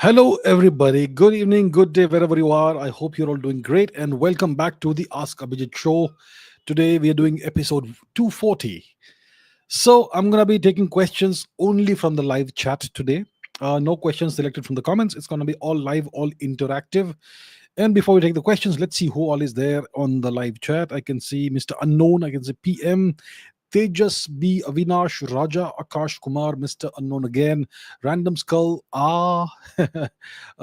Hello, everybody. Good evening, good day, wherever you are. I hope you're all doing great, and welcome back to the Ask Abhijit show. Today, we are doing episode 240. So, I'm going to be taking questions only from the live chat today. No questions selected from the comments. It's going to be all live, all interactive. And before we take the questions, let's see who all is there on the live chat. I can see Mr. Unknown, I can see PM, Tejas B, Avinash, Raja, Akash Kumar, Mr. Unknown again, Random Skull,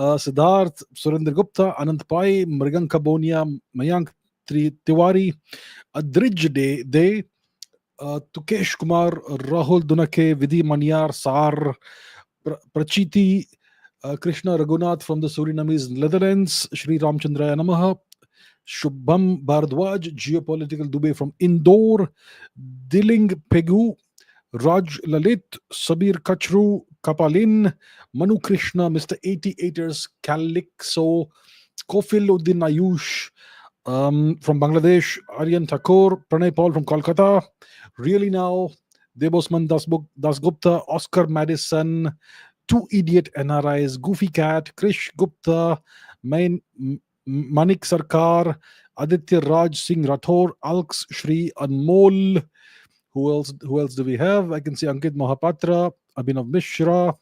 Siddharth, Surendra Gupta, Anant Pai, Mrigan Kabonia, Mayank Tiwari, Adrij De, Tukesh Kumar, Rahul Dunake, Vidhi Manyar, Sar, Prachiti, Krishna Raghunath from the Surinamese Netherlands, Sri Ramchandraya Namaha, Shubham Bhardwaj, Geopolitical Dubey from Indore, Diling Pegu, Raj Lalit, Sabir Kachru, Kapalin, Manu Krishna, Mr. 88ers, Calixo, Kofil Uddin Ayush from Bangladesh, Aryan Thakur, Pranay Paul from Kolkata, Really Now, Debosman Dasgupta, Oscar Madison, Two Idiot NRIs, Goofy Cat, Krish Gupta, Manik Sarkar, Aditya Raj Singh Rathore, Alks Shri Anmol. Who else do we have? I can see Ankit Mohapatra, Abhinav Mishra,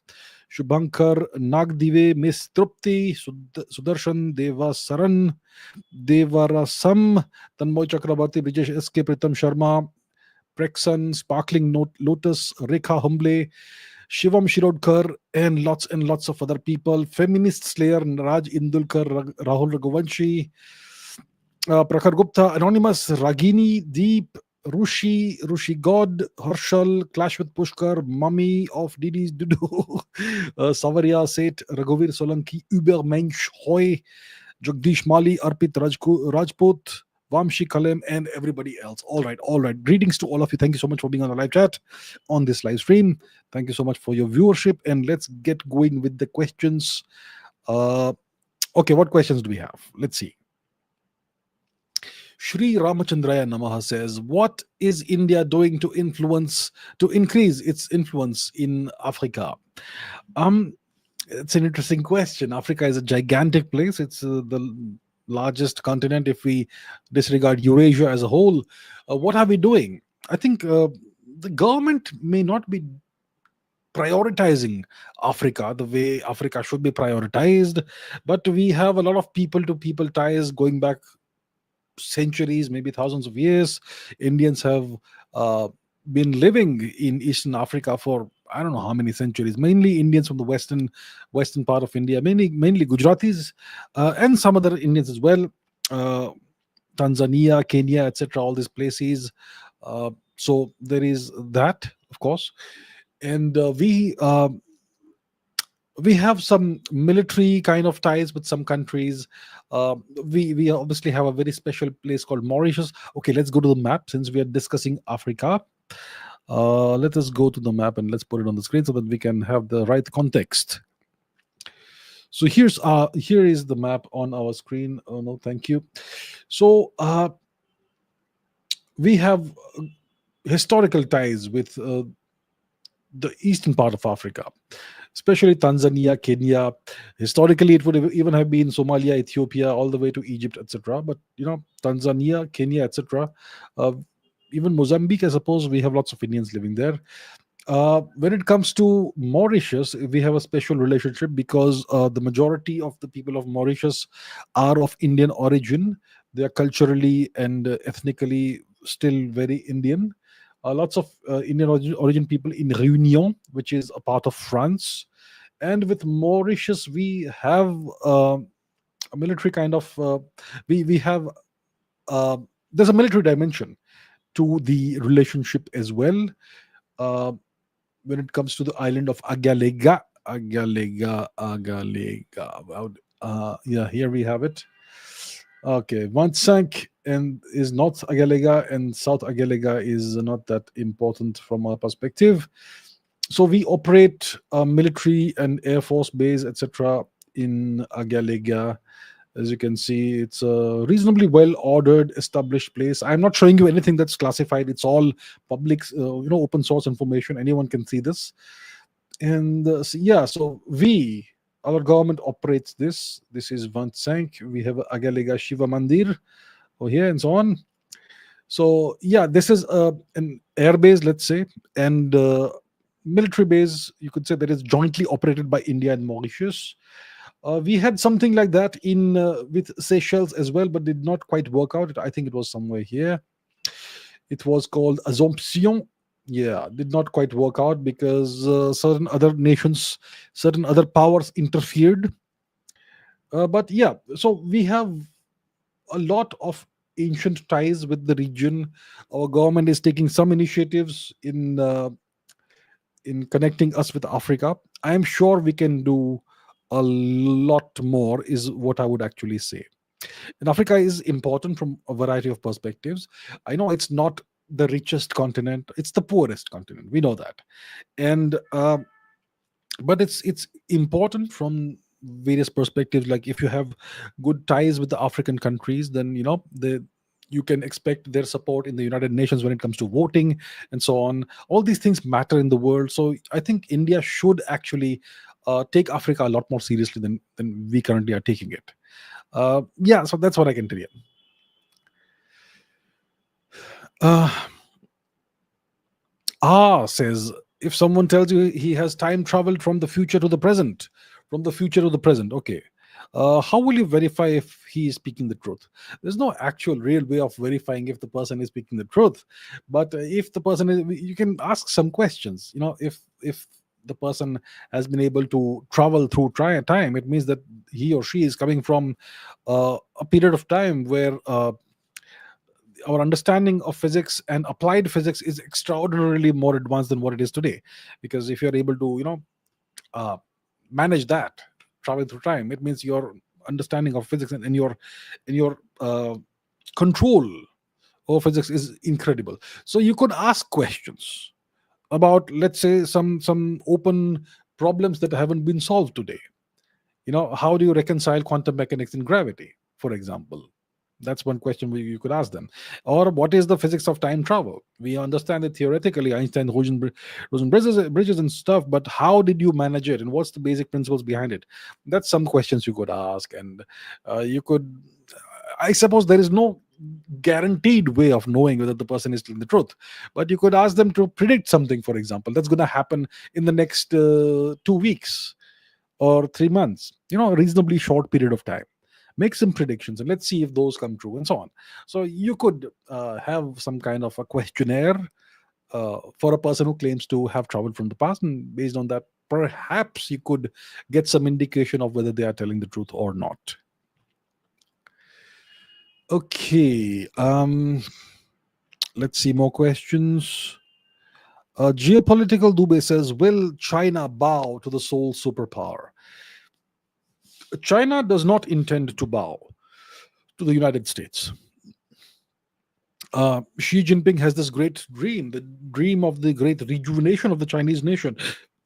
Shubhankar Nagdive, Miss Trupti, Sudarshan Devasaran, Devarasam, Tanmoy Chakrabarti, Brijesh SK, Pritam Sharma, Prexan, Sparkling Lotus, Rekha Humble, Shivam Shirodkar, and lots of other people. Feminist Slayer, Raj Indulkar, Rahul Raghuvanshi, Prakhar Gupta, Anonymous, Ragini, Deep, Rushi God, Harshal, Clash with Pushkar, Mummy of Didi's Dudu, Savaria, Seth, Raghavir Solanki, Übermensch, Hoy, Jagdish Mali, Arpit Rajput, Vamshi Kalem, and everybody else. All right, all right. Greetings to all of you. Thank you so much for being on the live chat on this live stream. Thank you so much for your viewership. And let's get going with the questions. Okay, what questions do we have? Let's see. Sri Ramachandraya Namaha says, "What is India doing to increase its influence in Africa?" Um, it's an interesting question. Africa is a gigantic place. It's the largest continent if we disregard Eurasia as a whole. What are we doing? I think the government may not be prioritizing Africa the way Africa should be prioritized, but we have a lot of people to people ties going back centuries, maybe thousands of years. Indians have uh, been living in Eastern Africa for I don't know how many centuries. Mainly Indians from the western part of India, mainly Gujaratis, and some other Indians as well. Uh, Tanzania, Kenya, etc. All these places. So there is that, of course, and we have some military kind of ties with some countries. We obviously have a very special place called Mauritius. Okay, let's go to the map since we are discussing Africa. Let us go to the map and let's put it on the screen so that we can have the right context. So here is the map on our screen. Oh no, thank you. So we have historical ties with the eastern part of Africa, especially Tanzania, Kenya. Historically, it would even have been Somalia, Ethiopia, all the way to Egypt, etc. But Tanzania, Kenya, etc. Uh, Even Mozambique, I suppose, we have lots of Indians living there. When it comes to Mauritius, we have a special relationship because the majority of the people of Mauritius are of Indian origin. They are culturally and ethnically still very Indian. Lots of Indian origin people in Réunion, which is a part of France. And with Mauritius, we have a military kind of, we have, uh, there's a military dimension to the relationship as well. Uh, when it comes to the island of Agalega. Yeah, here we have it. Okay, Vansank and is North Agalega, and South Agalega is not that important from our perspective. So we operate a military and air force base, etc., in Agalega. As you can see, it's a reasonably well ordered, established place. I'm not showing you anything that's classified. It's all public, open source information. Anyone can see this. And so we Our government operates this. This is Vansank. We have Agalega Shiva Mandir over here and so on. So yeah, this is an air base, let's say, and military base. You could say that is jointly operated by India and Mauritius. We had something like that in with Seychelles as well, but did not quite work out. I think it was somewhere here. It was called Assomption. Yeah, did not quite work out because certain other nations, certain other powers interfered. But yeah, so we have a lot of ancient ties with the region. Our government is taking some initiatives in connecting us with Africa. I am sure we can do a lot more, is what I would actually say. And Africa is important from a variety of perspectives. I know it's not the richest continent; it's the poorest continent. We know that, and but it's important from various perspectives. Like if you have good ties with the African countries, then you can expect their support in the United Nations when it comes to voting and so on. All these things matter in the world. So I think India should actually take Africa a lot more seriously than we currently are taking it. Yeah, so that's what I can tell you. uh, says, if someone tells you he has time traveled from the future to the present, okay, how will you verify if he is speaking the truth? There's no actual real way of verifying if the person is speaking the truth, but if the person is, you can ask some questions. If the person has been able to travel through time, it means that he or she is coming from a period of time where our understanding of physics and applied physics is extraordinarily more advanced than what it is today. Because if you're able to uh, manage that, travel through time, it means your understanding of physics and your control over physics is incredible. So you could ask questions about, let's say, some open problems that haven't been solved today. How do you reconcile quantum mechanics and gravity, for example? That's one question you could ask them. Or what is the physics of time travel? We understand it theoretically, Einstein, Rosen bridges and stuff, but how did you manage it, and what's the basic principles behind it? That's some questions you could ask. And you could, I suppose there is no guaranteed way of knowing whether the person is telling the truth, but you could ask them to predict something, for example, that's going to happen in the next 2 weeks or 3 months, a reasonably short period of time. Make some predictions and let's see if those come true and so on. So you could have some kind of a questionnaire for a person who claims to have traveled from the past, and based on that, perhaps you could get some indication of whether they are telling the truth or not. Okay, let's see more questions. Geopolitical Dube says, will China bow to the sole superpower? China does not intend to bow to the United States. Xi Jinping has this great dream, the dream of the great rejuvenation of the Chinese nation.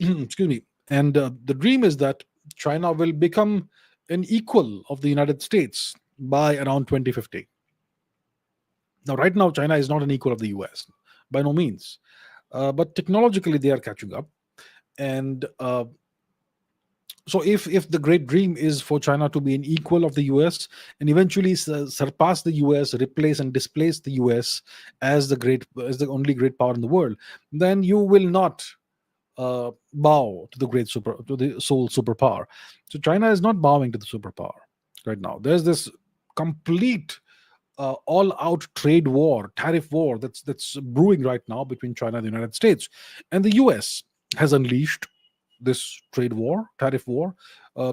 Excuse me. And the dream is that China will become an equal of the United States by around 2050. Now, right now, China is not an equal of the US, by no means. But technologically, they are catching up. And so if the great dream is for China to be an equal of the US and eventually surpass the US, replace and displace the US as the only great power in the world, then you will not bow to the sole superpower. So China is not bowing to the superpower right now. There's this complete all-out trade war, tariff war that's brewing right now between China and the United States, and the US has unleashed this trade war, tariff war.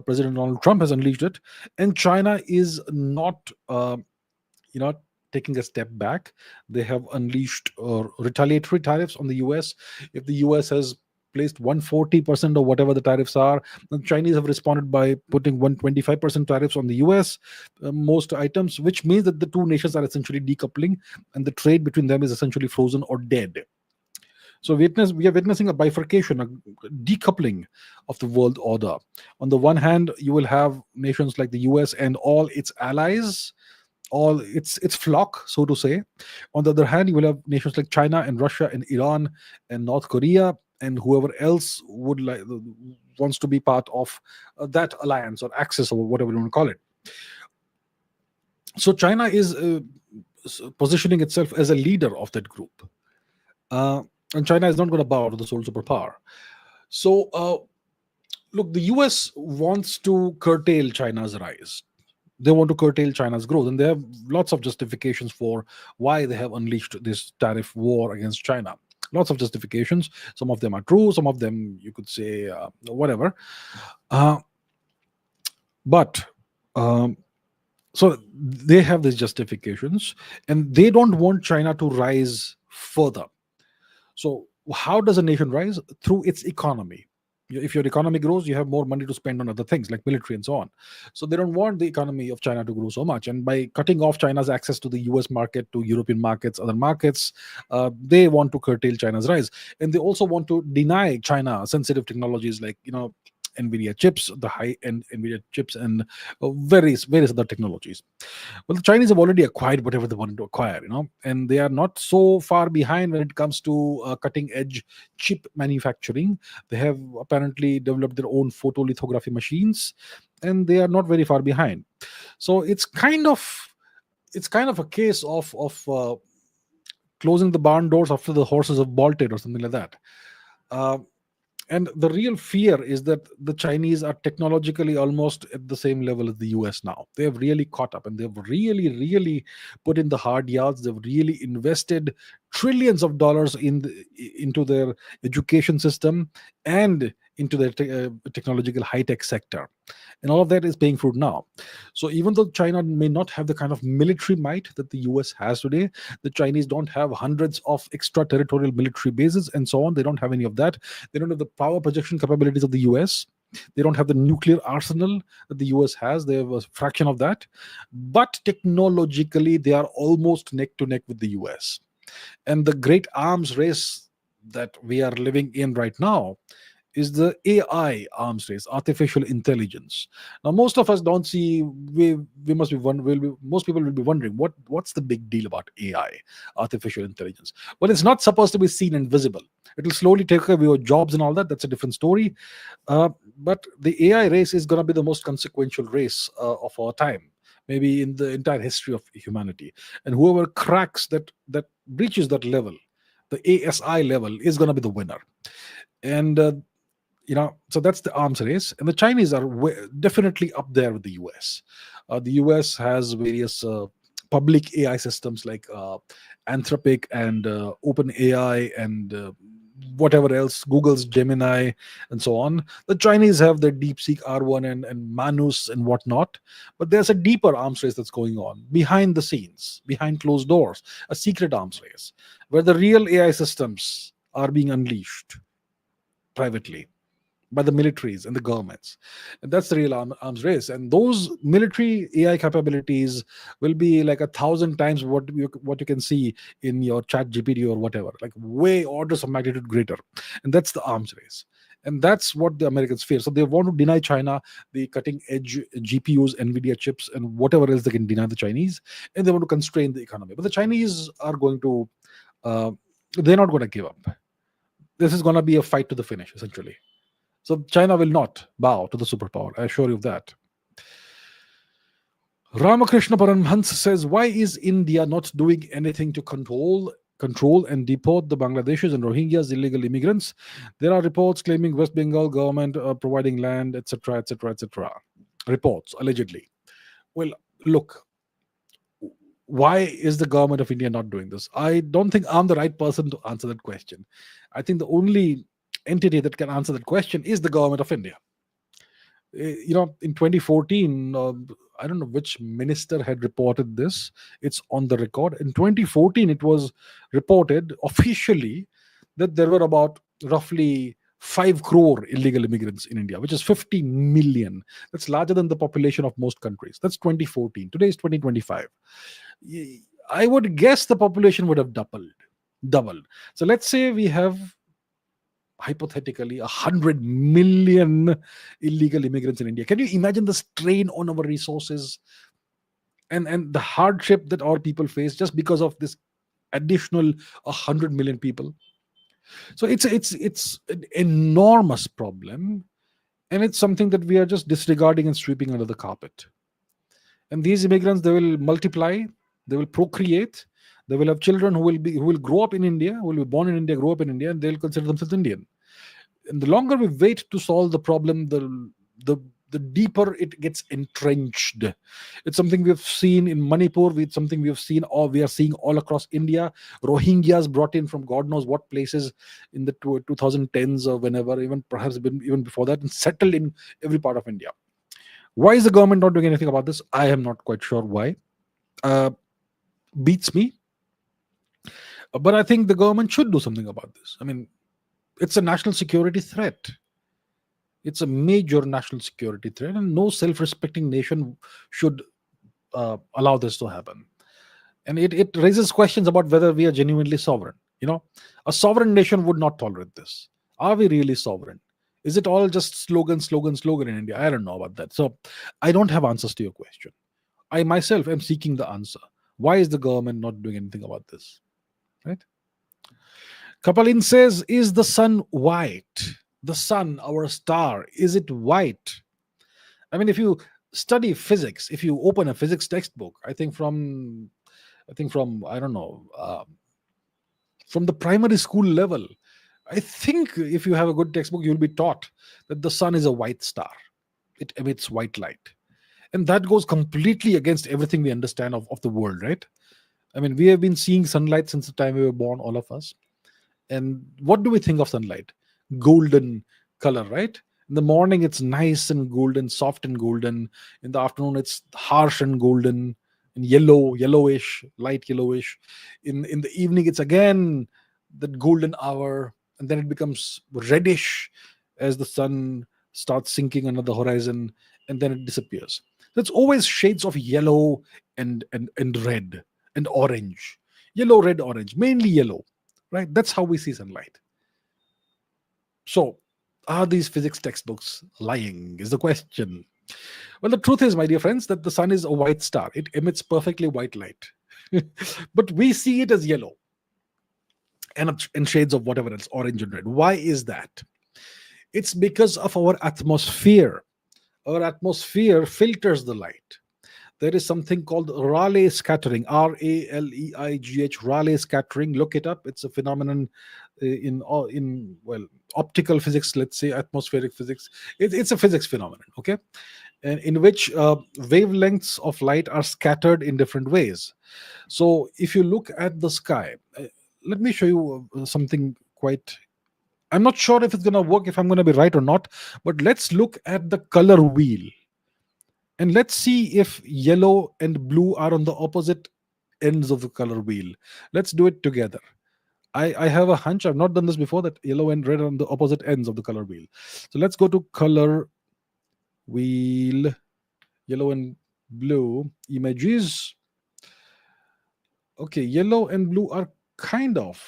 President Donald Trump has unleashed it, and China is not, taking a step back. They have unleashed retaliatory tariffs on the U.S. If the U.S. has placed 140% or whatever the tariffs are, the Chinese have responded by putting 125% tariffs on the US, most items, which means that the two nations are essentially decoupling, and the trade between them is essentially frozen or dead. So we are witnessing a bifurcation, a decoupling of the world order. On the one hand, you will have nations like the US and all its allies, all its flock, so to say. On the other hand, you will have nations like China and Russia and Iran and North Korea and whoever else would like wants to be part of that alliance or axis or whatever you want to call it. So China is positioning itself as a leader of that group, uh, and China is not going to bow to the sole superpower. So look, the US wants to curtail China's rise. They want to curtail China's growth, and they have lots of justifications for why they have unleashed this tariff war against China. Lots of justifications. Some of them are true. Some of them you could say whatever. Uh, but um, so they have these justifications, and they don't want China to rise further. So how does a nation rise? Through its economy. If your economy grows, you have more money to spend on other things like military and so on. So they don't want the economy of China to grow so much. And by cutting off China's access to the US market, to European markets, other markets, they want to curtail China's rise. And they also want to deny China sensitive technologies like, NVIDIA chips, the high-end NVIDIA chips, and various other technologies. Well, the Chinese have already acquired whatever they wanted to acquire, and they are not so far behind when it comes to cutting edge chip manufacturing. They have apparently developed their own photolithography machines, and they are not very far behind. So it's kind of a case of closing the barn doors after the horses have bolted or something like that. Uh, and the real fear is that the Chinese are technologically almost at the same level as the US now. They have really caught up, and they've really put in the hard yards. They've really invested trillions of dollars into their education system and into their technological high tech sector. And all of that is paying fruit now. So even though China may not have the kind of military might that the US has today, the Chinese don't have hundreds of extraterritorial military bases and so on. They don't have any of that. They don't have the power projection capabilities of the US. They don't have the nuclear arsenal that the US has. They have a fraction of that. But technologically, they are almost neck to neck with the US. And the great arms race that we are living in right now is the AI arms race, artificial intelligence. Now, most of us don't see. We must be one. Most people will be wondering what's the big deal about AI, artificial intelligence. Well, it's not supposed to be seen and visible. It will slowly take away your jobs and all that. That's a different story. But the AI race is going to be the most consequential race of our time, maybe in the entire history of humanity. And whoever cracks that breaches that level, the ASI level, is going to be the winner. And so that's the arms race, and the Chinese are definitely up there with the US. The US has various public AI systems like Anthropic and OpenAI and whatever else, Google's Gemini and so on. The Chinese have their DeepSeek R1 and Manus and whatnot, but there's a deeper arms race that's going on behind the scenes, behind closed doors, a secret arms race where the real AI systems are being unleashed privately by the militaries and the governments. And that's the real arms race. And those military AI capabilities will be like 1,000 times what you can see in your chat GPT or whatever, like way orders of magnitude greater. And that's the arms race. And that's what the Americans fear. So they want to deny China the cutting edge GPUs, NVIDIA chips, and whatever else they can deny the Chinese. And they want to constrain the economy. But the Chinese are going to, they're not going to give up. This is going to be a fight to the finish, essentially. So China will not bow to the superpower. I assure you of that. Ramakrishna Paramhans says, why is India not doing anything to control and deport the Bangladeshes and Rohingyas illegal immigrants? There are reports claiming West Bengal government providing land, etc., etc., etc. Reports, allegedly. Well, look, why is the government of India not doing this? I don't think I'm the right person to answer that question. I think the only entity that can answer that question is the government of India. In 2014, I don't know which minister had reported this. It's on the record. In 2014, it was reported officially that there were about roughly 5 crore illegal immigrants in India, which is 50 million. That's larger than the population of most countries. That's 2014. Today is 2025. I would guess the population would have doubled. So let's say we have hypothetically 100 million illegal immigrants in India. Can you imagine the strain on our resources and the hardship that our people face just because of this additional 100 million people? So it's an enormous problem, and it's something that we are just disregarding and sweeping under the carpet. And these immigrants, they will multiply, they will procreate, they will have children who will grow up in India, who will be born in India, grow up in India, and they'll consider themselves Indian. And the longer we wait to solve the problem, the the deeper it gets entrenched. It's something we've seen in Manipur. It's something we've seen, or we are seeing all across India. Rohingyas brought in from God knows what places in the 2010s or whenever, even perhaps even before that, and settled in every part of India. Why is the government not doing anything about this? I am not quite sure why. Uh, Beats me. But I think the government should do something about this. I mean, it's a national security threat. It's a major national security threat, and no self respecting nation should allow this to happen. And it raises questions about whether we are genuinely sovereign. You know, a sovereign nation would not tolerate this. Are we really sovereign? Is it all just slogan, slogan, slogan in India? I don't know about that. So I don't have answers to your question. I myself am seeking the answer. Why is the government not doing anything about this? Right? Kapalin says, is the sun white? The sun, our star, is it white? I mean, if you study physics, if you open a physics textbook, I think from I don't know, from the primary school level, I think if you have a good textbook, you'll be taught that the sun is a white star. It emits white light, and that goes completely against everything we understand of the world, right? I mean, we have been seeing sunlight since the time we were born, all of us. And what do we think of sunlight? Golden color, right? In the morning, it's nice and golden, soft and golden. In the afternoon, it's harsh and golden and yellowish, light yellowish. In the evening, it's again that golden hour, and then it becomes reddish as the sun starts sinking under the horizon, and then it disappears. That's always shades of yellow and red and orange. Yellow, red, orange, mainly yellow, right? That's how we see sunlight. So, are these physics textbooks lying? Is the question. Well, the truth is, my dear friends, that the sun is a white star. It emits perfectly white light. But we see it as yellow and shades of whatever else, orange and red. Why is that? It's because of our atmosphere. Our atmosphere filters the light. There is something called Rayleigh scattering, Raleigh, Rayleigh scattering. Look it up. It's a phenomenon in well, optical physics, let's say atmospheric physics. It's a physics phenomenon, okay, and in which wavelengths of light are scattered in different ways. So if you look at the sky, let me show you something quite. I'm not sure if it's going to work, if I'm going to be right or not, but let's look at the color wheel. And let's see if yellow and blue are on the opposite ends of the color wheel. Let's do it together. I have a hunch, I've not done this before, that yellow and red are on the opposite ends of the color wheel. So let's go to color wheel, yellow and blue images. Okay, yellow and blue are kind of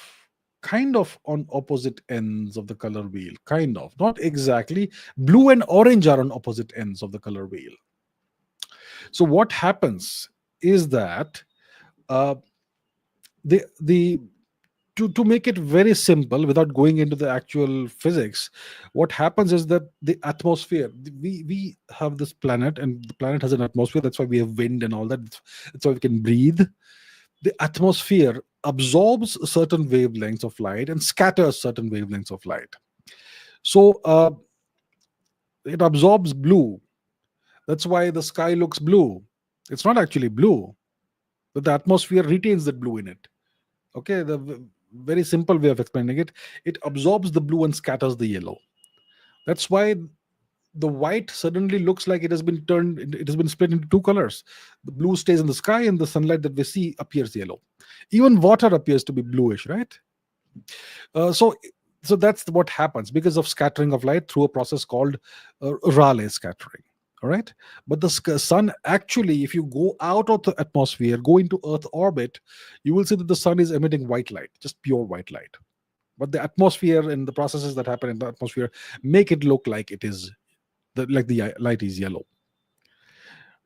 on opposite ends of the color wheel. Kind of, not exactly. Blue and orange are on opposite ends of the color wheel. So what happens is that uh, the to make it very simple without going into the actual physics, what happens is that the atmosphere, we have this planet, and the planet has an atmosphere. That's why we have wind and all that. That's why we can breathe. The atmosphere absorbs certain wavelengths of light and scatters certain wavelengths of light. So it absorbs blue. That's why the sky looks blue. It's not actually blue, but the atmosphere retains that blue in it. Okay, the very simple way of explaining it, it absorbs the blue and scatters the yellow. That's why the white suddenly looks like it has been split into two colors. The blue stays in the sky, and the sunlight that we see appears yellow. Even water appears to be bluish, right? So that's what happens because of scattering of light through a process called Rayleigh scattering. All right, but the sun actually, if you go out of the atmosphere, go into Earth orbit, you will see that the sun is emitting white light, just pure white light. But the atmosphere and the processes that happen in the atmosphere make it look like it is like the light is yellow.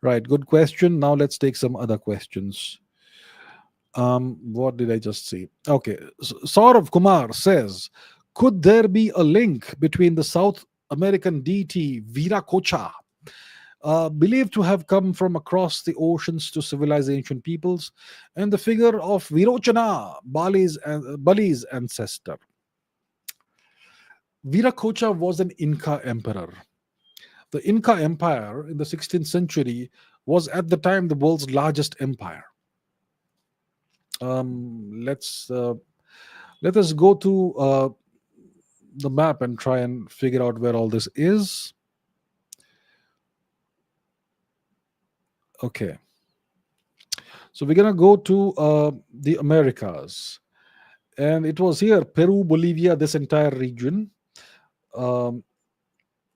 Right, good question. Now let's take some other questions. What did I just see? Okay, Saurav Kumar says, could there be a link between the South American deity Viracocha, believed to have come from across the oceans to civilize ancient peoples, and the figure of Virochana, Bali's ancestor? Viracocha was an Inca emperor. The Inca Empire in the 16th century was at the time the world's largest empire. Let's let us go to the map and try and figure out where all this is. Okay, so we're gonna go to the Americas, and it was here Peru, Bolivia, this entire region, um,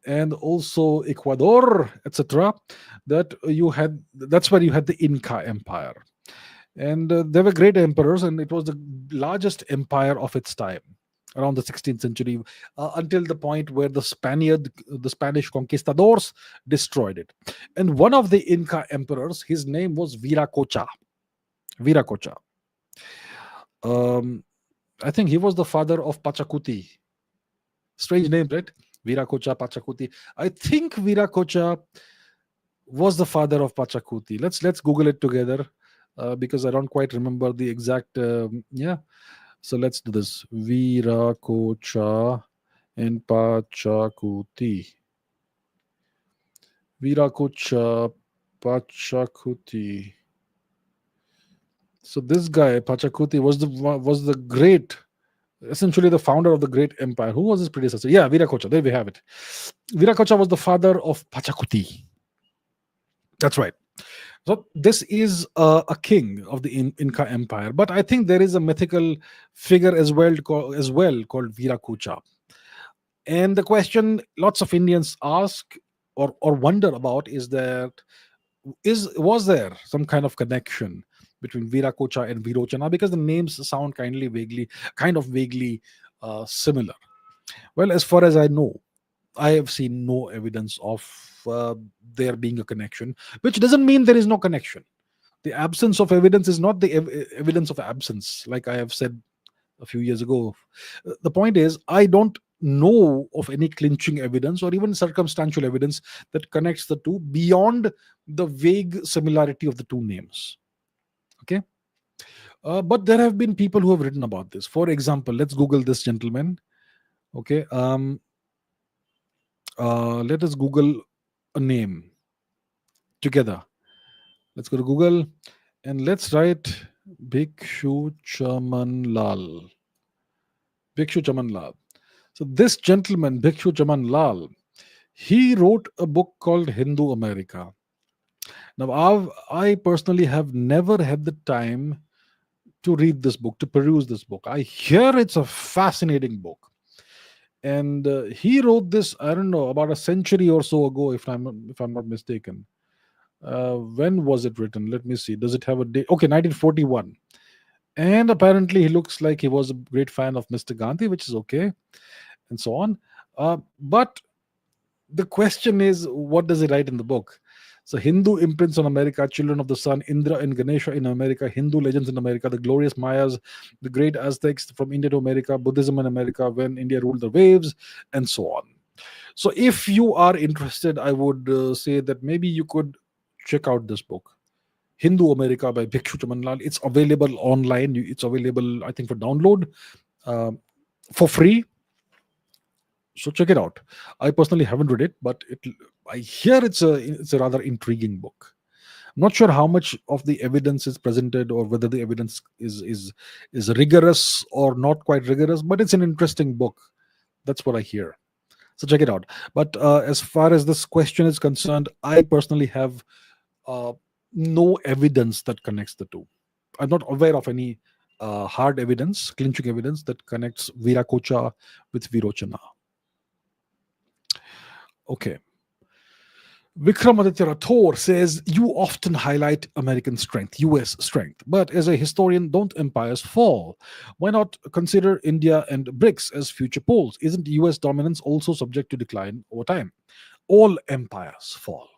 and also Ecuador, etc. That you had. That's where you had the Inca Empire, and they were great emperors, and it was the largest empire of its time around the 16th century, until the point where the Spanish conquistadors destroyed it. And one of the Inca emperors, his name was Viracocha. um, I think he was the father of Pachacuti. Strange name, right? Viracocha, Pachacuti. I think Viracocha was the father of Pachacuti. Let's Google it together, because I don't quite remember the exact. Yeah, so let's do this. Viracocha and Pachacuti. Viracocha, Pachacuti. So this guy Pachacuti was the great, essentially the founder of the great empire. Who was his predecessor? Yeah, Viracocha. There we have it. Viracocha was the father of Pachacuti. That's right. So this is a king of the Inca Empire, but I think there is a mythical figure as well called Viracocha. And the question lots of Indians ask or wonder about is that was there some kind of connection between Viracocha and Virochana, because the names sound kind of vaguely similar. Well, as far as I know, I have seen no evidence of there being a connection, which doesn't mean there is no connection. The absence of evidence is not the evidence of absence, like I have said a few years ago. The point is, I don't know of any clinching evidence or even circumstantial evidence that connects the two beyond the vague similarity of the two names. Okay. But there have been people who have written about this. For example, let's Google this gentleman. Okay. Let us Google a name together. Let's go to Google and let's write Bhikshu Chaman Lal. Bhikshu Chaman Lal. So this gentleman, Bhikshu Chaman Lal, he wrote a book called Hindu America. Now, I personally have never had the time to read this book, to peruse this book. I hear it's a fascinating book. And he wrote this, I don't know, about a century or so ago, if I'm not mistaken. When was it written? Let me see. Does it have a date? Okay, 1941. And apparently, he looks like he was a great fan of Mr. Gandhi, which is okay, and so on. But the question is, what does he write in the book? So, Hindu imprints on America, Children of the Sun, Indra and Ganesha in America, Hindu legends in America, the glorious Mayas, the great Aztecs from India to America, Buddhism in America, when India ruled the waves, and so on. So, if you are interested, I would say that maybe you could check out this book, Hindu America by Bhikshu Chamanlal. It's available online. It's available, I think, for download for free. So check it out. I personally haven't read it, but I hear it's a rather intriguing book. I'm not sure how much of the evidence is presented or whether the evidence is rigorous or not quite rigorous, but it's an interesting book. That's what I hear. So check it out. But as far as this question is concerned, I personally have no evidence that connects the two. I'm not aware of any hard evidence, clinching evidence that connects Viracocha with Virochana. Okay. Vikramaditya Rathore says, you often highlight American strength, US strength, but as a historian, don't empires fall? Why not consider India and BRICS as future poles? Isn't US dominance also subject to decline over time? All empires fall.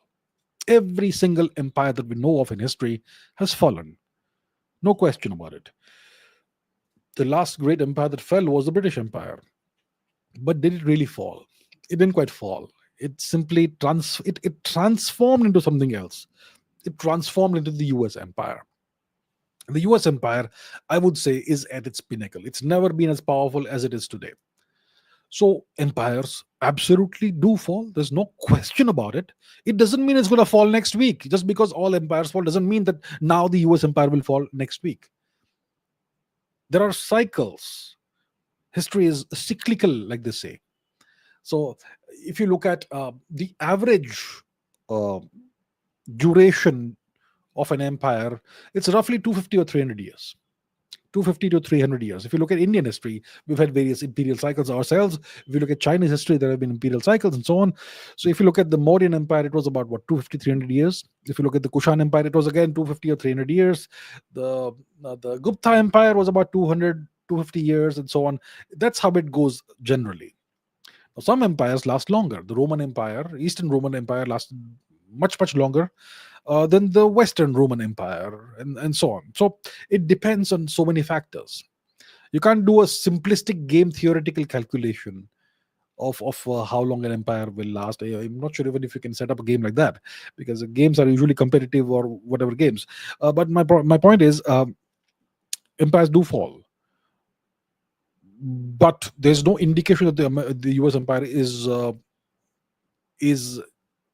Every single empire that we know of in history has fallen. No question about it. The last great empire that fell was the British Empire. But did it really fall? It didn't quite fall. It simply it transformed into something else. It transformed into the US empire. The US empire, I would say, is at its pinnacle. It's never been as powerful as it is today. So empires absolutely do fall. There's no question about it. It doesn't mean it's going to fall next week. Just because all empires fall doesn't mean that now the US empire will fall next week. There are cycles. History is cyclical, like they say. So if you look at the average uh, duration of an empire, it's roughly 250 or 300 years. 250 to 300 years. If you look at Indian history, we've had various imperial cycles ourselves. If you look at Chinese history, there have been imperial cycles and so on. So if you look at the Mauryan Empire, it was about what, 250, 300 years. If you look at the Kushan Empire, it was again 250 or 300 years. The Gupta Empire was about 200, 250 years and so on. That's how it goes generally. Now, some empires last longer. The Roman Empire, Eastern Roman Empire lasted much, much longer than the Western Roman Empire, and so on. So it depends on so many factors. You can't do a simplistic game theoretical calculation of how long an empire will last. I'm not sure even if you can set up a game like that, because the games are usually competitive or whatever games. But my point is, empires do fall, but there's no indication that the US empire is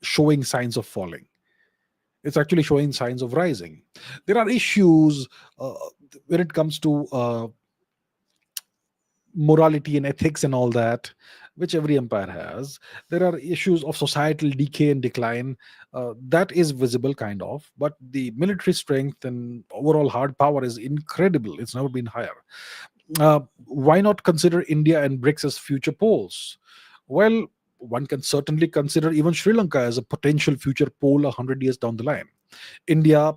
showing signs of falling. It's actually showing signs of rising. There are issues when it comes to morality and ethics and all that, which every empire has. There are issues of societal decay and decline. That is visible, kind of. But the military strength and overall hard power is incredible. It's never been higher. Why not consider India and BRICS as future poles? Well, one can certainly consider even Sri Lanka as a potential future pole 100 years down the line. India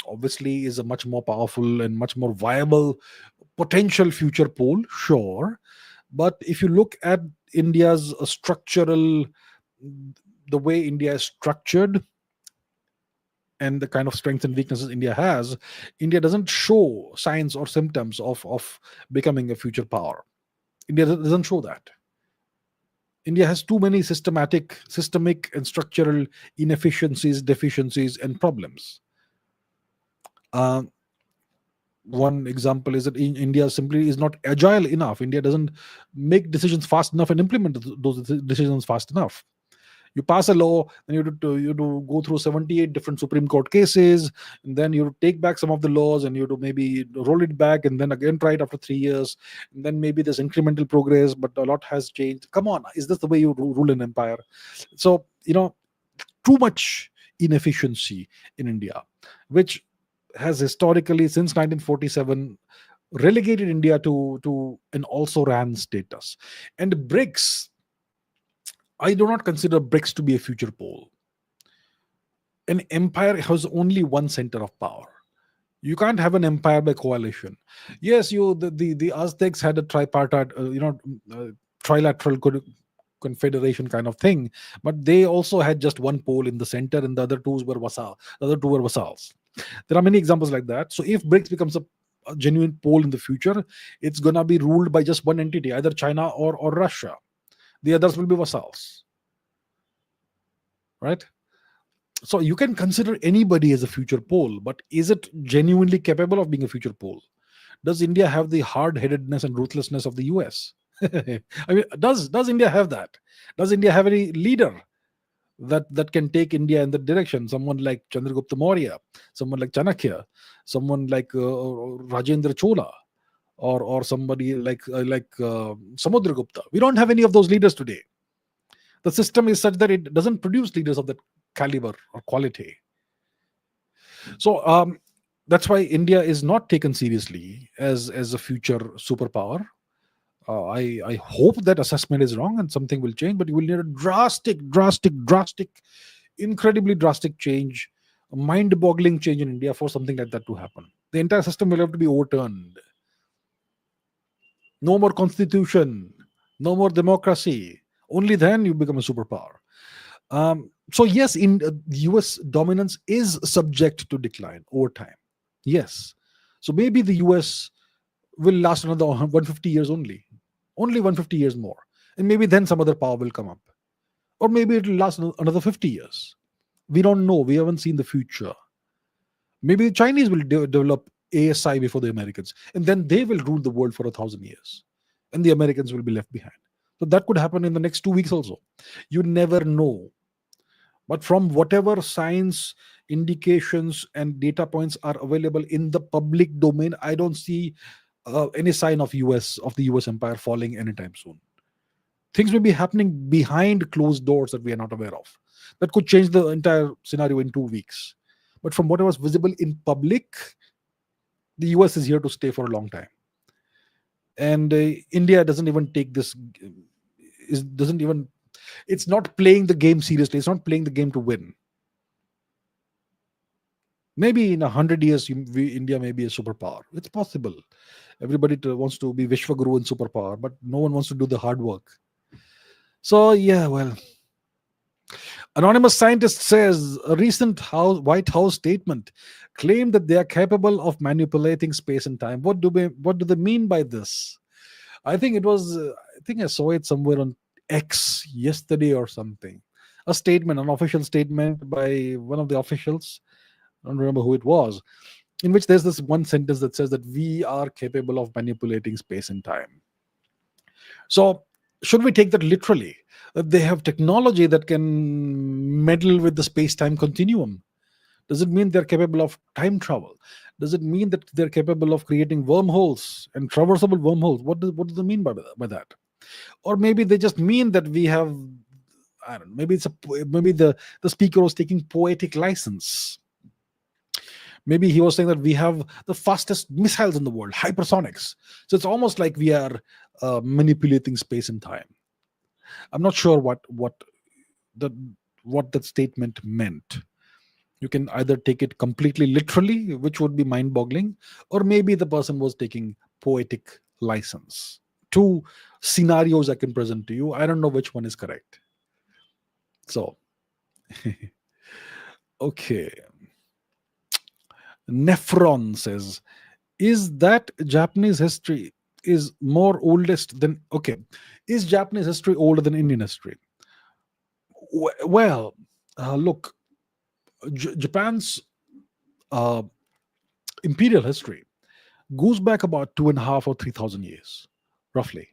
obviously is a much more powerful and much more viable potential future pole, sure. But if you look at India's structural, the way India is structured, and the kind of strengths and weaknesses India has, India doesn't show signs or symptoms of becoming a future power. India doesn't show that. India has too many systemic and structural inefficiencies, deficiencies, and problems. Uh, One example is that India simply is not agile enough. India doesn't make decisions fast enough and implement those decisions fast enough. You pass a law, then you have to go through 78 different Supreme Court cases, and then you take back some of the laws, and you have to maybe roll it back, and then again try it after 3 years, and then maybe there's incremental progress, but a lot has changed. Come on, is this the way you rule an empire? So too much inefficiency in India, which has historically since 1947 relegated India to an also ran status. And BRICS, I do not consider BRICS to be a future pole. An empire has only one center of power. You can't have an empire by coalition. Yes, the Aztecs had a tripartite, trilateral confederation kind of thing, but they also had just one pole in the center, and the other two were vassals. There are many examples like that. So if BRICS becomes a genuine pole in the future, it's gonna be ruled by just one entity, either China or Russia. The others will be vassals, right? So you can consider anybody as a future pole, but is it genuinely capable of being a future pole? Does India have the hard-headedness and ruthlessness of the US? I mean, does India have that? Does India have any leader that can take India in that direction? Someone like Chandragupta Maurya, someone like Chanakya, someone like Rajendra Chola, or somebody like Samudragupta. We don't have any of those leaders today. The system is such that it doesn't produce leaders of that caliber or quality. So that's why India is not taken seriously as a future superpower. I hope that assessment is wrong and something will change, but you will need a drastic, incredibly drastic change, a mind-boggling change in India for something like that to happen. The entire system will have to be overturned. No more constitution, no more democracy. Only then you become a superpower. So yes, in US dominance is subject to decline over time. Yes, So maybe the US will last another 150 years only 150 years more. And maybe then some other power will come up. Or maybe it will last another 50 years. We don't know. We haven't seen the future. Maybe the Chinese will develop ASI before the Americans, and then they will rule the world for 1,000 years, and the Americans will be left behind. So that could happen in the next 2 weeks also. You never know. But from whatever science indications and data points are available in the public domain, I don't see any sign of the US empire falling anytime soon. Things may be happening behind closed doors that we are not aware of. That could change the entire scenario in 2 weeks. But from whatever was visible in public, the US is here to stay for a long time. And India doesn't even take this, doesn't even, it's not playing the game seriously. It's not playing the game to win. Maybe in 100 years, India may be a superpower. It's possible. Everybody wants to be Vishwaguru and superpower, but no one wants to do the hard work. So, yeah, well. Anonymous scientist says a recent White House statement claimed that they are capable of manipulating space and time. What do they mean by this? I think it was. I think I saw it somewhere on X yesterday or something. A statement, an official statement by one of the officials. I don't remember who it was. In which there's this one sentence that says that we are capable of manipulating space and time. So should we take that literally? That they have technology that can meddle with the space-time continuum? Does it mean they're capable of time travel? Does it mean that they're capable of creating wormholes and traversable wormholes? What does it mean by that? Or maybe they just mean that we have, I don't know, maybe the speaker was taking poetic license. Maybe he was saying that we have the fastest missiles in the world, hypersonics. So it's almost like we are manipulating space and time. I'm not sure what that statement meant. You can either take it completely literally, which would be mind-boggling, or maybe the person was taking poetic license. Two scenarios I can present to you. I don't know which one is correct. So, okay. Nephron says, is that Japanese history is more oldest than, okay, is Japanese history older than Indian history? Well, look, Japan's imperial history goes back about 2.5 or 3,000 years, roughly.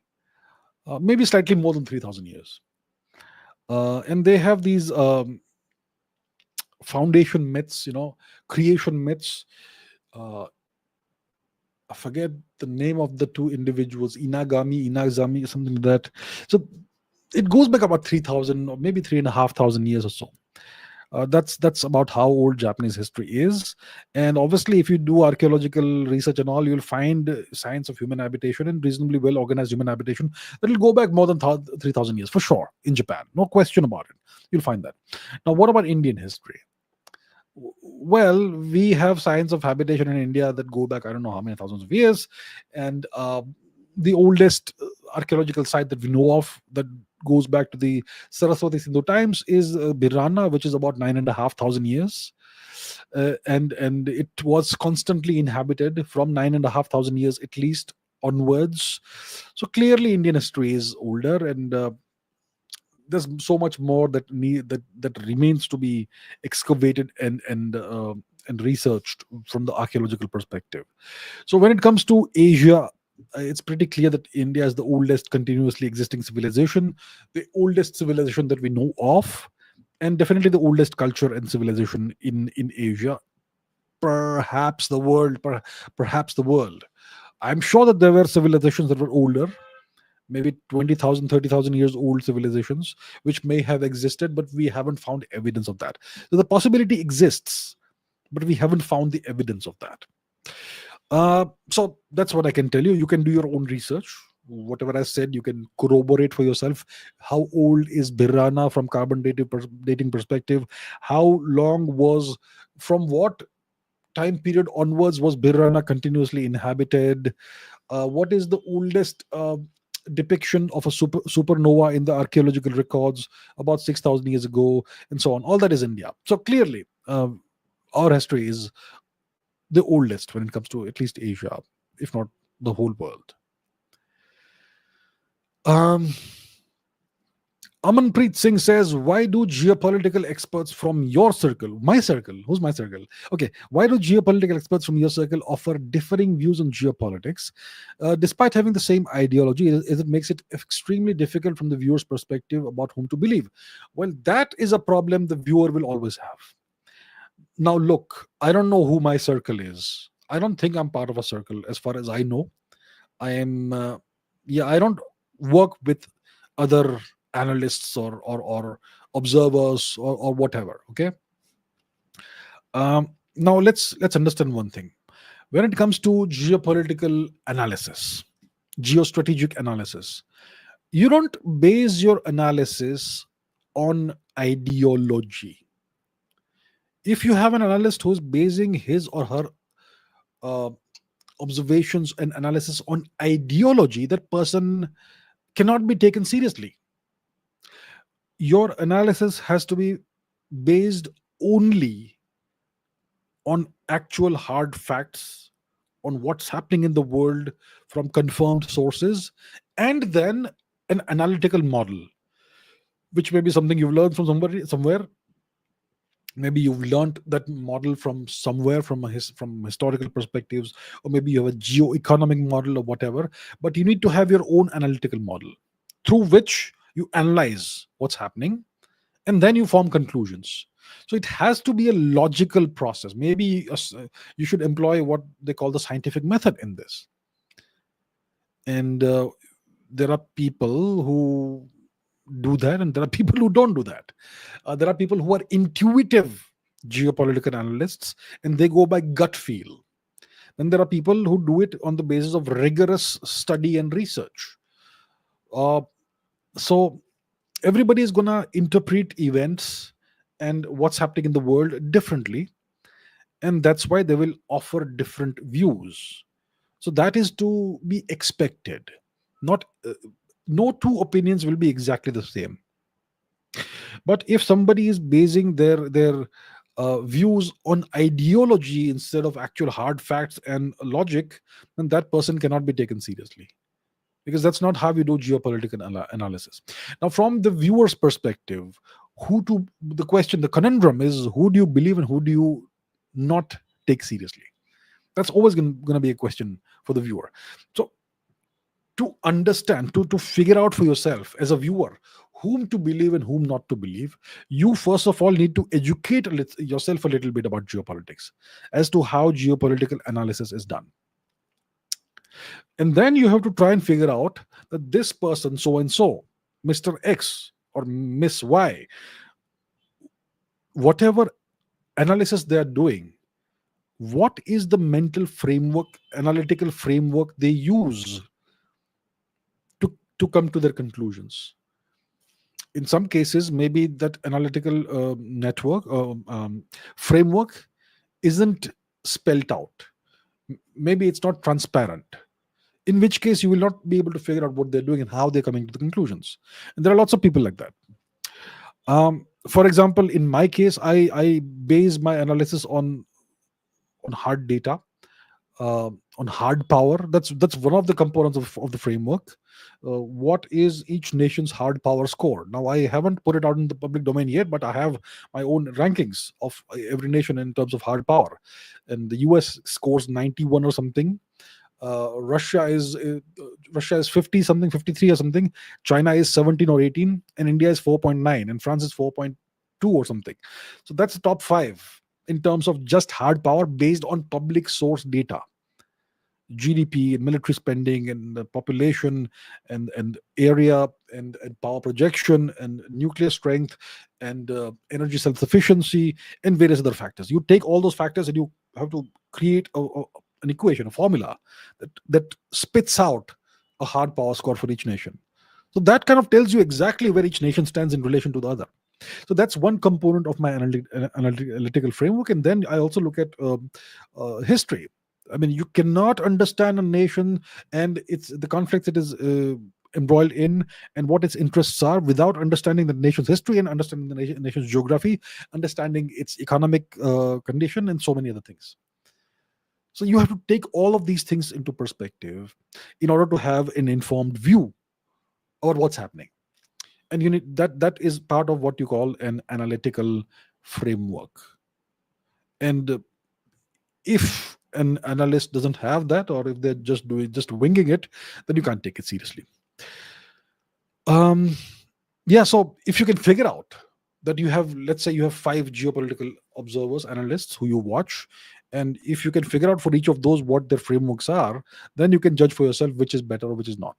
Maybe slightly more than 3,000 years. And they have these foundation myths, creation myths. I forget the name of the two individuals, Inazami, something like that. So it goes back about 3,000 or maybe 3,500 years or so. That's about how old Japanese history is. And obviously, if you do archaeological research and all, you'll find signs of human habitation and reasonably well organized human habitation that will go back more than 3,000 years for sure in Japan. No question about it. You'll find that. Now, what about Indian history? Well, we have signs of habitation in India that go back, I don't know how many thousands of years. And the oldest archaeological site that we know of that goes back to the Saraswati Sindhu times is Birana, which is about 9,500 years. And it was constantly inhabited from 9,500 years at least onwards. So clearly Indian history is older, and there's so much more that remains to be excavated and researched from the archaeological perspective. So when it comes to Asia, it's pretty clear that India is the oldest continuously existing civilization, the oldest civilization that we know of, and definitely the oldest culture and civilization in Asia, perhaps the world. Perhaps the world. I'm sure that there were civilizations that were older, maybe 20,000, 30,000 years old civilizations, which may have existed, but we haven't found evidence of that. So the possibility exists, but we haven't found the evidence of that. So that's what I can tell you. You can do your own research. Whatever I said, you can corroborate for yourself. How old is Birana from carbon dating perspective? How long was, from what time period onwards was Birana continuously inhabited? What is the oldest depiction of a supernova in the archaeological records about 6,000 years ago, and so on? All that is India. So clearly, our history is the oldest when it comes to at least Asia, if not the whole world. Um, Amanpreet Singh says, why do geopolitical experts from your circle, my circle, who's my circle? Okay, why do geopolitical experts from your circle offer differing views on geopolitics? Despite having the same ideology, it makes it extremely difficult from the viewer's perspective about whom to believe. Well, that is a problem the viewer will always have. Now, look, I don't know who my circle is. I don't think I'm part of a circle as far as I know. I am, yeah, I don't work with other analysts or observers or whatever. Okay. Now let's understand one thing. When it comes to geopolitical analysis, geostrategic analysis, you don't base your analysis on ideology. If you have an analyst who's basing his or her uh, observations and analysis on ideology, that person cannot be taken seriously. Your analysis has to be based only on actual hard facts, on what's happening in the world from confirmed sources, and then an analytical model, which may be something you've learned from somewhere. Maybe you've learned that model from somewhere, from historical perspectives, or maybe you have a geo-economic model or whatever. But you need to have your own analytical model through which you analyze what's happening, and then you form conclusions. So it has to be a logical process. Maybe you should employ what they call the scientific method in this. And there are people who do that, and there are people who don't do that. There are people who are intuitive geopolitical analysts, and they go by gut feel. Then there are people who do it on the basis of rigorous study and research. Uh, so everybody is gonna interpret events and what's happening in the world differently, and that's why they will offer different views. So that is to be expected. Not No two opinions will be exactly the same. But if somebody is basing their views on ideology instead of actual hard facts and logic, then that person cannot be taken seriously, because that's not how we do geopolitical analysis. Now, from the viewer's perspective, the question, the conundrum is, who do you believe and who do you not take seriously? That's always going to be a question for the viewer. So to understand, to figure out for yourself as a viewer whom to believe and whom not to believe, you first of all need to educate yourself a little bit about geopolitics, as to how geopolitical analysis is done. And then you have to try and figure out that this person, so and so, Mr. X or Miss Y, whatever analysis they are doing, what is the mental framework, analytical framework they use to come to their conclusions? In some cases, maybe that analytical network framework isn't spelt out. Maybe it's not transparent, in which case you will not be able to figure out what they're doing and how they're coming to the conclusions. And there are lots of people like that. For example, in my case, I base my analysis on hard data, on hard power. That's one of the components of the framework. What is each nation's hard power score? Now, I haven't put it out in the public domain yet, but I have my own rankings of every nation in terms of hard power. And the US scores 91 or something. Russia is 50 something, 53 or something. China is 17 or 18, and India is 4.9, and France is 4.2 or something. So that's the top five in terms of just hard power based on public source data. GDP and military spending and the population and area and power projection and nuclear strength and energy self-sufficiency and various other factors. You take all those factors and you have to create an equation, a formula that spits out a hard power score for each nation. So that kind of tells you exactly where each nation stands in relation to the other. So that's one component of my analytical framework. And then I also look at history. I mean, you cannot understand a nation and it's the conflicts it is embroiled in and what its interests are without understanding the nation's history and understanding the nation's geography, understanding its economic condition, and so many other things. So you have to take all of these things into perspective in order to have an informed view about what's happening. And you need that is part of what you call an analytical framework. And if an analyst doesn't have that, or if they're just winging it, then you can't take it seriously. um yeah, so if you can figure out that you have, let's say you have five geopolitical observers, analysts who you watch, and if you can figure out for each of those what their frameworks are, then you can judge for yourself which is better or which is not.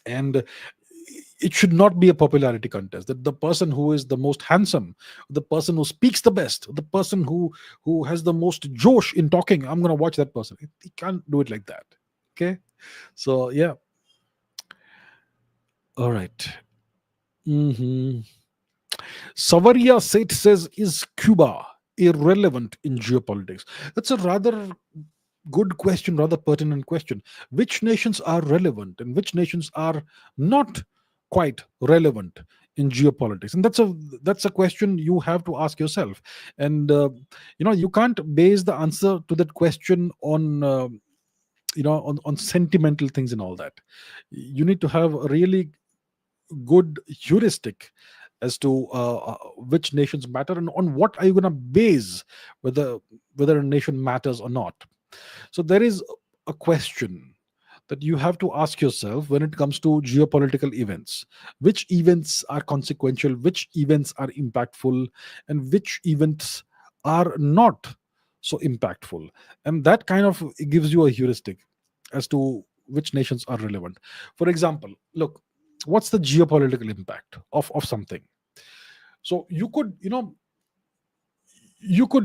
And it should not be a popularity contest, that the person who is the most handsome, the person who speaks the best, the person who has the most josh in talking, I'm going to watch that person. You can't do it like that. Okay, so yeah. All right. hmm Savaria Seth says, is Cuba irrelevant in geopolitics? That's a rather good question, rather pertinent question. Which nations are relevant and which nations are not quite relevant in geopolitics? And that's a question you have to ask yourself. And you can't base the answer to that question on on sentimental things and all that. You need to have a really good heuristic as to which nations matter, and on what are you going to base whether a nation matters or not. So there is a question that you have to ask yourself when it comes to geopolitical events: which events are consequential, which events are impactful, and which events are not so impactful. And that kind of gives you a heuristic as to which nations are relevant. For example, look, what's the geopolitical impact of something? So you could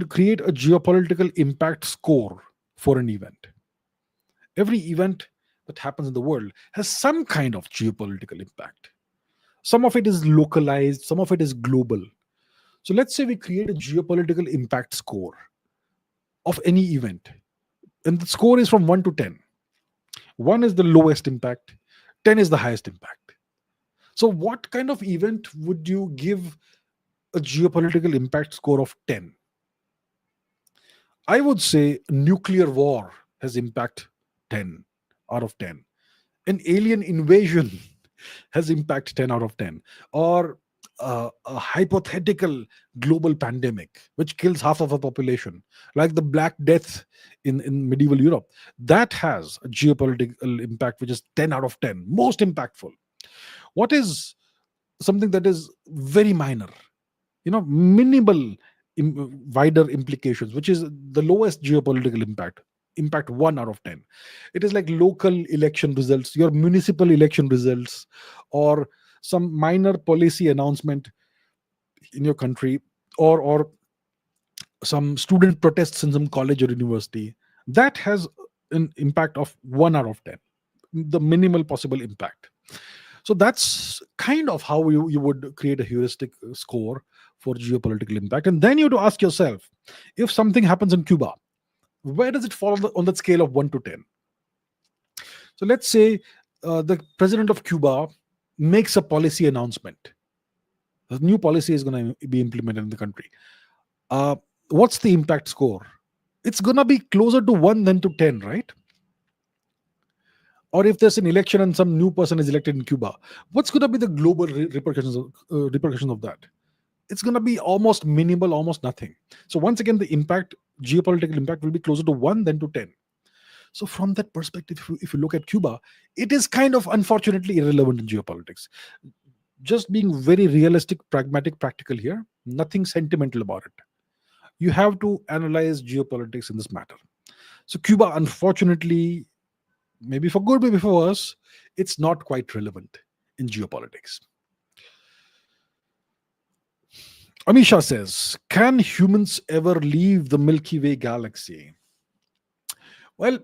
create a geopolitical impact score for an event. Every event that happens in the world has some kind of geopolitical impact. Some of it is localized, some of it is global. So let's say we create a geopolitical impact score of any event, and the score is from 1 to 10. 1 is the lowest impact, 10 is the highest impact. So what kind of event would you give a geopolitical impact score of 10? I would say nuclear war has impact 10 out of 10. An alien invasion has impact 10 out of 10. Or a hypothetical global pandemic which kills half of a population, like the Black Death in medieval Europe, that has a geopolitical impact which is 10 out of 10, most impactful. What is something that is very minor, minimal, wider implications, which is the lowest geopolitical impact 1 out of 10? It is like local election results, your municipal election results, or some minor policy announcement in your country, or some student protests in some college or university. That has an impact of 1 out of 10, the minimal possible impact. So that's kind of how you would create a heuristic score for geopolitical impact. And then you have to ask yourself, if something happens in Cuba, where does it fall on that scale of 1 to 10? So let's say the president of Cuba makes a policy announcement. A new policy is going to be implemented in the country. Uh, what's the impact score? It's going to be closer to 1 than to 10, right? Or if there's an election and some new person is elected in Cuba, what's going to be the global repercussions of that? It's going to be almost minimal, almost nothing. So once again, the impact, geopolitical impact, will be closer to 1 than to 10. So from that perspective, if you look at Cuba, it is kind of unfortunately irrelevant in geopolitics. Just being very realistic, pragmatic, practical here, nothing sentimental about it. You have to analyze geopolitics in this matter. So Cuba, unfortunately, maybe for good, maybe for worse, it's not quite relevant in geopolitics. Amisha says, can humans ever leave the Milky Way galaxy? Well,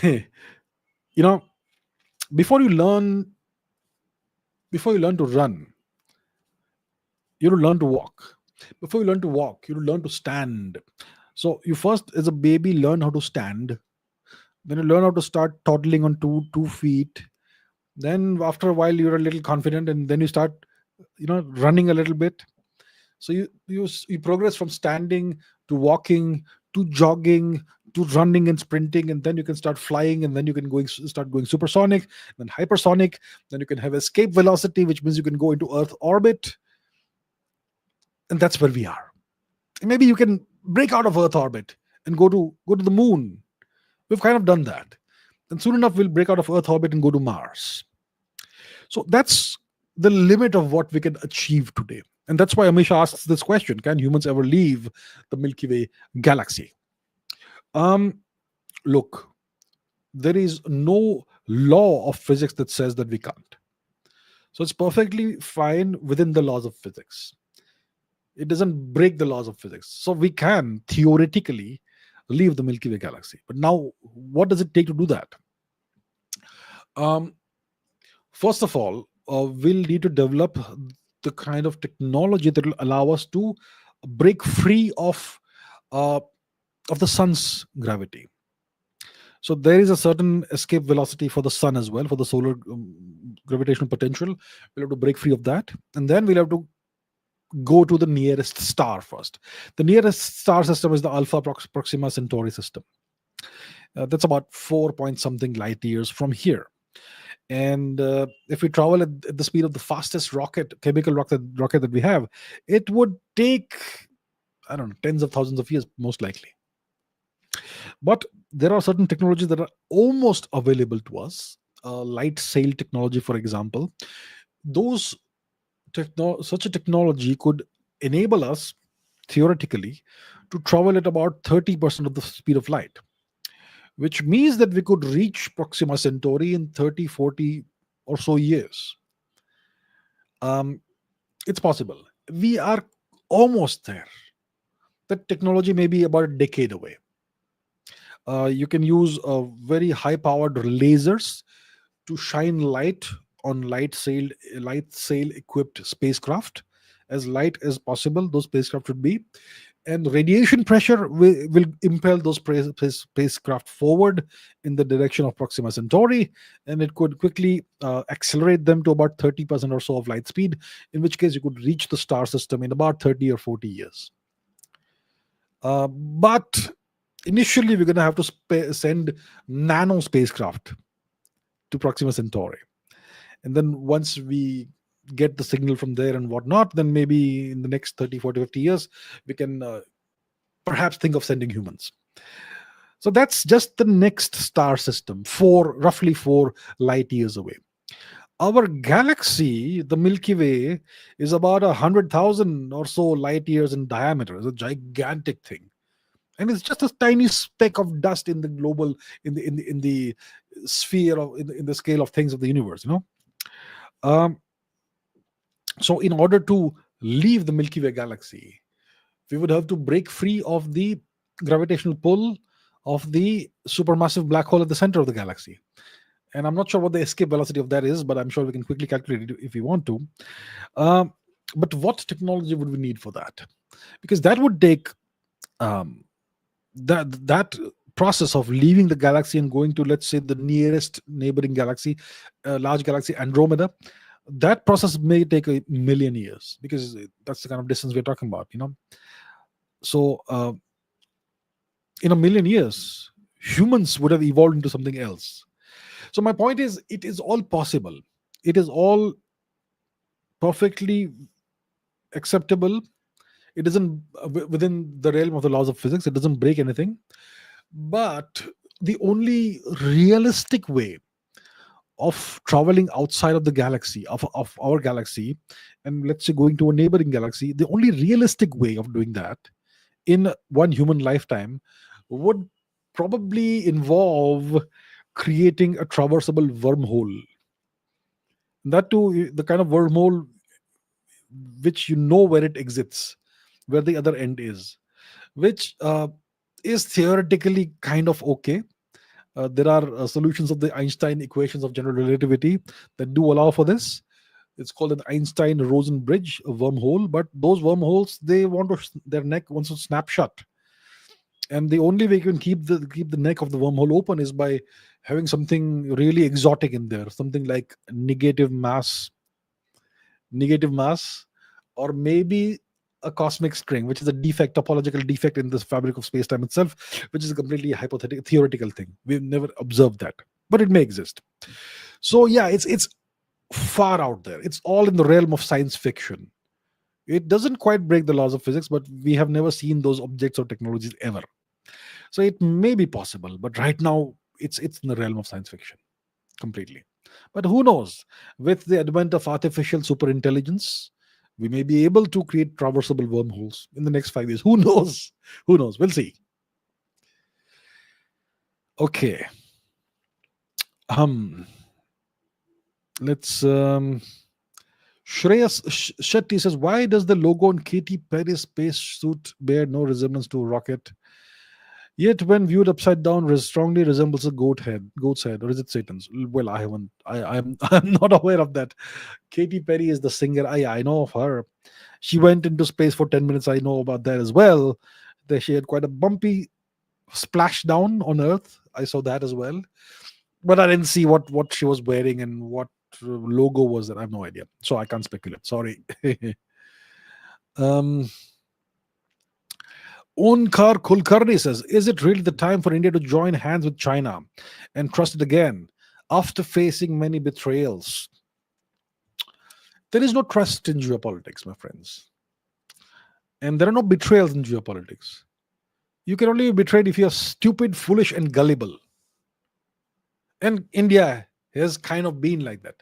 you know, before you learn to run, you have to learn to walk. Before you learn to walk, you have to learn to stand. So you first, as a baby, learn how to stand. Then you learn how to start toddling on two feet. Then after a while, you're a little confident, and then you start, running a little bit. So you progress from standing to walking to jogging to running and sprinting, and then you can start flying, and then you can start going supersonic, then hypersonic, then you can have escape velocity, which means you can go into Earth orbit, and that's where we are. And maybe you can break out of Earth orbit and go to the moon. We've kind of done that. And soon enough, we'll break out of Earth orbit and go to Mars. So that's the limit of what we can achieve today. And that's why Amisha asks this question: can humans ever leave the Milky Way galaxy? Um, Look, there is no law of physics that says that we can't. So it's perfectly fine within the laws of physics. It doesn't break the laws of physics. So we can theoretically leave the Milky Way galaxy. But now, what does it take to do that? Um, First of all, we'll need to develop the kind of technology that will allow us to break free uh, of the sun's gravity. So there is a certain escape velocity for the sun as well, for the solar gravitational potential. We'll have to break free of that, and then we'll have to go to the nearest star first. The nearest star system is the Alpha Proxima Centauri system. That's about 4 point something light years from here. And if we travel at the speed of the fastest chemical rocket that we have, it would take, I don't know, tens of thousands of years, most likely. But there are certain technologies that are almost available to us. Light sail technology, for example. Those Such a technology could enable us, theoretically, to travel at about 30% of the speed of light, which means that we could reach Proxima Centauri in 30, 40 or so years. Um, it's possible. We are almost there. That technology may be about a decade away. You can use very high powered lasers to shine light on light sail equipped spacecraft, as light as possible those spacecraft would be, and radiation pressure will impel those spacecraft forward in the direction of Proxima Centauri, and it could quickly accelerate them to about 30% or so of light speed, in which case you could reach the star system in about 30 or 40 years. But initially, we're going to have to send nano spacecraft to Proxima Centauri. And then once we get the signal from there and whatnot, then maybe in the next 30, 40, 50 years, we can perhaps think of sending humans. So that's just the next star system, roughly 4 light years away. Our galaxy, the Milky Way, is about 100,000 or so light years in diameter. It's a gigantic thing, and it's just a tiny speck of dust in the global, in the sphere of in the scale of things of the universe. Um, so in order to leave the Milky Way galaxy, we would have to break free of the gravitational pull of the supermassive black hole at the center of the galaxy. And I'm not sure what the escape velocity of that is, but I'm sure we can quickly calculate it if we want to. Um, but what technology would we need for that? Because that would take um, that process of leaving the galaxy and going to, let's say, the nearest neighboring galaxy, large galaxy Andromeda. That process may take 1,000,000 years, because that's the kind of distance we're talking about. So in 1,000,000 years, humans would have evolved into something else. So my point is, it is all possible. It is all perfectly acceptable. It isn't within the realm of the laws of physics. It doesn't break anything. But the only realistic way of traveling outside of the galaxy, of our galaxy, and let's say going to a neighboring galaxy, the only realistic way of doing that in one human lifetime would probably involve creating a traversable wormhole. That too, the kind of wormhole which you know where it exits, where the other end is, which is theoretically kind of okay. There are solutions of the Einstein equations of general relativity that do allow for this. It's called an Einstein-Rosen bridge, a wormhole. But those wormholes, their neck wants to snap shut, and the only way you can keep the neck of the wormhole open is by having something really exotic in there, something like negative mass, or maybe a cosmic string, which is a defect, topological defect in this fabric of space-time itself, which is a completely hypothetical, theoretical thing. We've never observed that, but it may exist. So yeah, it's far out there. It's all in the realm of science fiction. It doesn't quite break the laws of physics, but we have never seen those objects or technologies ever. So it may be possible, but right now it's in the realm of science fiction completely. But who knows? With the advent of artificial superintelligence, we may be able to create traversable wormholes in the next 5 years. Who knows? Who knows? We'll see. Okay. Let's Shreyas Shetty says, why does the logo on Katy Perry spacesuit bear no resemblance to a rocket? Yet when viewed upside down, strongly resembles a goat's head, or is it Satan's? Well, I haven't. I'm I'm not aware of that. Katy Perry is the singer. I know of her. She went into space for 10 minutes. I know about that as well. That she had quite a bumpy splashdown on Earth. I saw that as well, but I didn't see what she was wearing and what logo was that. I have no idea, so I can't speculate. Sorry. um. Onkar Kulkarni says, is it really the time for India to join hands with China and trust it again after facing many betrayals? There is no trust in geopolitics, my friends. And there are no betrayals in geopolitics. You can only be betrayed if you're stupid, foolish, and gullible. And India has kind of been like that.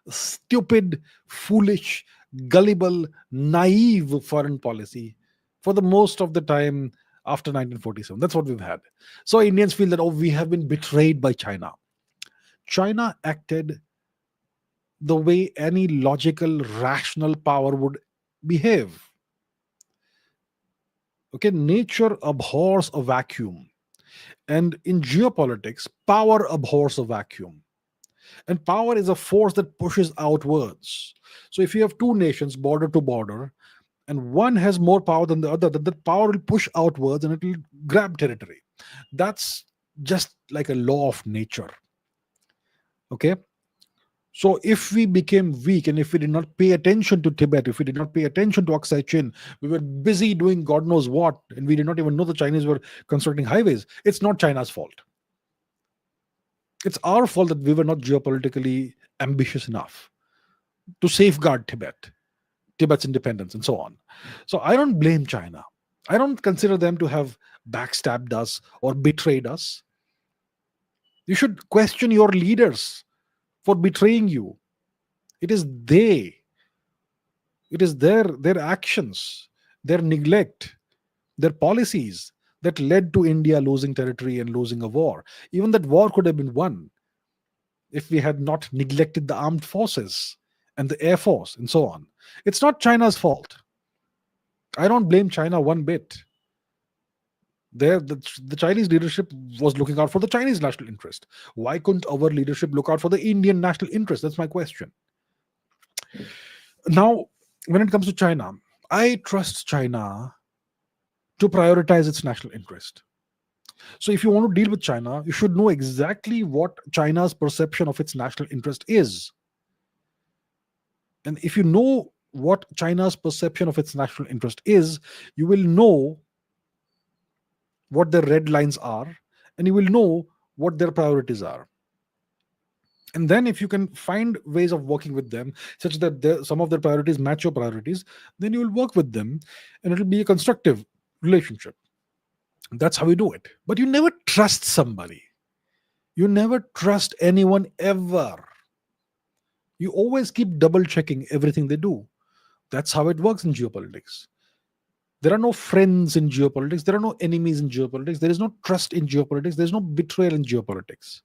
Stupid, foolish, gullible, naive foreign policy for the most of the time after 1947. That's what we've had. So Indians feel that, oh, we have been betrayed by China. China acted the way any logical, rational power would behave. Okay, nature abhors a vacuum. And in geopolitics, power abhors a vacuum. And power is a force that pushes outwards. So if you have two nations border to border, and one has more power than the other, that power will push outwards and it will grab territory. That's just like a law of nature. Okay. So if we became weak and if we did not pay attention to Tibet, if we did not pay attention to Aksai Chin, we were busy doing God knows what, and we did not even know the Chinese were constructing highways. It's not China's fault. It's our fault that we were not geopolitically ambitious enough to safeguard Tibet's independence, and so on. So I don't blame China. I don't consider them to have backstabbed us or betrayed us. You should question your leaders for betraying you. It is their actions, their neglect, their policies that led to India losing territory and losing a war. Even that war could have been won if we had not neglected the armed forces and the air force and so on. It's not China's fault. I don't blame China one bit. The Chinese leadership was looking out for the Chinese national interest. Why couldn't our leadership look out for the Indian national interest? That's my question. Now, when it comes to China, I trust China to prioritize its national interest. So if you want to deal with China, you should know exactly what China's perception of its national interest is. And if you know what China's perception of its national interest is, you will know what their red lines are, and you will know what their priorities are. And then if you can find ways of working with them such that some of their priorities match your priorities, then you will work with them and it'll be a constructive relationship. That's how you do it. But you never trust somebody. You never trust anyone ever. You always keep double checking everything they do. That's how it works in geopolitics. There are no friends in geopolitics. There are no enemies in geopolitics. There is no trust in geopolitics. There's no betrayal in geopolitics.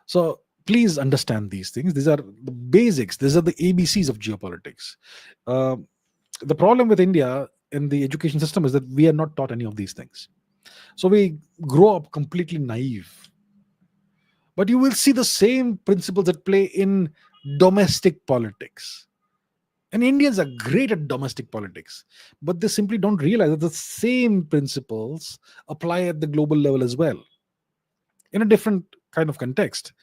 So please understand these things. These are the basics. These are the ABCs of geopolitics. The problem with India in the education system is that we are not taught any of these things. So we grow up completely naive. But you will see the same principles that play in domestic politics. And Indians are great at domestic politics, but they simply don't realize that the same principles apply at the global level as well, in a different kind of context.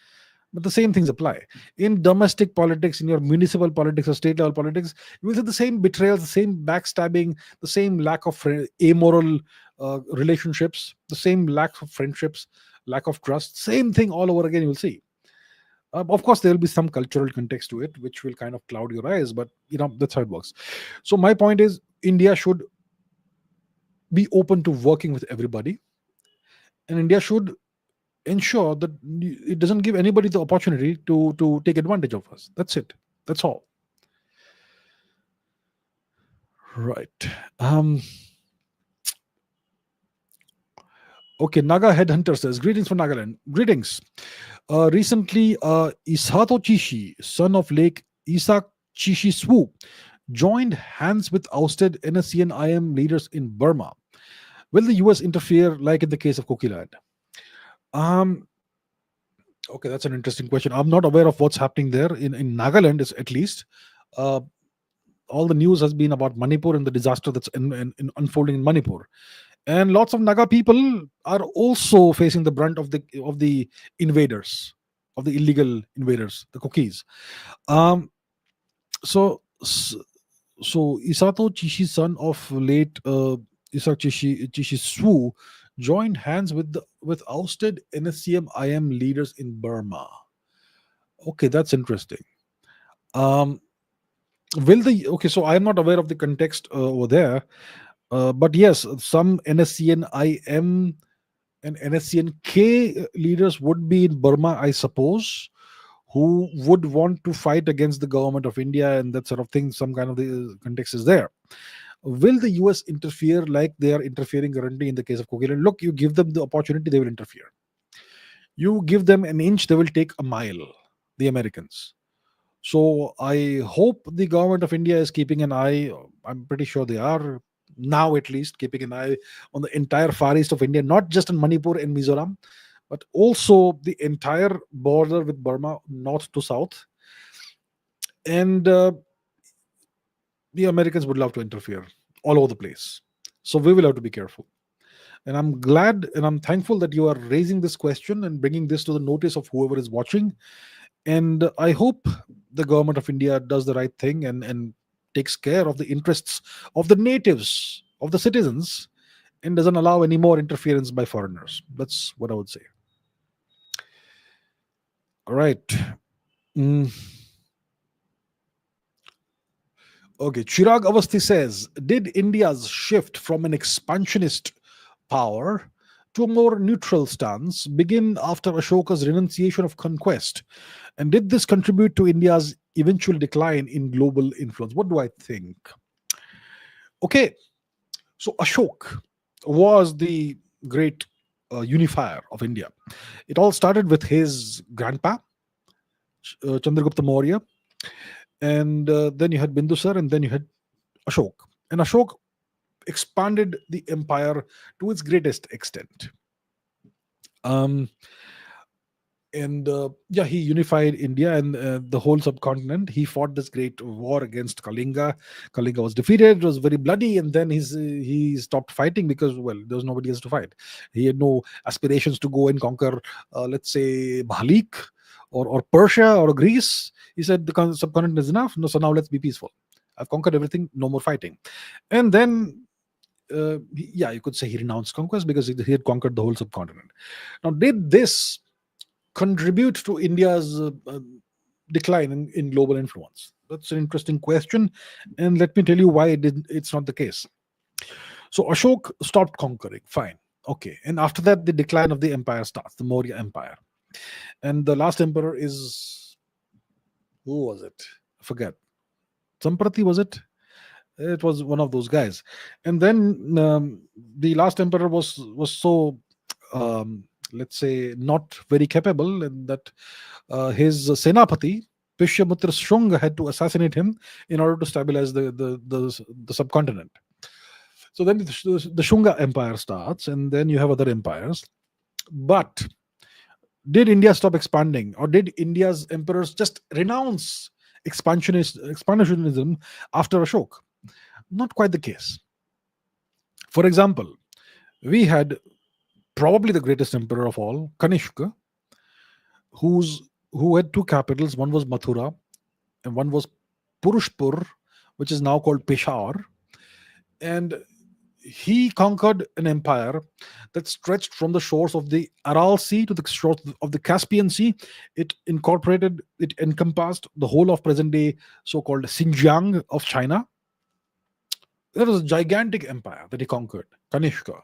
But the same things apply in domestic politics, in your municipal politics or state level politics. You will see the same betrayals, the same backstabbing, the same lack of amoral relationships, the same lack of friendships, lack of trust. Same thing all over again. You will see. Of course, there will be some cultural context to it, which will kind of cloud your eyes, but that's how it works. So my point is, India should be open to working with everybody, and India should ensure that it doesn't give anybody the opportunity to take advantage of us. That's it. That's all. Right. Okay, Naga Headhunter says, greetings from Nagaland. Greetings. Recently, Isato Chishi, son of Lake Isak Chishi Swu, joined hands with ousted NSCN IM leaders in Burma. Will the US interfere like in the case of Kokiland? Okay, that's an interesting question. I'm not aware of what's happening there in Nagaland, is at least. All the news has been about Manipur and the disaster that's unfolding in Manipur. And lots of Naga people are also facing the brunt of the invaders, of the illegal invaders, the Kokis. So Isato Chishi, son of late Isak Chishi Swu, joined hands with ousted NSCM IM leaders in Burma. Okay, that's interesting. So I am not aware of the context over there, but yes, some NSCN IM and NSCN K leaders would be in Burma, I suppose, who would want to fight against the government of India and that sort of thing. Some kind of the context is there. Will the US interfere like they are interfering currently in the case of Kokiland? Look, you give them the opportunity, they will interfere. You give them an inch, they will take a mile, the Americans. So I hope the government of India is keeping an eye. I'm pretty sure they are now, at least, keeping an eye on the entire far east of India, not just in Manipur and Mizoram, but also the entire border with Burma, north to south. And the Americans would love to interfere all over the place. So we will have to be careful. And I'm glad and I'm thankful that you are raising this question and bringing this to the notice of whoever is watching. And I hope the government of India does the right thing and takes care of the interests of the natives, of the citizens, and doesn't allow any more interference by foreigners. That's what I would say. All right. Okay, Chirag Avasti says, did India's shift from an expansionist power to a more neutral stance begin after Ashoka's renunciation of conquest? And did this contribute to India's eventual decline in global influence? What do I think? Okay, so Ashok was the great unifier of India. It all started with his grandpa, Chandragupta Maurya, and then you had Bindusar, and then you had Ashok. And Ashok expanded the empire to its greatest extent. He unified India and the whole subcontinent. He fought this great war against Kalinga. Kalinga was defeated. It was very bloody, and then he stopped fighting because, well, there was nobody else to fight. He had no aspirations to go and conquer, let's say, Bhalik or Persia or Greece. He said the subcontinent is enough. No, so now let's be peaceful. I've conquered everything. No more fighting. And then you could say he renounced conquest because he had conquered the whole subcontinent. Now, did this contribute to India's decline in global influence? That's an interesting question, and let me tell you why it's not the case. So Ashok stopped conquering, fine, okay, and after that the decline of the empire starts, the Maurya Empire, and the last emperor is, who was it? I forget. Samprati, was it? It was one of those guys, and then the last emperor was so let's say not very capable, and that his Senapati Pushyamutra Shunga had to assassinate him in order to stabilize the subcontinent. So then the Shunga Empire starts, and then you have other empires. But did India stop expanding, or did India's emperors just renounce expansionism after Ashok? Not quite the case. For example, we had probably the greatest emperor of all, Kanishka, whose who had two capitals. One was Mathura and one was Purushpur, which is now called Peshawar. And he conquered an empire that stretched from the shores of the Aral Sea to the shores of the Caspian Sea. It encompassed the whole of present day so called Xinjiang of China. It was a gigantic empire that he conquered, Kanishka.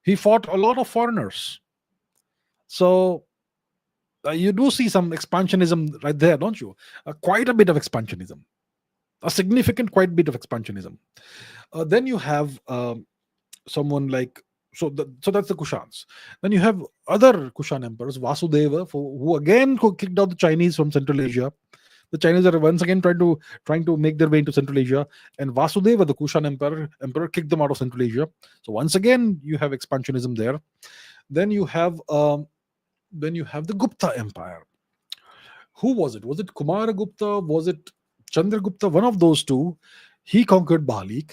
He fought a lot of foreigners. So you do see some expansionism right there, don't you? Quite a bit of expansionism, a significant, quite bit of expansionism. Then you have someone like so that's the Kushans. Then you have other Kushan emperors, Vasudeva, who again kicked out the Chinese from Central Asia. The Chinese are once again trying to make their way into Central Asia, and Vasudeva, the Kushan emperor kicked them out of Central Asia. So once again, you have expansionism there. Then you have the Gupta Empire. Who was it? Was it Kumara Gupta? Was it Chandragupta? One of those two. He conquered Bahalik.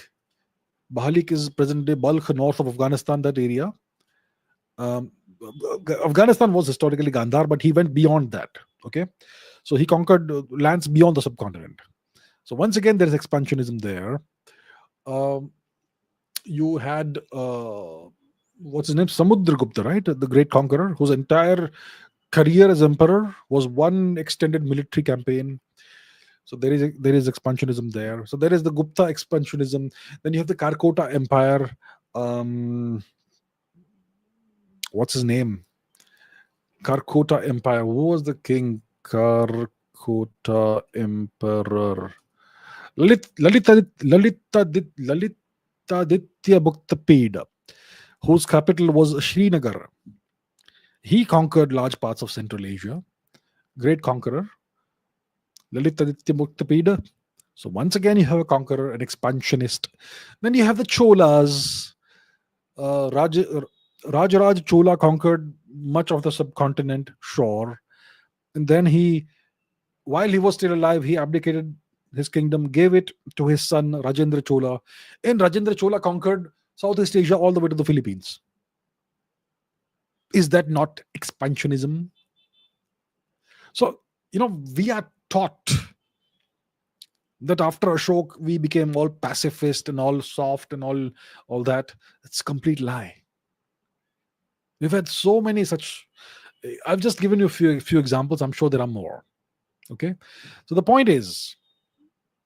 Bahalik is present day Balkh, north of Afghanistan, that area. Um, Afghanistan was historically Gandhar, but he went beyond that. Okay, so he conquered lands beyond the subcontinent. So once again, there is expansionism there. Um, you had what's his name, Samudragupta, right? The great conqueror, whose entire career as emperor was one extended military campaign. So there is expansionism there. So there is the Gupta expansionism. Then you have the Karkota Empire. What's his name? Karkota Empire. Who was the king? Karkota Emperor. Lalitaditya Bhuktapeda, whose capital was Srinagar. He conquered large parts of Central Asia. Great conqueror. Lalitaditya Bhuktapeda. So once again, you have a conqueror, an expansionist. Then you have the Cholas. Rajaraj Chola conquered much of the subcontinent, sure. And then while he was still alive, he abdicated his kingdom, gave it to his son Rajendra Chola. And Rajendra Chola conquered Southeast Asia all the way to the Philippines. Is that not expansionism? So, we are taught that after Ashok, we became all pacifist and all soft and all that. It's a complete lie. We've had so many such. I've just given you a few examples. I'm sure there are more. Okay, so the point is,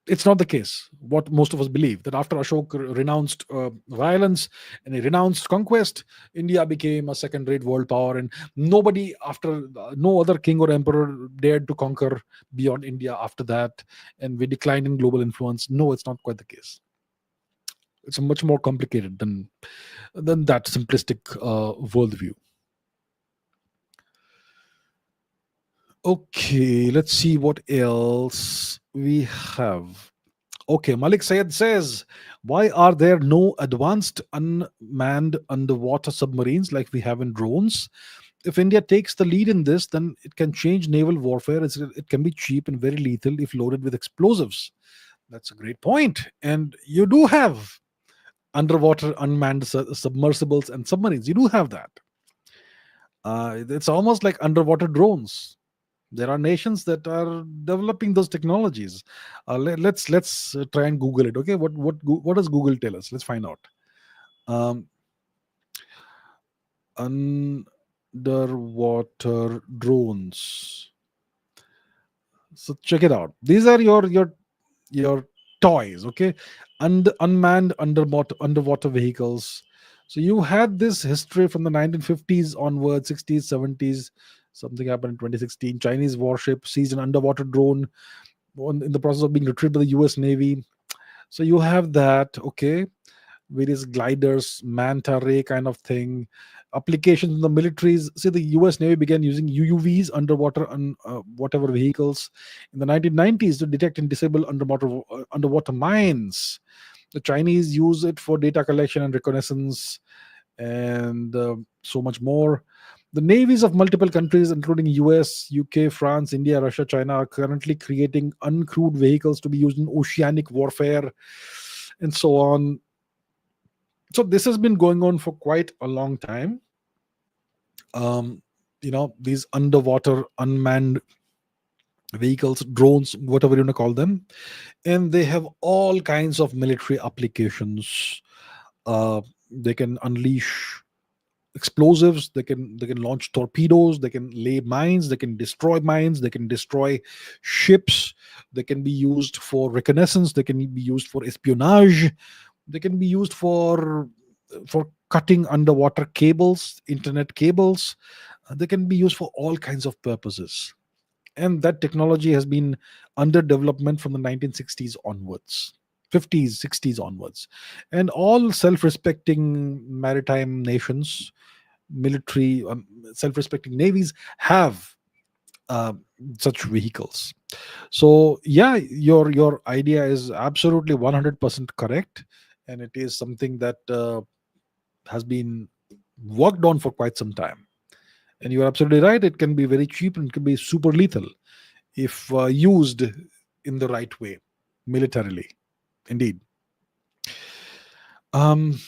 it's not the case. What most of us believe, that after Ashok renounced violence and he renounced conquest, India became a second-rate world power, and nobody after no other king or emperor dared to conquer beyond India after that, and we declined in global influence. No, it's not quite the case. It's much more complicated than that simplistic worldview. Okay, let's see what else we have. Okay, Malik Sayed says, why are there no advanced unmanned underwater submarines like we have in drones? If India takes the lead in this, then it can change naval warfare. It can be cheap and very lethal if loaded with explosives. That's a great point. And you do have underwater unmanned submersibles and submarines. You do have that. It's almost like underwater drones. There are nations that are developing those technologies. Let's try and Google it. Okay, what does Google tell us? Let's find out. Underwater drones. So check it out. These are your toys. Okay, unmanned underwater vehicles. So you had this history from the 1950s onward, 60s, 70s. Something happened in 2016. Chinese warship seized an underwater drone in the process of being retrieved by the US Navy. So you have that, okay. Various gliders, manta ray kind of thing. Applications in the militaries. See, the US Navy began using UUVs, underwater whatever vehicles, in the 1990s to detect and disable underwater mines. The Chinese use it for data collection and reconnaissance, and so much more. The navies of multiple countries, including US, UK, France, India, Russia, China, are currently creating uncrewed vehicles to be used in oceanic warfare and so on. So this has been going on for quite a long time. these underwater unmanned vehicles, drones, whatever you want to call them, and they have all kinds of military applications. They can unleash explosives, they can launch torpedoes, they can lay mines, they can destroy mines, they can destroy ships, they can be used for reconnaissance, they can be used for espionage, they can be used for cutting underwater cables, internet cables. They can be used for all kinds of purposes, and that technology has been under development from the 1960s onwards, 50s, 60s onwards. And all self-respecting maritime nations, military, self-respecting navies have uh, such vehicles. So yeah, your idea is absolutely 100% correct, and it is something that has been worked on for quite some time. And you're absolutely right, it can be very cheap and it can be super lethal if used in the right way, militarily. Indeed. um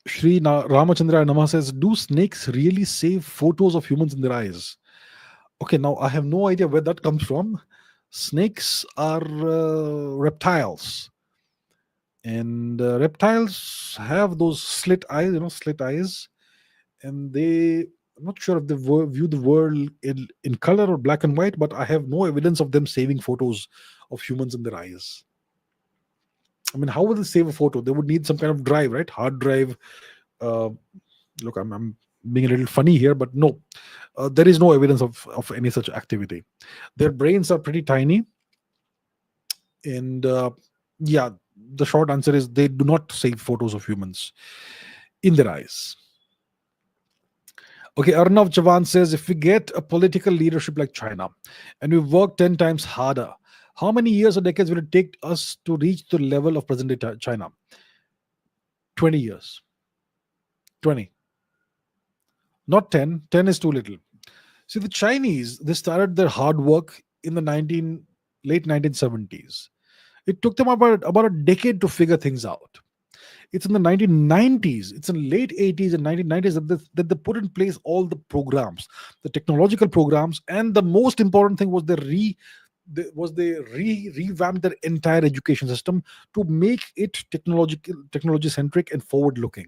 Ramachandra Nama says, do snakes really save photos of humans in their eyes? Okay, now I have no idea where that comes from. Snakes are reptiles, and reptiles have those slit eyes, slit eyes, and I'm not sure if they view the world in color or black and white, but I have no evidence of them saving photos of humans in their eyes. I mean, how would they save a photo? They would need some kind of drive, right? Hard drive. Uh, Look, I'm being a little funny here, but no, there is no evidence of any such activity. Their brains are pretty tiny, and yeah, the short answer is they do not save photos of humans in their eyes. Okay, Arnav Chavan says, if we get a political leadership like China and we work 10 times harder, how many years or decades will it take us to reach the level of present day China? 20 years. 20. Not 10. 10 is too little. See, the Chinese, they started their hard work in the late 1970s. It took them about a decade to figure things out. It's in the 1990s, it's in late 80s and 1990s that they put in place all the programs, the technological programs, and the most important thing was they revamped their entire education system to make it technology centric and forward looking.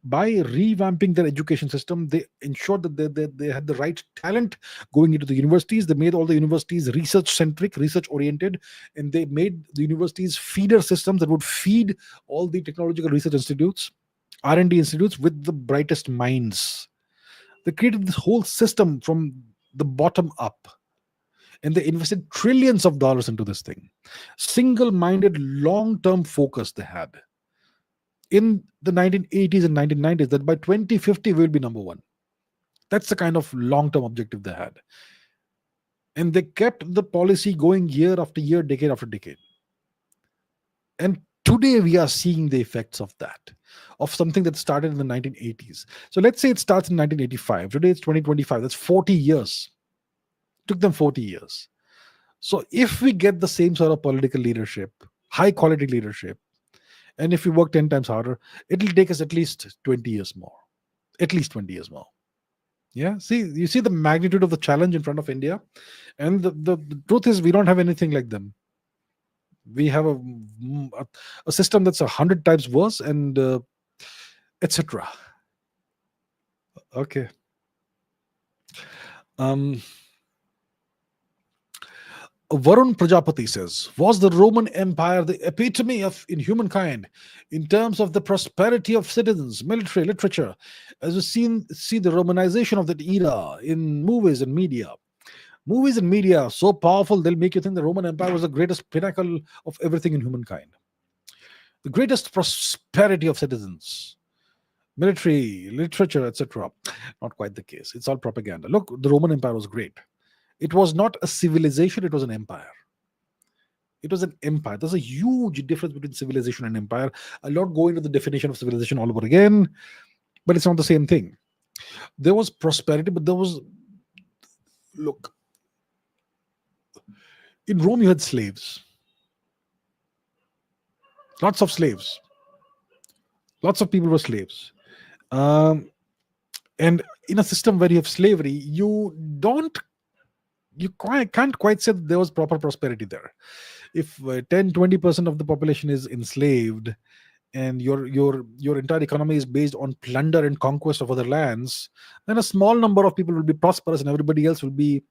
By revamping their education system, they ensured that they had the right talent going into the universities. They made all the universities research centric, research oriented, and they made the universities feeder systems that would feed all the technological research institutes, R&D institutes, with the brightest minds. They created this whole system from the bottom up, and they invested trillions of dollars into this thing. Single minded, long term focus they had in the 1980s and 1990s, that by 2050 we'll be number one. That's the kind of long term objective they had. And they kept the policy going year after year, decade after decade. And today we are seeing the effects of that, of something that started in the 1980s. So let's say it starts in 1985. Today it's 2025. That's 40 years. It took them 40 years. So if we get the same sort of political leadership, high quality leadership, and if we work 10 times harder, it'll take us at least 20 years more. At least 20 years more. Yeah. See, you see the magnitude of the challenge in front of India. And the truth is, we don't have anything like them. We have a system that's 100 times worse, and etc. Okay. Um, Varun Prajapati says, was the Roman Empire the epitome of inhumankind in terms of the prosperity of citizens, military, literature, as we see the Romanization of that era in movies and media? Movies and media are so powerful, they'll make you think the Roman Empire was the greatest pinnacle of everything in humankind. The greatest prosperity of citizens, military, literature, etc. Not quite the case. It's all propaganda. Look, the Roman Empire was great. It was not a civilization, it was an empire. It was an empire. There's a huge difference between civilization and empire. I'll not go into the definition of civilization all over again, but it's not the same thing. There was prosperity, but there was, look, in Rome you had slaves, lots of slaves, lots of people were slaves. Um, and in a system where you have slavery, don't can't quite say that there was proper prosperity there. If 10-20% of the population is enslaved, and your entire economy is based on plunder and conquest of other lands, then a small number of people will be prosperous and everybody else will be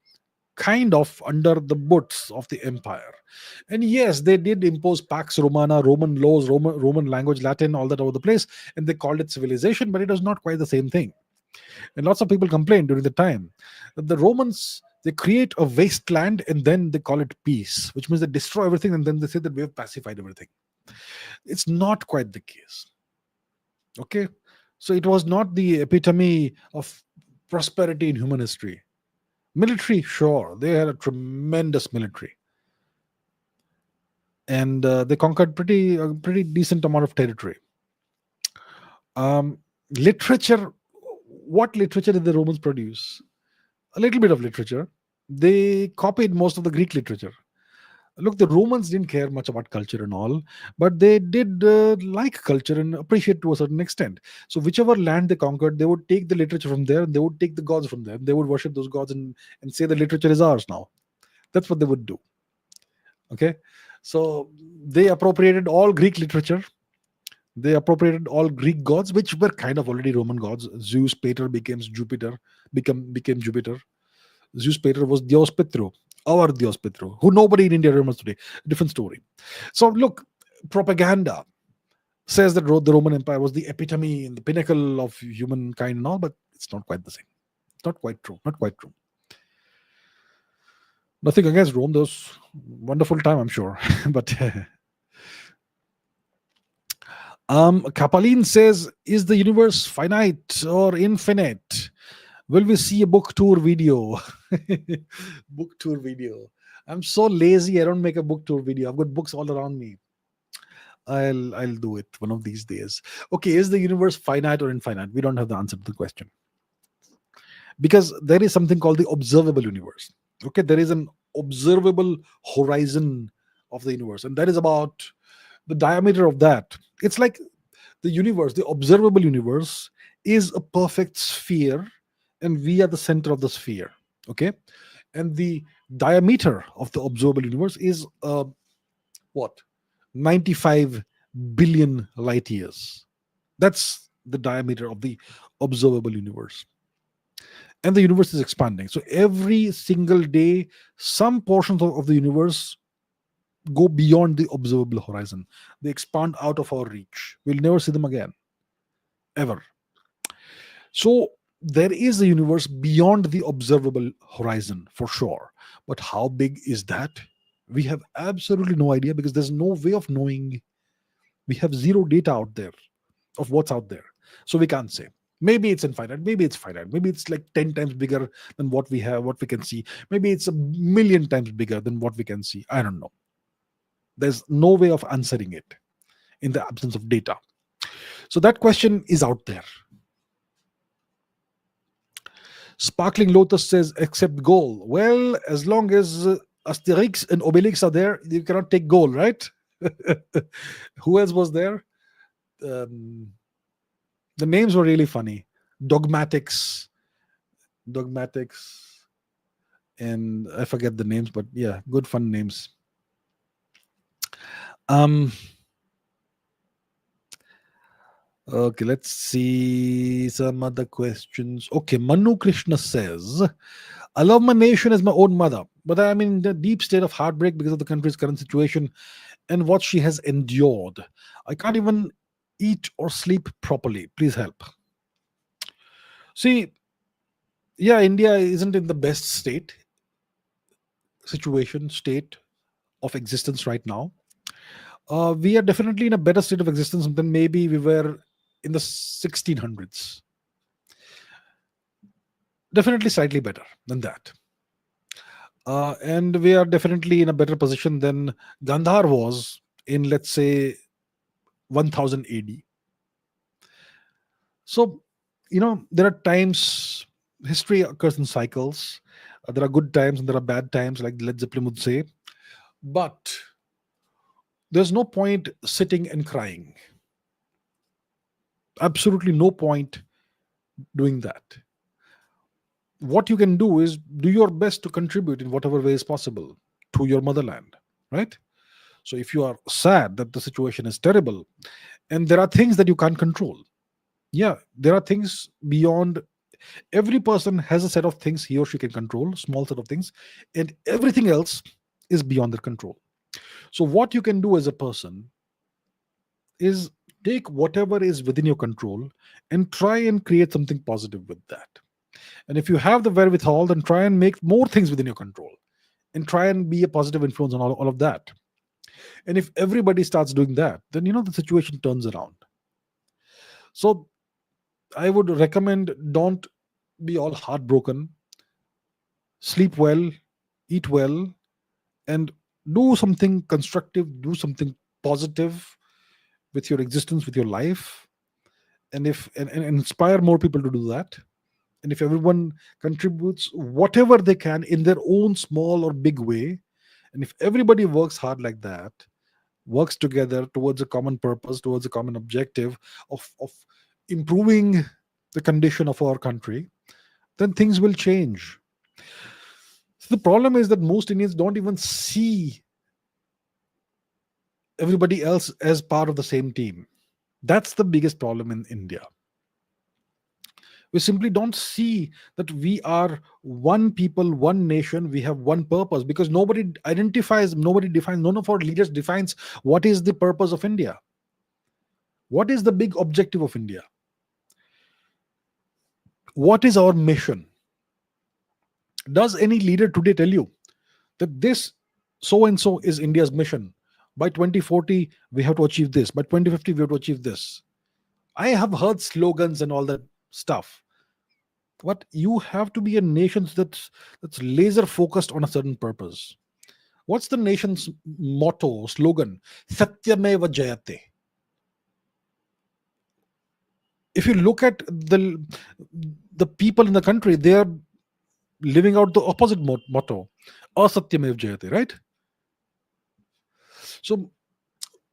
kind of under the boots of the empire. And yes, they did impose pax romana, Roman laws, Roman language, Latin, all that over the place, and they called it civilization, but it was not quite the same thing. And lots of people complained during the time that the Romans, they create a wasteland and then they call it peace, which means they destroy everything and then they say that we have pacified everything. It's not quite the case. Okay, so it was not the epitome of prosperity in human history. Military, sure, they had a tremendous military, and they conquered pretty decent amount of territory. Literature, what literature did the Romans produce? A little bit of literature. They copied most of the Greek literature. Look, the Romans didn't care much about culture and all, but they did like culture and appreciate to a certain extent. So whichever land they conquered, they would take the literature from there, and they would take the gods from there, and they would worship those gods and say the literature is ours now. That's what they would do. Okay, so they appropriated all Greek literature. They appropriated all Greek gods, which were kind of already Roman gods. Zeus Pater became Jupiter. Zeus Pater was Dios Petro, our Dios Petro, who nobody in India remembers today. Different story. So look, propaganda says that the Roman Empire was the epitome and the pinnacle of humankind and all, but it's not quite the same. It's not quite true. Not quite true. Nothing against Rome. Those wonderful time, I'm sure. But Kapalin says, is the universe finite or infinite? Will we see a book tour video? Book tour video. I'm so lazy. I don't make a book tour video. I've got books all around me. I'll do it one of these days. Okay, is the universe finite or infinite? We don't have the answer to the question, because there is something called the observable universe. Okay, there is an observable horizon of the universe, and that is about the diameter of that. It's like the universe, the observable universe, is a perfect sphere, and we are the center of the sphere. Okay, and the diameter of the observable universe is what 95 billion light years. That's the diameter of the observable universe, and the universe is expanding. So every single day, some portions of the universe go beyond the observable horizon. They expand out of our reach. We'll never see them again, ever. So there is a universe beyond the observable horizon for sure. But how big is that? We have absolutely no idea, because there's no way of knowing. We have zero data out there of what's out there. So we can't say. Maybe it's infinite, maybe it's finite, maybe it's like 10 times bigger than what we have, what we can see. Maybe it's a million times bigger than what we can see. I don't know. There's no way of answering it in the absence of data. So that question is out there. Sparkling Lotus says, accept goal. Well, as long as Asterix and Obelix are there, you cannot take goal, right? Who else was there? The names were really funny. Dogmatics, and I forget the names, but yeah, good fun names. Okay, let's see some other questions. Okay, Manu Krishna says, I love my nation as my own mother, but I'm in the deep state of heartbreak because of the country's current situation and what she has endured. I can't even eat or sleep properly. Please help. See, yeah, India isn't in the best state of existence right now. We are definitely in a better state of existence than maybe we were in the 1600s. Definitely slightly better than that. And we are definitely in a better position than Gandhar was in, let's say, 1000 AD. So, there are times, history occurs in cycles. There are good times and there are bad times, like Led Zeppelin would say. But there's no point sitting and crying. Absolutely no point doing that. What you can do is do your best to contribute in whatever way is possible to your motherland, right? So if you are sad that the situation is terrible and there are things that you can't control, yeah, there are things beyond. Every person has a set of things he or she can control, small set of things, and everything else is beyond their control. So what you can do as a person is take whatever is within your control and try and create something positive with that. And if you have the wherewithal, then try and make more things within your control and try and be a positive influence on all of that. And if everybody starts doing that, then the situation turns around. So I would recommend, don't be all heartbroken. Sleep well, eat well, and do something constructive, do something positive with your existence, with your life. And if and inspire more people to do that. And if everyone contributes whatever they can in their own small or big way, and if everybody works hard like that, works together towards a common purpose, towards a common objective of improving the condition of our country, then things will change. So the problem is that most Indians don't even see everybody else as part of the same team. That's the biggest problem in India. We simply don't see that we are one people, one nation, we have one purpose, because nobody identifies, nobody defines, none of our leaders defines what is the purpose of India. What is the big objective of India? What is our mission? Does any leader today tell you that this so and so is India's mission? By 2040, we have to achieve this. By 2050, we have to achieve this. I have heard slogans and all that stuff. But you have to be a nation that's laser focused on a certain purpose. What's the nation's motto, slogan? Satyameva Jayate. If you look at the people in the country, they are living out the opposite motto, Asatyamev Jayate, right? So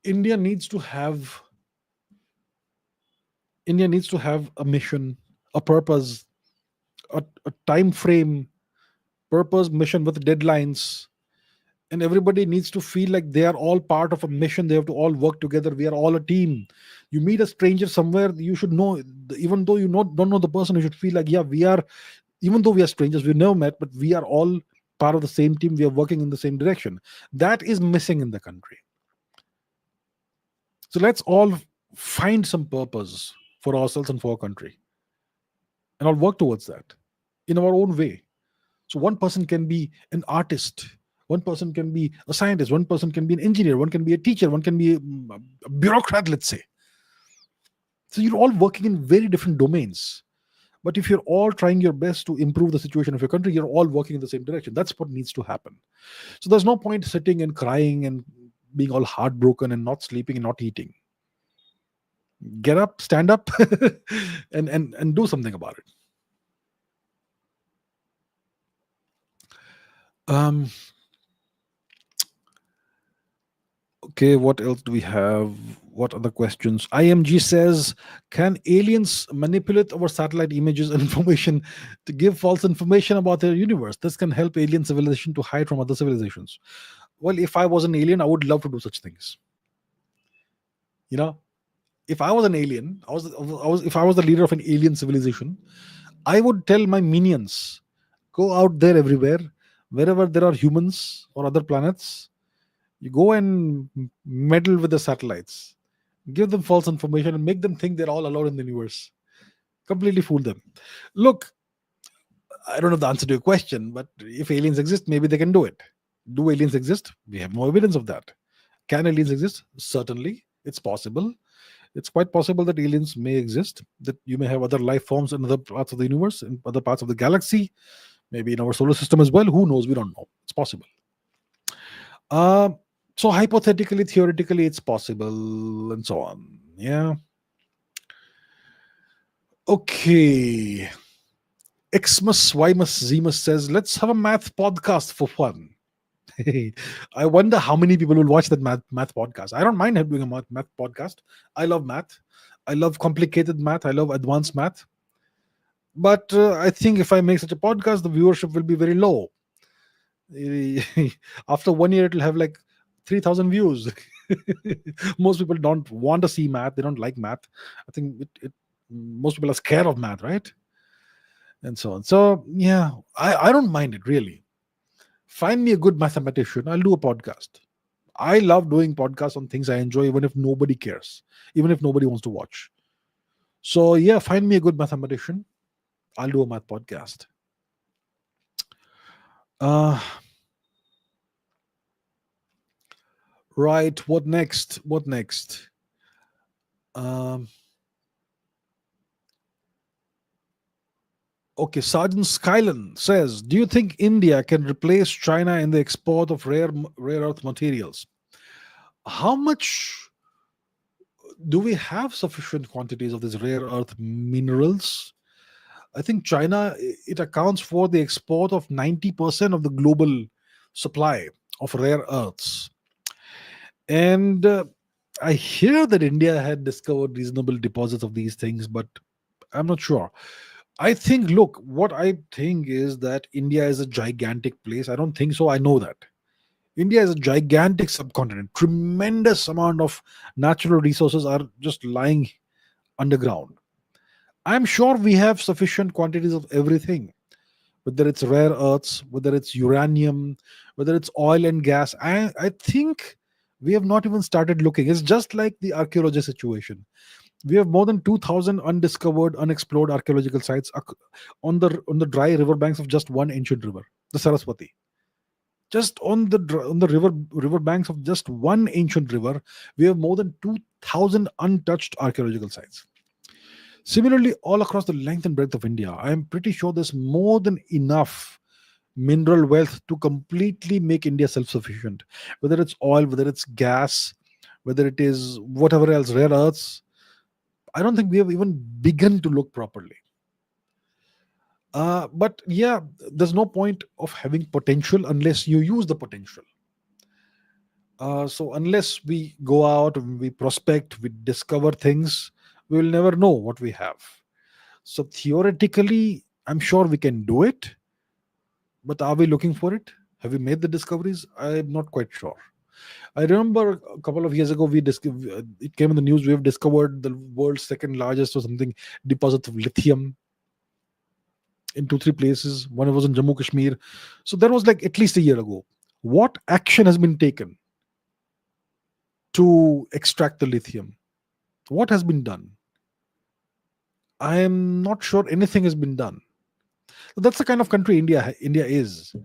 India needs to have a mission, a purpose, a time frame, purpose, mission with deadlines, and everybody needs to feel like they are all part of a mission. They have to all work together. We are all a team. You meet a stranger somewhere, you should know, even though don't know the person, you should feel like, yeah, we are, even though we are strangers, we've never met, but we are all part of the same team. We are working in the same direction. That is missing in the country. So let's all find some purpose for ourselves and for our country, and all work towards that in our own way. So one person can be an artist, one person can be a scientist, one person can be an engineer, one can be a teacher, one can be a bureaucrat, let's say. So you're all working in very different domains. But if you're all trying your best to improve the situation of your country, you're all working in the same direction. That's what needs to happen. So there's no point sitting and crying and being all heartbroken and not sleeping and not eating. Get up, stand up, and do something about it. Okay, what else do we have? What other questions? IMG says, can aliens manipulate our satellite images and information to give false information about their universe? This can help alien civilization to hide from other civilizations. Well, if I was an alien, I would love to do such things. If I was an alien, if I was the leader of an alien civilization, I would tell my minions, go out there everywhere, wherever there are humans or other planets, you go and meddle with the satellites, give them false information and make them think they're all alone in the universe. Completely fool them. Look, I don't know the answer to your question, but if aliens exist, maybe they can do it. Do aliens exist? We have no evidence of that. Can aliens exist? Certainly, it's possible. It's quite possible that aliens may exist, that you may have other life forms in other parts of the universe, in other parts of the galaxy, maybe in our solar system as well. Who knows? We don't know. It's possible. So hypothetically, theoretically, it's possible, and so on. Yeah. Okay. Xmas Ymus Zemus says, let's have a math podcast for fun. I wonder how many people will watch that math podcast. I don't mind doing a math podcast. I love math. I love complicated math. I love advanced math. But I think if I make such a podcast, the viewership will be very low. After 1 year, it will have like 3,000 views. Most people don't want to see math. They don't like math. I think most people are scared of math, right? And so on. So yeah, I don't mind it really. Find me a good mathematician. I'll do a podcast. I love doing podcasts on things I enjoy, even if nobody cares, even if nobody wants to watch. So yeah, find me a good mathematician. I'll do a math podcast. Uh, right. What next? What next? Um, okay. Sergeant Skylan says, "Do you think India can replace China in the export of rare earth materials? How much do we have sufficient quantities of these rare earth minerals?" I think China, it accounts for the export of 90% of the global supply of rare earths. And I hear that India had discovered reasonable deposits of these things, but I'm not sure. I think, look, what I think is that India is a gigantic place. I don't think so. I know that. India is a gigantic subcontinent. Tremendous amount of natural resources are just lying underground. I'm sure we have sufficient quantities of everything, whether it's rare earths, whether it's uranium, whether it's oil and gas. I think we have not even started looking. It's just like the archaeology situation. We have more than 2,000 undiscovered, unexplored archaeological sites on the dry riverbanks of just one ancient river, the Saraswati. Just on the river banks of just one ancient river, we have more than 2,000 untouched archaeological sites. Similarly, all across the length and breadth of India, I am pretty sure there's more than enough mineral wealth to completely make India self sufficient. Whether it's oil, whether it's gas, whether it is whatever else, rare earths, I don't think we have even begun to look properly. But yeah, there's no point of having potential unless you use the potential. So unless we go out, we prospect, we discover things, we will never know what we have. So theoretically, I'm sure we can do it, but are we looking for it? Have we made the discoveries? I'm not quite sure. I remember a couple of years ago, it came in the news. We have discovered the world's second largest or something deposit of lithium in two, three places. One was in Jammu Kashmir. So that was like at least a year ago. What action has been taken to extract the lithium? What has been done? I am not sure anything has been done. So that's the kind of country India is.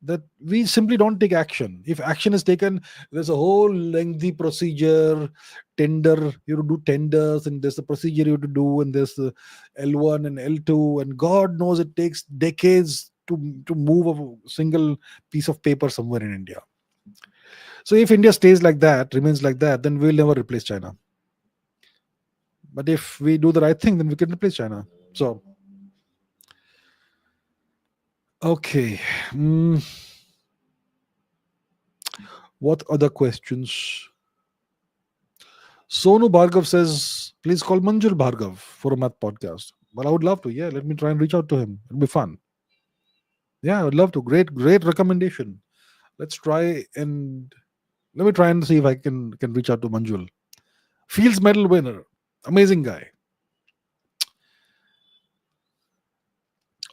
That we simply don't take action. If action is taken, there's a whole lengthy procedure, tender, you have to do tenders, and there's the procedure you have to do, and there's the L1 and L2, and God knows it takes decades to move a single piece of paper somewhere in India. So if India stays like that, remains like that, then we'll never replace China. But if we do the right thing, then we can replace China. So okay. What other questions? Sonu Bhargav says, please call Manjul Bhargav for a math podcast. Well, I would love to. Yeah, let me try and reach out to him. It'll be fun. Yeah, I would love to. Great recommendation. Let's try and let me try and see if I can reach out to Manjul. Fields medal winner. Amazing guy.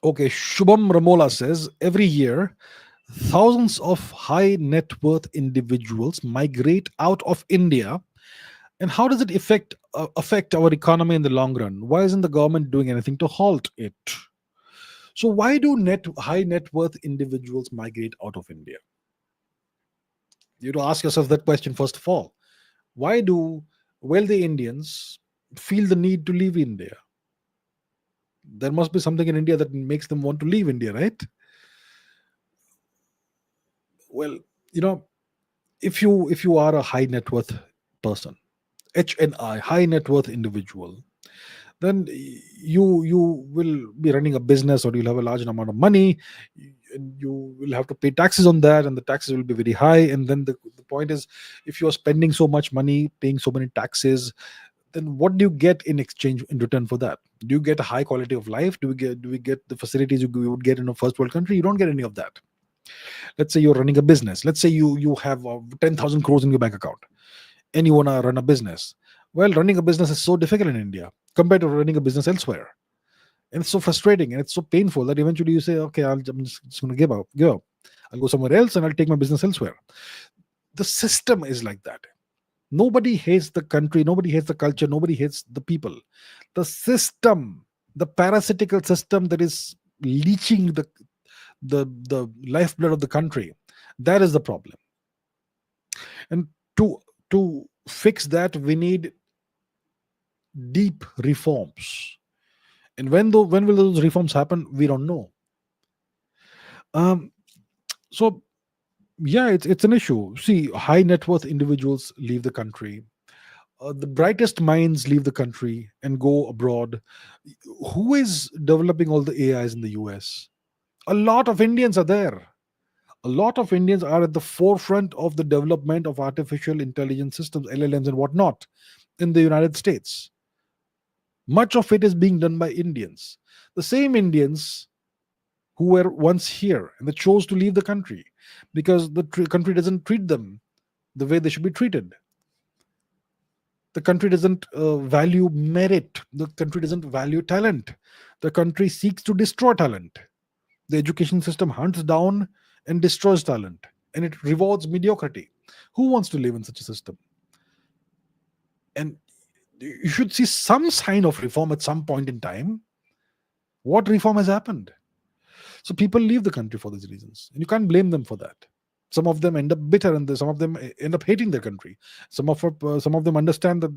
Okay, Shubham Ramola says every year thousands of high net worth individuals migrate out of India. And how does it affect our economy in the long run? Why isn't the government doing anything to halt it? So why do high net worth individuals migrate out of India? You have to ask yourself that question first of all. Why do wealthy Indians feel the need to leave India? There must be something in India that makes them want to leave India, right? Well, you know, if you are a high net worth person, HNI, high net worth individual, then you will be running a business, or you'll have a large amount of money, and you will have to pay taxes on that, and the taxes will be very high. And then the point is, if you're spending so much money, paying so many taxes, then what do you get in exchange, in return for that? Do you get a high quality of life? Do we get the facilities you would get in a first world country? You don't get any of that. Let's say you're running a business. Let's say you have 10,000 crores in your bank account, and you want to run a business. Well, running a business is so difficult in India compared to running a business elsewhere, and it's so frustrating and it's so painful that eventually you say, okay, I'm just going to give up. I'll go somewhere else and I'll take my business elsewhere. The system is like that. Nobody hates the country, nobody hates the culture, nobody hates the people. The system, the parasitical system that is leeching the lifeblood of the country, that is the problem. And to fix that, we need deep reforms. And when will those reforms happen? We don't know. Um, so yeah, it's an issue. See, high net worth individuals leave the country. The brightest minds leave the country and go abroad. Who is developing all the AIs in the US? A lot of Indians are there. A lot of Indians are at the forefront of the development of artificial intelligence systems, LLMs, and whatnot in the United States. Much of it is being done by Indians. The same Indians who were once here and they chose to leave the country because the country doesn't treat them the way they should be treated. The country doesn't value merit. The country doesn't value talent. The country seeks to destroy talent. The education system hunts down and destroys talent, and it rewards mediocrity. Who wants to live in such a system? And you should see some sign of reform at some point in time. What reform has happened? So people leave the country for these reasons, and you can't blame them for that. Some of them end up bitter, and some of them end up hating their country. Some of them understand that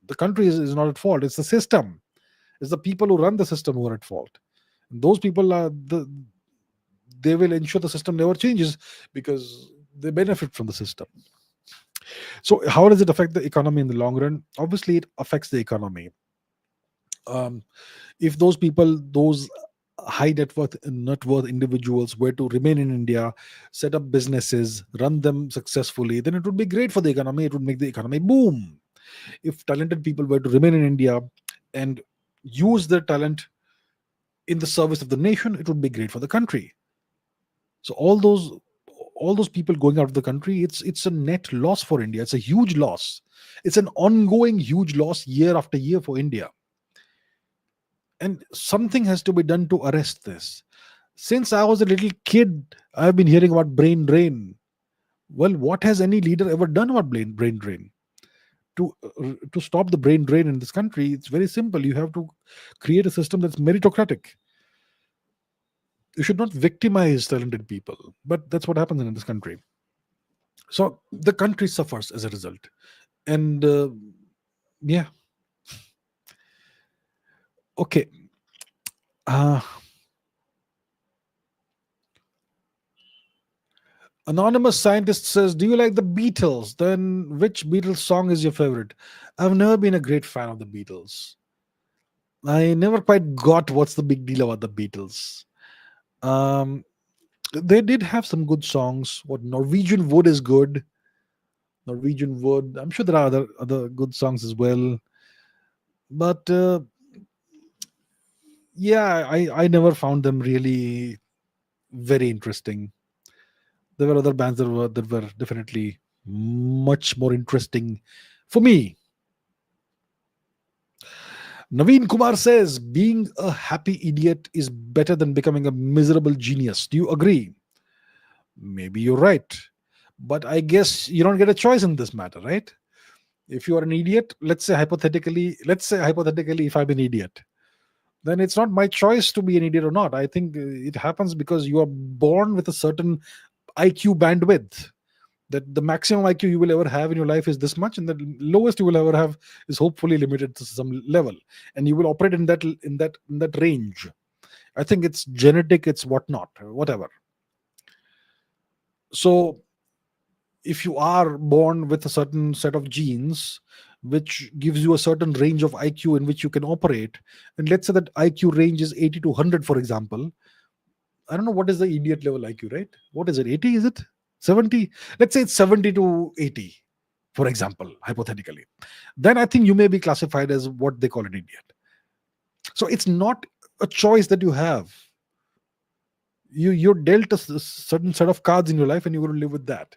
the country is not at fault. It's the system. It's the people who run the system who are at fault. And those people they will ensure the system never changes because they benefit from the system. So how does it affect the economy in the long run? Obviously, it affects the economy. Um, if those people, those high net worth individuals were to remain in India, set up businesses, run them successfully, then it would be great for the economy. It would make the economy boom. If talented people were to remain in India and use their talent in the service of the nation, it would be great for the country. So all those people going out of the country, it's a net loss for India. It's a huge loss. It's an ongoing huge loss year after year for India. And something has to be done to arrest this. Since I was a little kid, I've been hearing about brain drain. Well, what has any leader ever done about brain drain? To stop the brain drain in this country, it's very simple. You have to create a system that's meritocratic. You should not victimize talented people, but that's what happens in this country. So the country suffers as a result. And yeah, okay. Uh, Anonymous scientist says, "Do you like the Beatles? Then which Beatles song is your favorite?" I've never been a great fan of the Beatles. I never quite got what's the big deal about the Beatles. Um, they did have some good songs. What Norwegian Wood is good. Norwegian Wood. I'm sure there are other good songs as well. But yeah, I never found them really very interesting. There were other bands that were definitely much more interesting for me. Naveen Kumar says, being a happy idiot is better than becoming a miserable genius. Do you agree? Maybe you're right. But I guess you don't get a choice in this matter, right? If you are an idiot, let's say hypothetically, if I'm an idiot, then it's not my choice to be an idiot or not. I think it happens because you are born with a certain IQ bandwidth. That the maximum IQ you will ever have in your life is this much, and the lowest you will ever have is hopefully limited to some level, and you will operate in that range. I think it's genetic, it's whatnot, whatever. So if you are born with a certain set of genes which gives you a certain range of IQ in which you can operate, and let's say that IQ range is 80 to 100, for example. I don't know what is the idiot level IQ, right? What is it? 80? Is it 70? Let's say it's 70 to 80. for example, hypothetically, then I think you may be classified as what they call an idiot. So it's not a choice that you have. You're dealt a certain set of cards in your life, and you're going to live with that.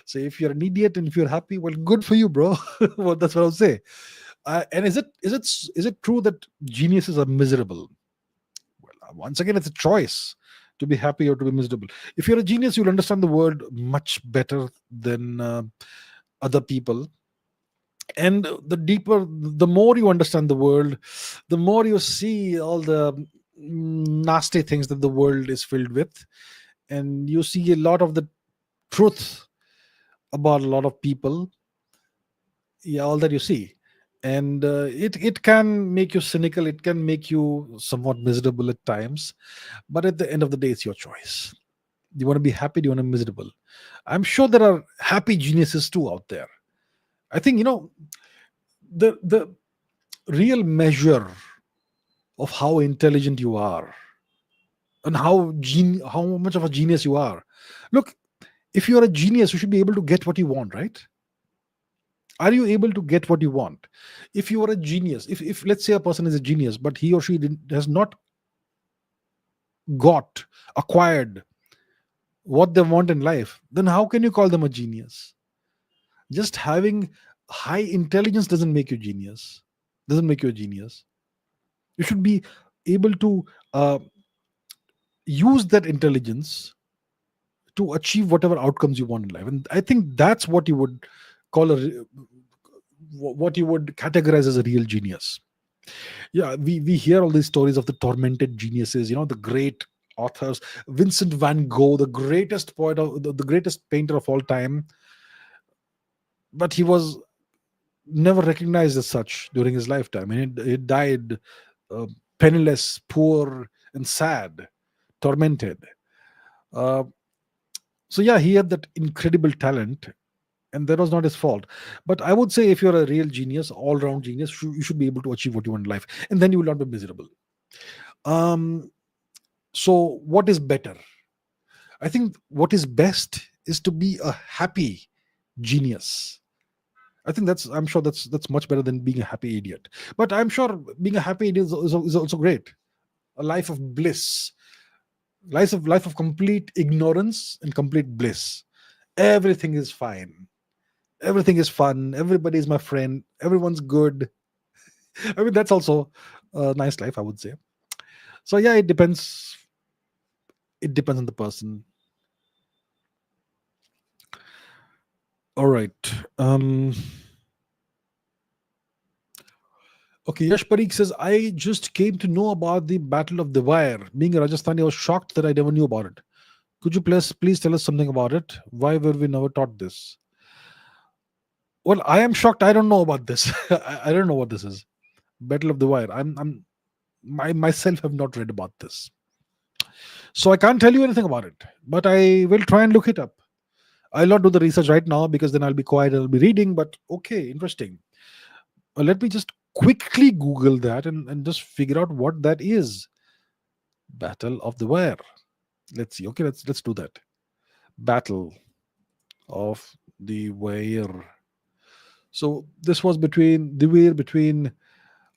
So if you're an idiot and if you're happy, well, good for you, bro. Well, that's what I'll say. And is it true that geniuses are miserable? Well, once again, it's a choice to be happy or to be miserable. If you're a genius, you'll understand the world much better than other people. And the deeper, the more you understand the world, the more you see all the nasty things that the world is filled with, and you see a lot of the truth about a lot of people. Yeah, all that you see. And it can make you cynical, it can make you somewhat miserable at times, but at the end of the day, it's your choice. Do you want to be happy, do you want to be miserable? I'm sure there are happy geniuses too out there. I think, the real measure of how intelligent you are and how much of a genius you are. Look, if you are a genius, you should be able to get what you want, right? Are you able to get what you want? If you are a genius, if let's say a person is a genius, but he or she has not got acquired what they want in life, then how can you call them a genius? Just having high intelligence doesn't make you genius. Doesn't make you a genius. You should be able to use that intelligence to achieve whatever outcomes you want in life, and I think that's what you would call what you would categorize as a real genius. Yeah, we hear all these stories of the tormented geniuses, the great authors. Vincent van Gogh, the greatest poet of the greatest painter of all time, but he was never recognized as such during his lifetime, and he died uh, penniless, poor, and sad, tormented. uh, so yeah, he had that incredible talent, and that was not his fault. But I would say, if you're a real genius, all round genius, you should be able to achieve what you want in life, and then you will not be miserable. um so what is better? I think what is best is to be a happy genius. I think I'm sure that's much better than being a happy idiot. But I'm sure being a happy idiot is also great. A life of bliss, life of complete ignorance and complete bliss. Everything is fine. Everything is fun. Everybody is my friend. Everyone's good. I mean, that's also a nice life, I would say. So yeah, it depends. It depends on the person. All right. Okay, Yash Parikh says, I just came to know about the Battle of the Wire. Being a Rajasthani, I was shocked that I never knew about it. Could you please tell us something about it? Why were we never taught this? Well, I am shocked. I don't know about this. I don't know what this is. Battle of the Wire. I myself have not read about this, so I can't tell you anything about it. But I will try and look it up. I'll not do the research right now because then I'll be quiet and I'll be reading. But okay, interesting. Let me just quickly Google that and just figure out what that is. Battle of the Wire. Let's see. Okay, let's do that. Battle of the Wire. So this was between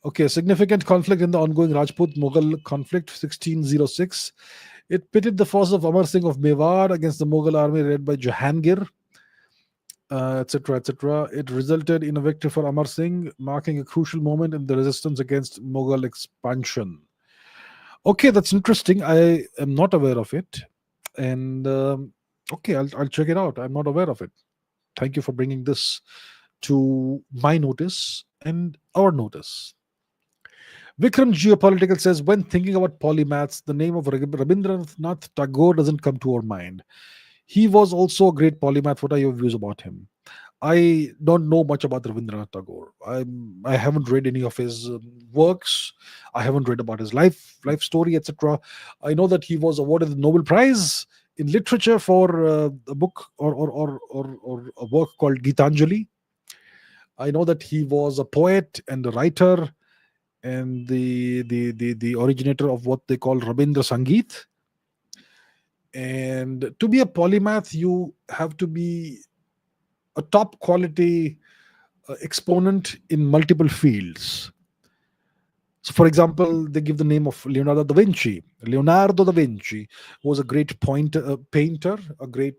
okay, significant conflict in the ongoing Rajput Mughal conflict 1606. It pitted the forces of Amar Singh of Mewar against the Mughal army led by Jahangir, etc., etc. It resulted in a victory for Amar Singh, marking a crucial moment in the resistance against Mughal expansion. Okay, that's interesting. I am not aware of it, and okay, I'll check it out. I'm not aware of it. Thank you for bringing this to my notice and our notice. Vikram Geopolitical says, when thinking about polymaths, the name of Rabindranath Tagore doesn't come to our mind. He was also a great polymath. What are your views about him? I don't know much about Rabindranath Tagore. I haven't read any of his works. I haven't read about his life story, etc. I know that he was awarded the Nobel Prize in literature for a book or a work called Gitanjali. I know that he was a poet and a writer and the originator of what they call Rabindra Sangeet. And to be a polymath, you have to be a top quality exponent in multiple fields. So, for example, they give the name of Leonardo da Vinci. Leonardo da Vinci was a great painter, a great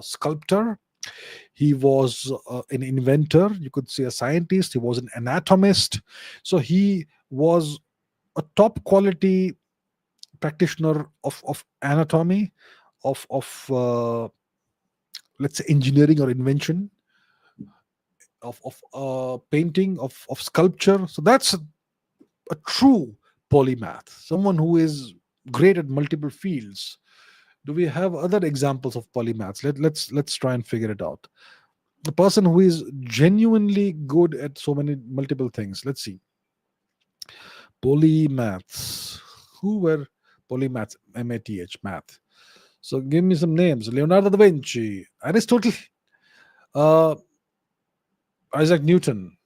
sculptor. He was an inventor, you could say a scientist. He was an anatomist. So, he was a top quality practitioner of anatomy, of let's say engineering or invention, of painting, of sculpture. So that's a true polymath, someone who is great at multiple fields. Do we have other examples of polymaths? Let's try and figure it out. The person who is genuinely good at so many multiple things. Let's see. Polymaths. Who were polymaths? math. So give me some names. Leonardo da Vinci, Aristotle, uh, Isaac Newton,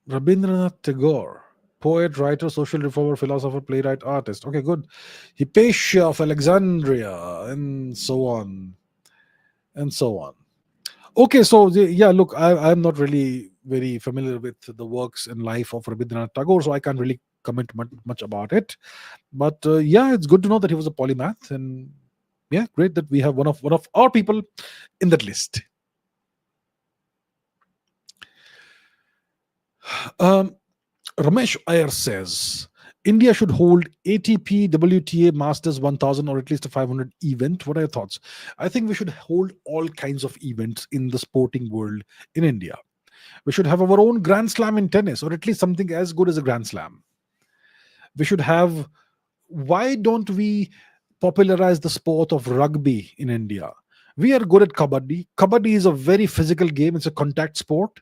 Rabindranath Tagore, poet, writer, social reformer, philosopher, playwright, artist. Okay, good. Hypatia of Alexandria, and so on, and so on. Okay, so yeah, look, I'm not really very familiar with the works and life of Rabindranath Tagore, so I can't really comment much about it. But yeah, it's good to know that he was a polymath, and yeah, great that we have one of our people in that list. Um, Ramesh Iyer says India should hold ATP WTA Masters 1000 or at least a 500 event. What are your thoughts? I think we should hold all kinds of events in the sporting world in India. We should have our own Grand Slam in tennis, or at least something as good as a Grand Slam. We should have. Why don't we popularize the sport of rugby in India? We are good at kabaddi. Kabaddi is a very physical game. It's a contact sport.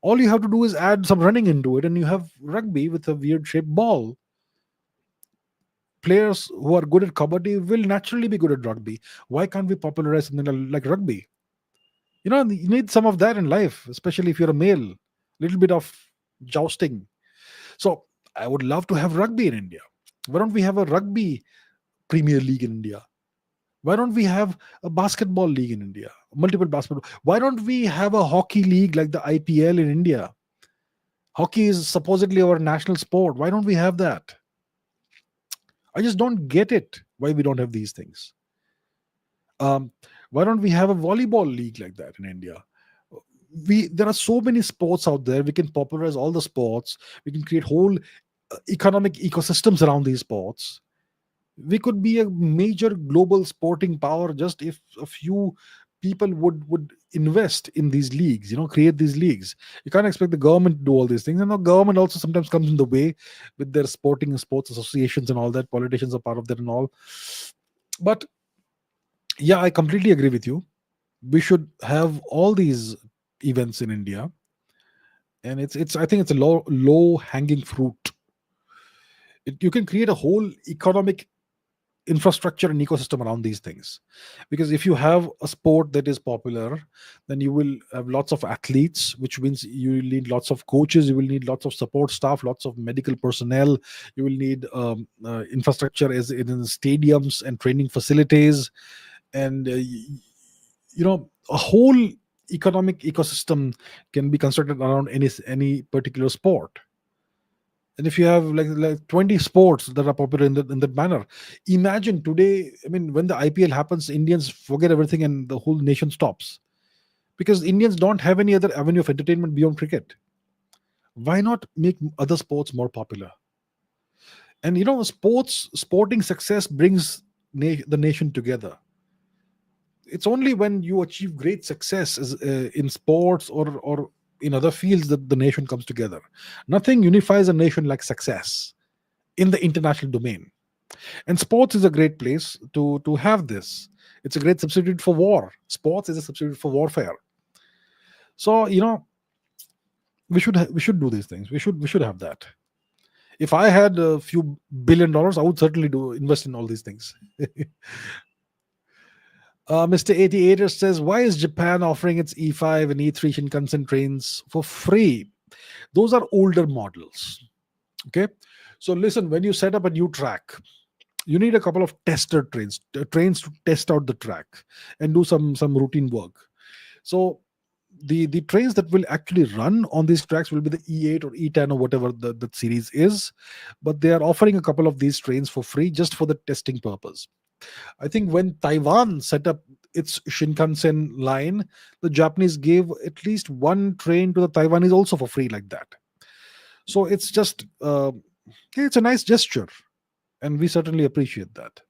All you have to do is add some running into it, and you have rugby with a weird shaped ball. Players who are good at kabaddi will naturally be good at rugby. Why can't we popularize something like rugby? You need some of that in life, especially if you're a male. Little bit of jousting. So I would love to have rugby in India. Why don't we have a rugby Premier League in India? Why don't we have a basketball league in India? Multiple basketball. Why don't we have a hockey league like the IPL in India? Hockey is supposedly our national sport. Why don't we have that? I just don't get it. Why we don't have these things? Um, why don't we have a volleyball league like that in India? There are so many sports out there. We can popularize all the sports. We can create whole economic ecosystems around these sports. We could be a major global sporting power just if a few people would invest in these leagues, create these leagues. You can't expect the government to do all these things, and the government also sometimes comes in the way with their sporting and sports associations and all that. Politicians are part of that and all. But yeah, I completely agree with you. We should have all these events in India, and it's I think it's a low hanging fruit. You can create a whole economic infrastructure and ecosystem around these things, because if you have a sport that is popular, then you will have lots of athletes, which means you will need lots of coaches, you will need lots of support staff, lots of medical personnel, you will need infrastructure as in stadiums and training facilities, and a whole economic ecosystem can be constructed around any particular sport. And if you have like 20 sports that are popular in that manner, imagine today. I mean, when the IPL happens, Indians forget everything and the whole nation stops, because Indians don't have any other avenue of entertainment beyond cricket. Why not make other sports more popular? And sporting success brings the nation together. It's only when you achieve great success in sports or in other fields that the nation comes together. Nothing unifies a nation like success in the international domain. And sports is a great place to have this. It's a great substitute for war. Sports is a substitute for warfare. So we should do these things. We should have that. If I had a few $1 billion, I would certainly do invest in all these things. Mr. 88er says, why is Japan offering its E5 and E3 Shinkansen trains for free? Those are older models. Okay. So listen, when you set up a new track, you need a couple of tester trains to test out the track and do some routine work. So the trains that will actually run on these tracks will be the E8 or E10 or whatever the series is, but they are offering a couple of these trains for free just for the testing purpose. I think when Taiwan set up its Shinkansen line, the Japanese gave at least one train to the Taiwanese also for free like that. So it's just it's a nice gesture, and we certainly appreciate that.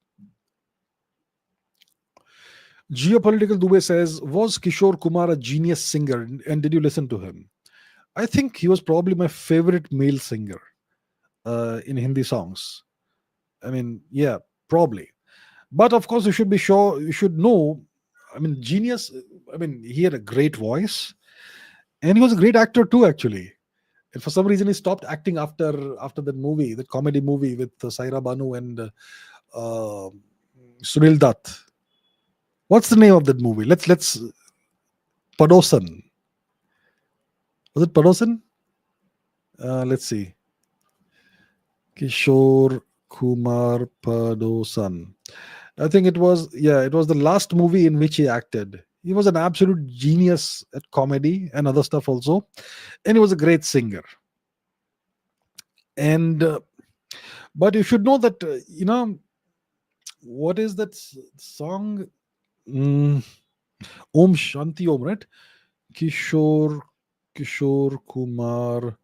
Geopolitical Dubey says, was Kishore Kumar a genius singer, and did you listen to him? I think he was probably my favorite male singer in Hindi songs. I mean, yeah, probably. But of course, you should be sure, you should know. I mean, genius. I mean, he had a great voice, and he was a great actor too, actually. And for some reason, he stopped acting after that movie, that comedy movie with Saira Banu and uh, Sunil Dutt. What's the name of that movie? Let's Padosan. Was it Padosan? Let's see. Kishore Kumar Padosan. I think it was, yeah, it was the last movie in which he acted. He was an absolute genius at comedy and other stuff also, and he was a great singer. And but you should know that what is that song? Mm, Om Shanti Om, right? Kishore Kishore Kumar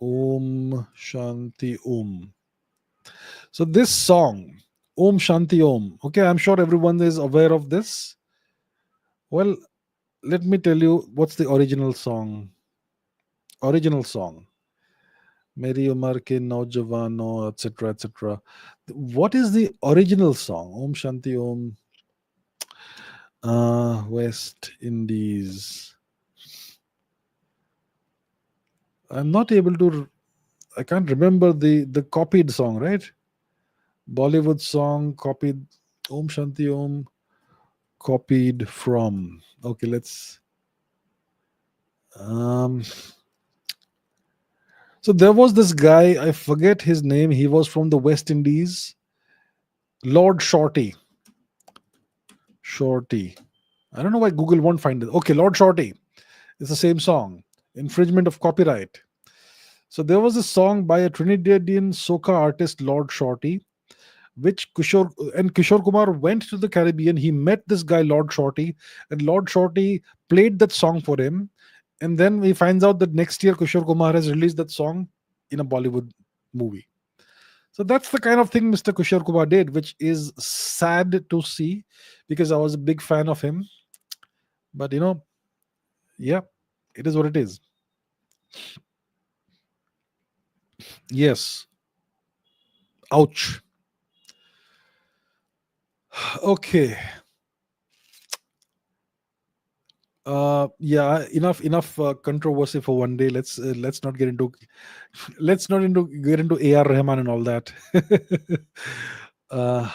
Om Shanti Om. So this song, Om Shanti Om. Okay, I'm sure everyone is aware of this. Well, let me tell you what's the original song. Original song. Meri Umar ke Naujawano, etc. etc. What is the original song? Om Shanti Om. West Indies. I'm not able to. I can't remember the copied song, right? Bollywood song copied. Om Shanti Om. Copied from. Okay, let's. Um, so there was this guy. I forget his name. He was from the West Indies. Lord Shorty. Shorty. I don't know why Google won't find it. Okay, Lord Shorty. It's the same song. Infringement of copyright. So there was a song by a Trinidadian soca artist, Lord Shorty, which Kishore Kumar went to the Caribbean. He met this guy, Lord Shorty, and Lord Shorty played that song for him. And then he finds out that next year Kishore Kumar has released that song in a Bollywood movie. So that's the kind of thing Mr. Kishore Kumar did, which is sad to see because I was a big fan of him. But yeah, it is what it is. Yes. Ouch. Okay. Yeah, enough controversy for one day. Let's not get into get into AR Rahman and all that. uh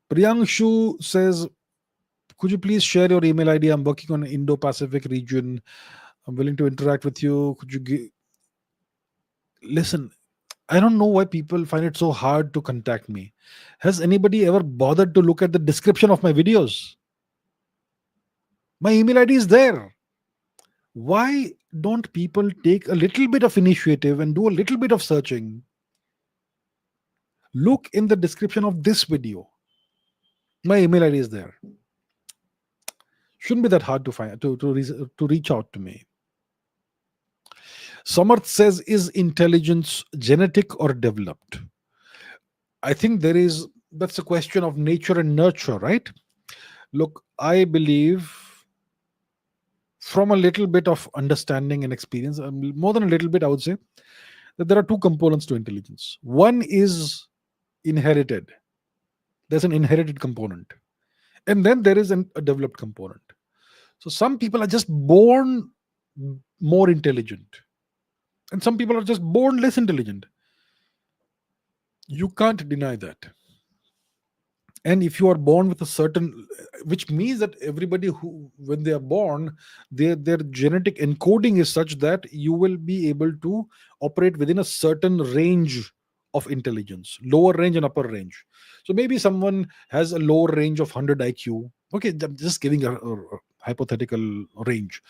Priyangshu says, could you please share your email ID? I'm working on Indo-Pacific region. I'm willing to interact with you. Could you listen? I don't know why people find it so hard to contact me. Has anybody ever bothered to look at the description of my videos? My email ID is there. Why don't people take a little bit of initiative and do a little bit of searching? Look in the description of this video. My email ID is there. Shouldn't be that hard to find to reach out to me. Samarth says, is intelligence genetic or developed? I think that's a question of nature and nurture, right? Look, I believe from a little bit of understanding and experience, more than a little bit, I would say, that there are two components to intelligence. One is inherited. There's an inherited component. And then there is a developed component. So some people are just born more intelligent. And some people are just born less intelligent. You can't deny that. And if you are born with a certain, which means that everybody who, when they are born, their genetic encoding is such that you will be able to operate within a certain range of intelligence, lower range and upper range. So maybe someone has a lower range of 100 IQ, Okay, I'm just giving a hypothetical range.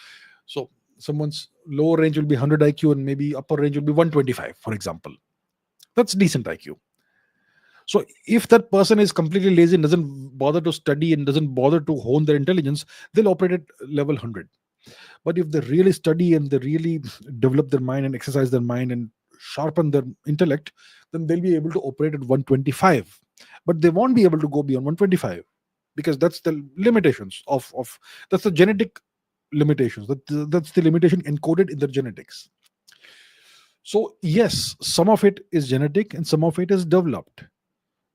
So someone's lower range will be 100 IQ and maybe upper range will be 125, for example. That's decent IQ. So if that person is completely lazy and doesn't bother to study and doesn't bother to hone their intelligence, they'll operate at level 100. But if they really study and they really develop their mind and exercise their mind and sharpen their intellect, then they'll be able to operate at 125. But they won't be able to go beyond 125 because that's the limitations of that's the genetic limitations. That's the limitation encoded in their genetics. So yes, some of it is genetic and some of it is developed.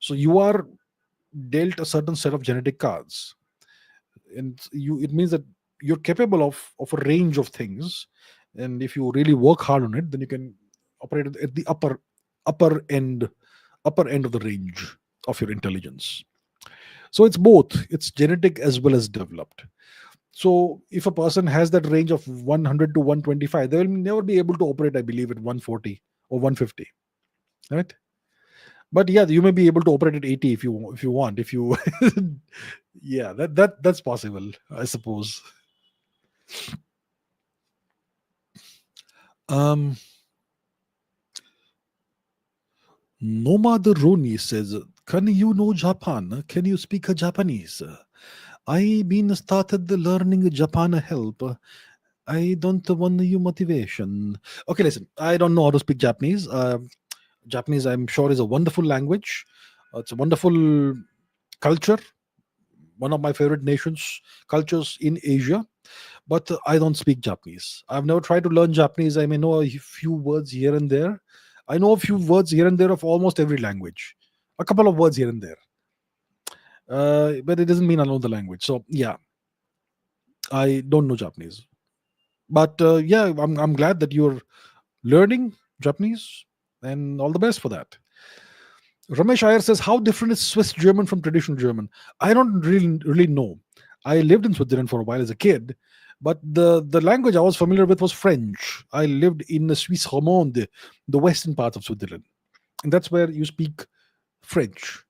So you are dealt a certain set of genetic cards, and you it means that you're capable of a range of things, and if you really work hard on it, then you can operate at the upper end upper end of the range of your intelligence. So it's both, it's genetic as well as developed. So if a person has that range of 100 to 125, they will never be able to operate, I believe, at 140 or 150, right? But yeah, you may be able to operate at 80 if you want, if you yeah, that's possible, I suppose. um Nomad Roni says, can you know Japan? Can you speak Japanese? I been started learning Japan help. I don't want you motivation. Okay, listen, I don't know how to speak Japanese. Japanese, I'm sure, is a wonderful language. It's a wonderful culture, one of my favorite nations, cultures in Asia. But I don't speak Japanese. I've never tried to learn Japanese. I may know a few words here and there. I know a few words here and there of almost every language, a couple of words here and there. But it doesn't mean I know the language. So yeah, I don't know Japanese. But yeah, I'm glad that you're learning Japanese, and all the best for that. Ramesh Iyer says, how different is Swiss German from traditional German? I don't really know. I lived in Switzerland for a while as a kid, but the language I was familiar with was French. I lived in the Suisse romande, the western part of Switzerland, and that's where you speak French.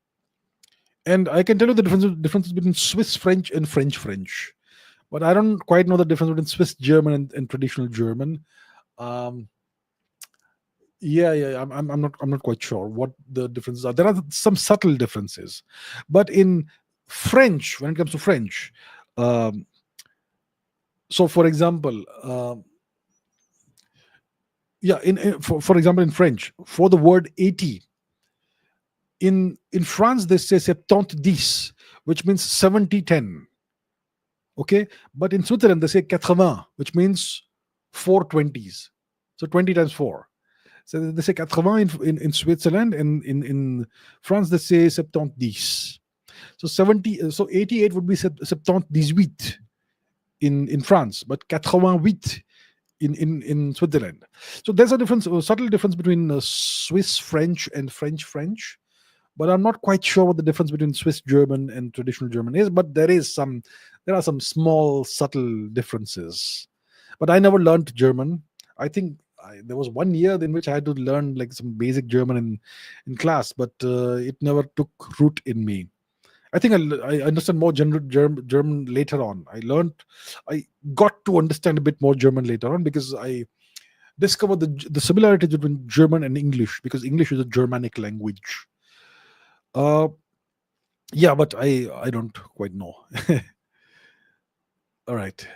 And I can tell you the differences between Swiss French and French French, but I don't quite know the difference between Swiss German and traditional German. Um, yeah, I'm not quite sure what the differences are. There are some subtle differences, but in French, when it comes to French, um, so for example, yeah, for example, in French, for the word 80, in France they say 70-10, which means 70-10. Okay, but in Switzerland they say 80, which means 4 20s, so 20 times 4. So they say 80 in Switzerland, and in France they say 70-10. So 70, so 88 would be 70-18 in France, but 88 in Switzerland. So there's a difference, a subtle difference between Swiss French and French French. But I'm not quite sure what the difference between Swiss German and traditional German is. But there are some small subtle differences. But I never learned German. I think there was 1 year in which I had to learn like some basic German in class, but it never took root in me. I think I understand more German later on. I got to understand a bit more German later on because I discovered the similarities between German and English, because English is a Germanic language. Uh, yeah, but I don't quite know. All right.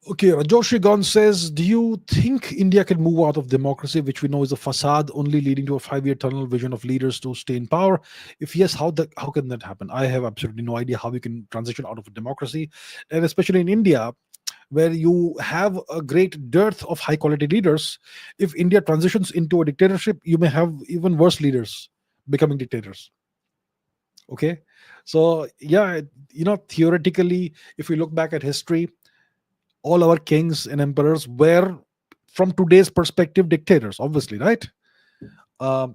Okay, Rajoshi Gon says, do you think India can move out of democracy, which we know is a facade only leading to a 5-year tunnel vision of leaders to stay in power? If yes, how can that happen? I have absolutely no idea how we can transition out of a democracy, and especially in India, where you have a great dearth of high quality leaders. If India transitions into a dictatorship, you may have even worse leaders becoming dictators. Okay, so yeah, theoretically, if we look back at history, all our kings and emperors were, from today's perspective, dictators, obviously, right?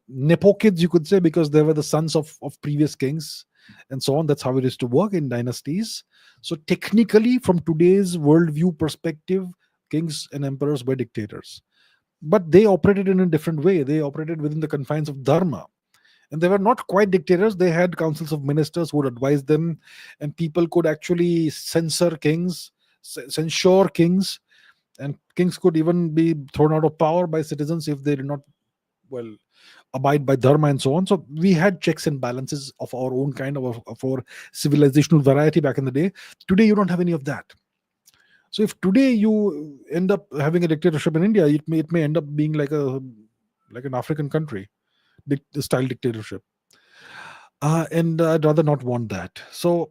Nepo kids, you could say, because they were the sons of previous kings and so on. That's how it is to work in dynasties. So technically, from today's worldview perspective, kings and emperors were dictators, but they operated in a different way. They operated within the confines of dharma. And they were not quite dictators. They had councils of ministers who would advise them, and people could actually censure kings, and kings could even be thrown out of power by citizens if they did not, well, abide by dharma and so on. So we had checks and balances of our own kind of our civilizational variety back in the day. Today, you don't have any of that. So if today you end up having a dictatorship in India, it may end up being like an African country style dictatorship, and I'd rather not want that. So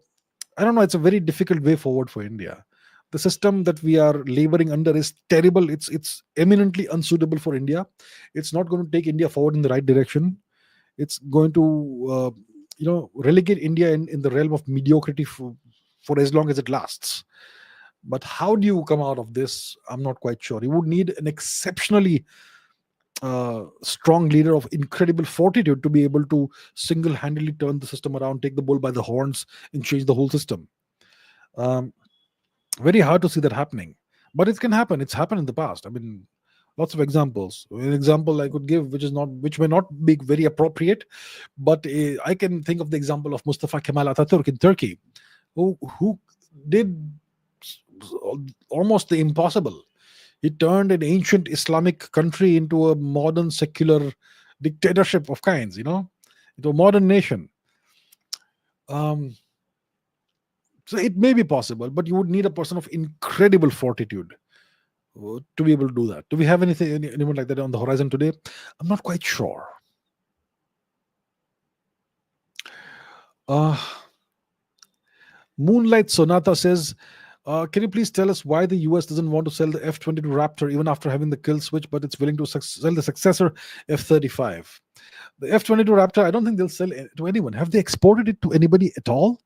I don't know. It's a very difficult way forward for India. The system that we are laboring under is terrible. It's eminently unsuitable for India. It's not going to take India forward in the right direction. It's going to relegate India in the realm of mediocrity for as long as it lasts. But how do you come out of this? I'm not quite sure. You would need an exceptionally strong leader of incredible fortitude to be able to single-handedly turn the system around, take the bull by the horns, and change the whole system. Um, Very hard to see that happening, but it can happen. It's happened in the past. I mean, lots of examples. An example I could give, which may not be very appropriate, but I can think of the example of Mustafa Kemal Ataturk in Turkey, who did almost the impossible. He turned an ancient Islamic country into a modern secular dictatorship of kinds, into a modern nation. Um, so it may be possible, but you would need a person of incredible fortitude to be able to do that. Do we have anyone like that on the horizon today? I'm not quite sure. Uh, Moonlight Sonata says, can you please tell us why the US doesn't want to sell the F-22 Raptor even after having the kill switch, but it's willing to sell the successor F-35? The F-22 Raptor, I don't think they'll sell it to anyone. Have they exported it to anybody at all?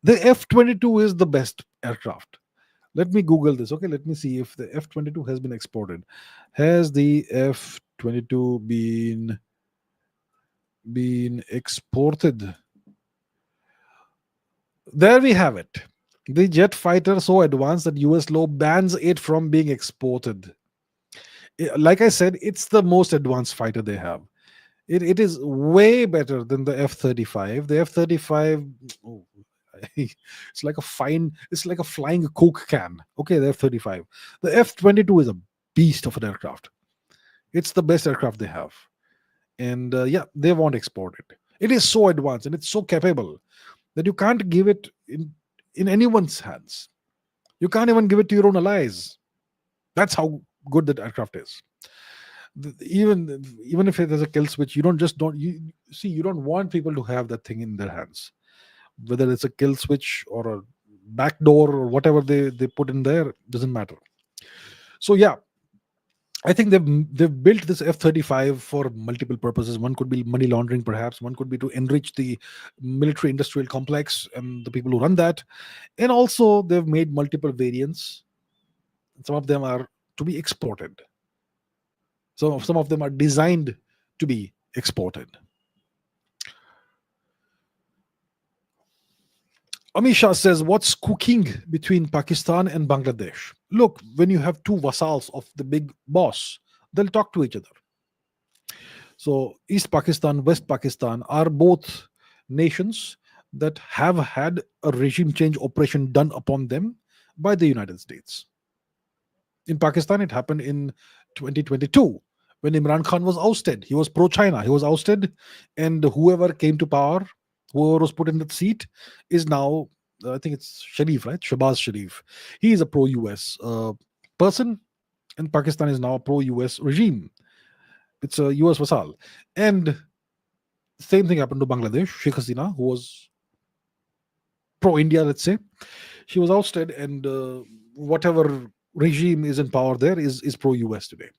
The F-22 is the best aircraft. Let me Google this. Okay, let me see if the F-22 has been exported. Has the F-22 been exported? There we have it. The jet fighter so advanced that US law bans it from being exported. Like I said, it's the most advanced fighter they have. It is way better than the F-35. The F-35, oh, it's like a flying Coke can. Okay, the F-35. The F-22 is a beast of an aircraft. It's the best aircraft they have. And yeah, they won't export it. It is so advanced and it's so capable that you can't give it in anyone's hands. You can't even give it to your own allies. That's how good that aircraft is. Even if there's a kill switch, you don't want people to have that thing in their hands. Whether it's a kill switch or a backdoor or whatever they put in there, doesn't matter. So yeah, I think they've built this F-35 for multiple purposes. One could be money laundering, perhaps. One could be to enrich the military industrial complex and the people who run that. And also, they've made multiple variants. Some of them are to be exported. So some of them are designed to be exported. Amisha says, what's cooking between Pakistan and Bangladesh? Look, when you have two vassals of the big boss, they'll talk to each other. So East Pakistan, West Pakistan are both nations that have had a regime change operation done upon them by the United States. In Pakistan, it happened in 2022 when Imran Khan was ousted. He was pro-China. He was ousted, and whoever came to power, whoever was put in that seat, is now, I think it's Sharif, right? Shahbaz Sharif. He is a pro-US person, and Pakistan is now a pro-US regime. It's a US vassal. And same thing happened to Bangladesh. Sheikh Hasina, who was pro-India, let's say, she was ousted, and whatever regime is in power there is pro-US today.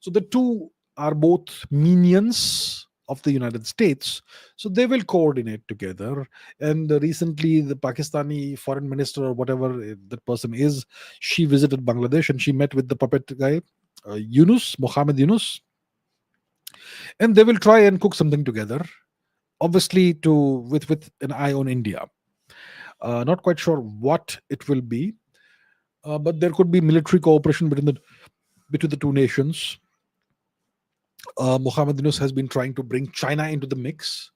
So the two are both minions of the United States, so they will coordinate together. And recently, the Pakistani foreign minister or whatever that person is, she visited Bangladesh and she met with the puppet guy, Mohammed Yunus, and they will try and cook something together. Obviously, with an eye on India. Not quite sure what it will be, but there could be military cooperation between the two nations. Mohammed Yunus has been trying to bring China into the mix.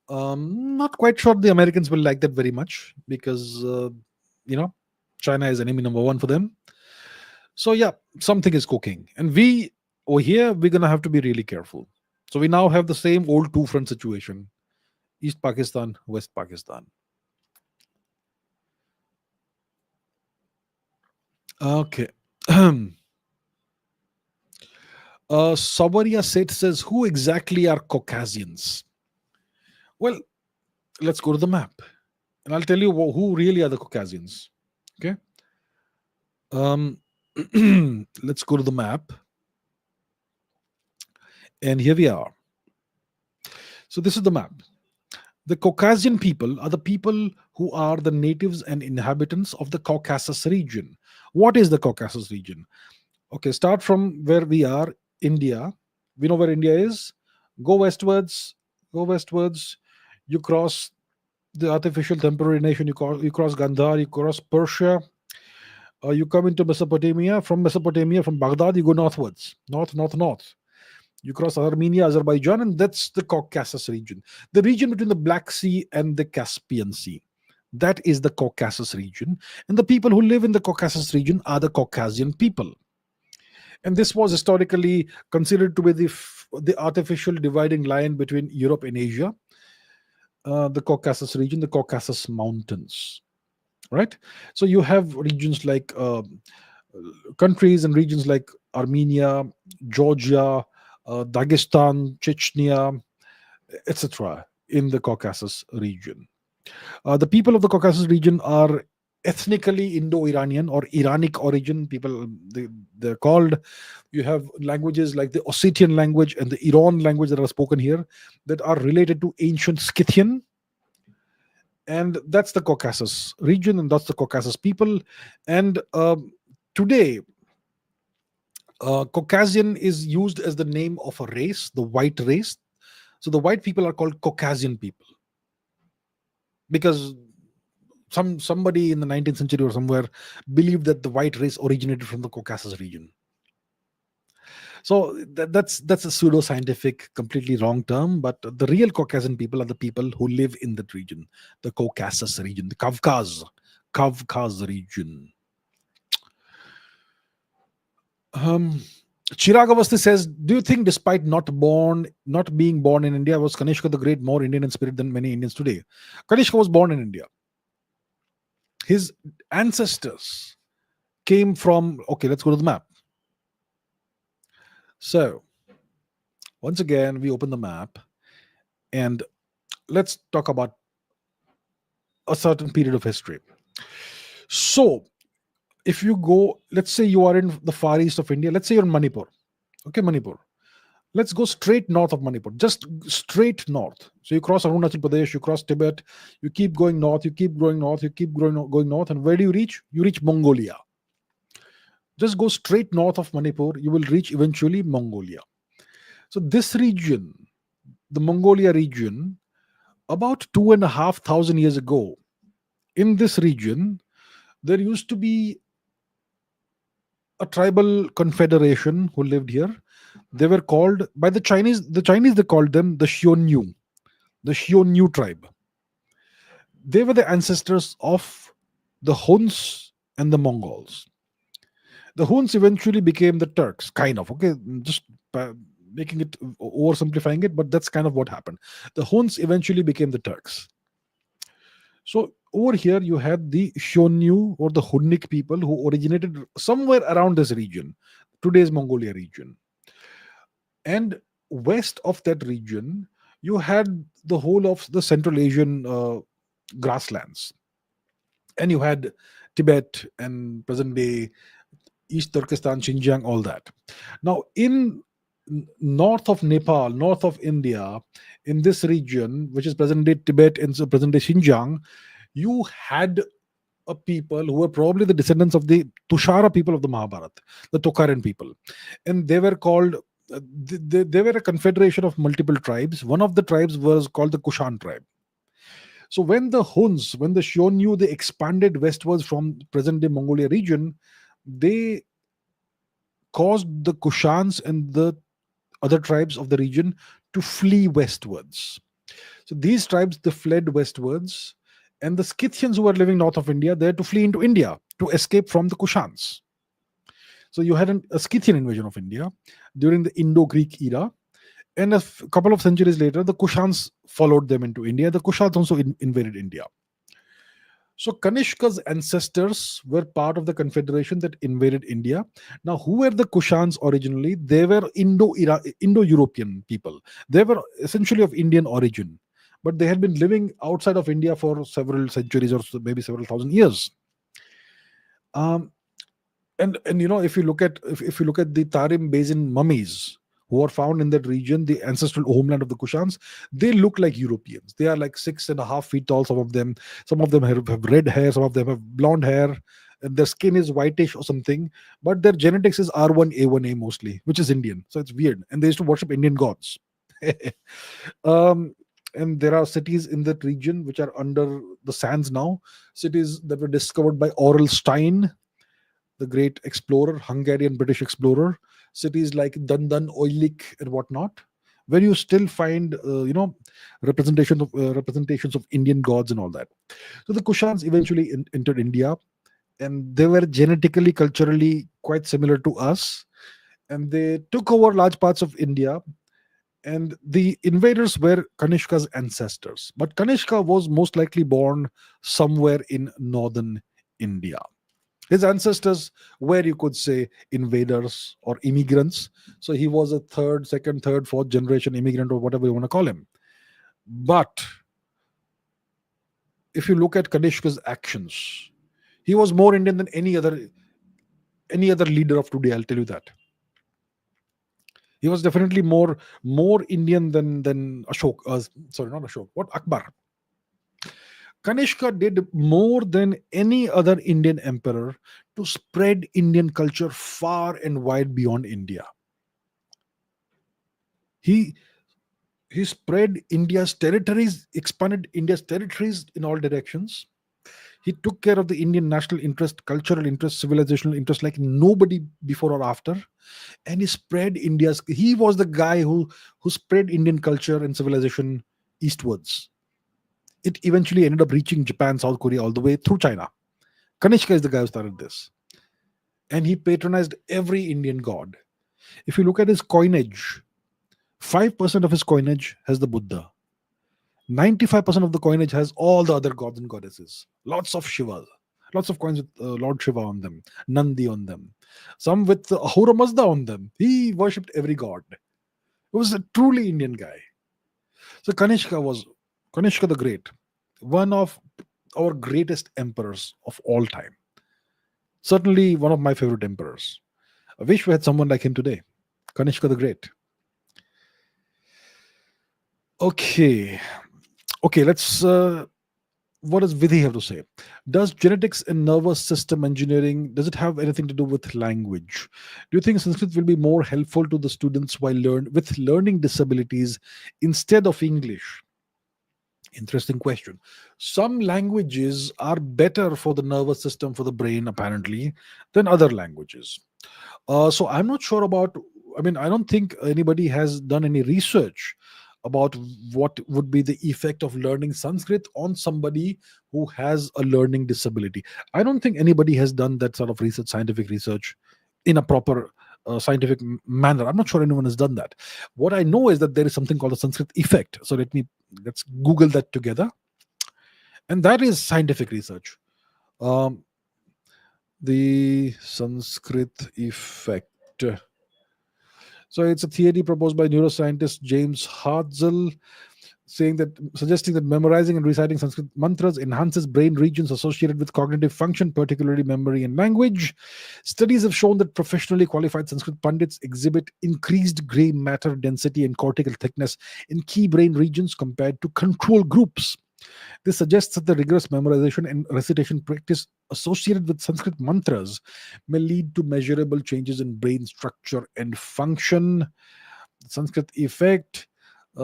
Not quite sure the Americans will like that very much because, you know, China is enemy number one for them. So, yeah, something is cooking. And we, over here, we're going to have to be really careful. So, we now have the same old two front situation: East Pakistan, West Pakistan. Okay. Sawaria Seth says, who exactly are Caucasians? Well, let's go to the map. And I'll tell you who really are the Caucasians. Okay. Um, let's go to the map. And here we are. So this is the map. The Caucasian people are the people who are the natives and inhabitants of the Caucasus region. What is the Caucasus region? Okay, start from where we are, India. We know where India is. Go westwards, go westwards. You cross the artificial temporary nation, you cross Gandhar, you cross Persia, you come into Mesopotamia. From Mesopotamia, from Baghdad, you go northwards, north, north, north. You cross Armenia, Azerbaijan, and that's the Caucasus region. The region between the Black Sea and the Caspian Sea. That is the Caucasus region. And the people who live in the Caucasus region are the Caucasian people. And this was historically considered to be the artificial dividing line between Europe and Asia, the Caucasus region, the Caucasus Mountains. Right? So you have regions like countries and regions like Armenia, Georgia, Dagestan, Chechnya, etc., in the Caucasus region. The people of the Caucasus region are ethnically Indo-Iranian or Iranic origin. People, they're called. You have languages like the Ossetian language and the Iran language that are spoken here that are related to ancient Scythian, and that's the Caucasus region, and that's the Caucasus people. And today, Caucasian is used as the name of a race, the white race. So the white people are called Caucasian people because somebody in the 19th century or somewhere believed that the white race originated from the Caucasus region. So that's a pseudo-scientific, completely wrong term. But the real Caucasian people are the people who live in that region, the Caucasus region, the Kavkaz region. Chirag Avasti says, do you think despite not being born in India, was Kanishka the Great more Indian in spirit than many Indians today? Kanishka was born in India. His ancestors came from, okay, let's go to the map. So, once again, we open the map and let's talk about a certain period of history. So, if you go, let's say you are in the far east of India, let's say you're in Manipur. Okay, Manipur. Let's go straight north of Manipur, just straight north. So you cross Arunachal Pradesh, you cross Tibet, you keep going north, you keep going north, you keep going north, and where do you reach? You reach Mongolia. Just go straight north of Manipur, you will reach eventually Mongolia. So this region, the Mongolia region, about 2,500 years ago, in this region, there used to be a tribal confederation who lived here. They were called by the Chinese. The Chinese, they called them the Xiongnu tribe. They were the ancestors of the Huns and the Mongols. The Huns eventually became the Turks, kind of. Okay, just making it, oversimplifying it, but that's kind of what happened. The Huns eventually became the Turks. So over here you had the Xiongnu or the Hunnic people who originated somewhere around this region, today's Mongolia region. And west of that region, you had the whole of the Central Asian grasslands. And you had Tibet and present day East Turkestan, Xinjiang, all that. Now, in north of Nepal, north of India, in this region, which is present day Tibet and present day Xinjiang, you had a people who were probably the descendants of the Tushara people of the Mahabharata, the Tokaran people. And they were called, they were a confederation of multiple tribes. One of the tribes was called the Kushan tribe. So when the Huns, when the Xiongnu, they expanded westwards from present-day Mongolia region, they caused the Kushans and the other tribes of the region to flee westwards. So these tribes, they fled westwards, and the Scythians who were living north of India, they had to flee into India to escape from the Kushans. So you had a Scythian invasion of India during the Indo-Greek era, and couple of centuries later, the Kushans followed them into India. The Kushans also invaded India. So Kanishka's ancestors were part of the confederation that invaded India. Now, who were the Kushans originally? They were Indo-European people. They were essentially of Indian origin, but they had been living outside of India for several centuries or maybe several thousand years. Um, and if you look at if you look at the Tarim Basin mummies who are found in that region, the ancestral homeland of the Kushans, they look like Europeans. They are like 6.5 feet tall. Some of them have red hair, some of them have blonde hair, and their skin is whitish or something. But their genetics is R1A1A mostly, which is Indian. So it's weird. And they used to worship Indian gods. um, and there are cities in that region which are under the sands now. Cities that were discovered by Aurel Stein, the great explorer, Hungarian British explorer. Cities like Dandan, Oilik, and whatnot, where you still find, representations of Indian gods and all that. So the Kushans eventually entered India, and they were genetically, culturally quite similar to us, and they took over large parts of India. And the invaders were Kanishka's ancestors, but Kanishka was most likely born somewhere in northern India. His ancestors were, you could say, invaders or immigrants. So he was a second, third, fourth generation immigrant, or whatever you want to call him. But if you look at Kanishka's actions, he was more Indian than any other leader of today. I'll tell you that. He was definitely more Indian than Ashok. Sorry, not Ashok. What, Akbar? Kanishka did more than any other Indian emperor to spread Indian culture far and wide beyond India. He he spread India's territories, expanded India's territories in all directions. He took care of the Indian national interest, cultural interest, civilizational interest like nobody before or after. And he spread India's. He was the guy who spread Indian culture and civilization eastwards. It eventually ended up reaching Japan, South Korea, all the way through China. Kanishka is the guy who started this. And he patronized every Indian god. If you look at his coinage, 5% of his coinage has the Buddha. 95% of the coinage has all the other gods and goddesses. Lots of Shiva. Lots of coins with Lord Shiva on them, Nandi on them. Some with Ahura Mazda on them. He worshipped every god. He was a truly Indian guy. So Kanishka the Great, one of our greatest emperors of all time. Certainly one of my favorite emperors. I wish we had someone like him today. Kanishka the Great. Okay. Let's. What does Vidhi have to say? Does genetics and nervous system engineering, does it have anything to do with language? Do you think Sanskrit will be more helpful to the students with learning disabilities instead of English? Interesting question. Some languages are better for the nervous system, for the brain, apparently, than other languages. So I'm not sure about. I mean, I don't think anybody has done any research about what would be the effect of learning Sanskrit on somebody who has a learning disability. I don't think anybody has done that sort of research, scientific research, in a proper scientific manner. I'm not sure anyone has done that. What I know is that there is something called the Sanskrit effect. So let's Google that together, and that is scientific research. Um, the Sanskrit effect. So it's a theory proposed by neuroscientist James Hartzell, suggesting that memorizing and reciting Sanskrit mantras enhances brain regions associated with cognitive function, particularly memory and language. Studies have shown that professionally qualified Sanskrit pundits exhibit increased gray matter density and cortical thickness in key brain regions compared to control groups. This suggests that the rigorous memorization and recitation practice associated with Sanskrit mantras may lead to measurable changes in brain structure and function. Sanskrit effect,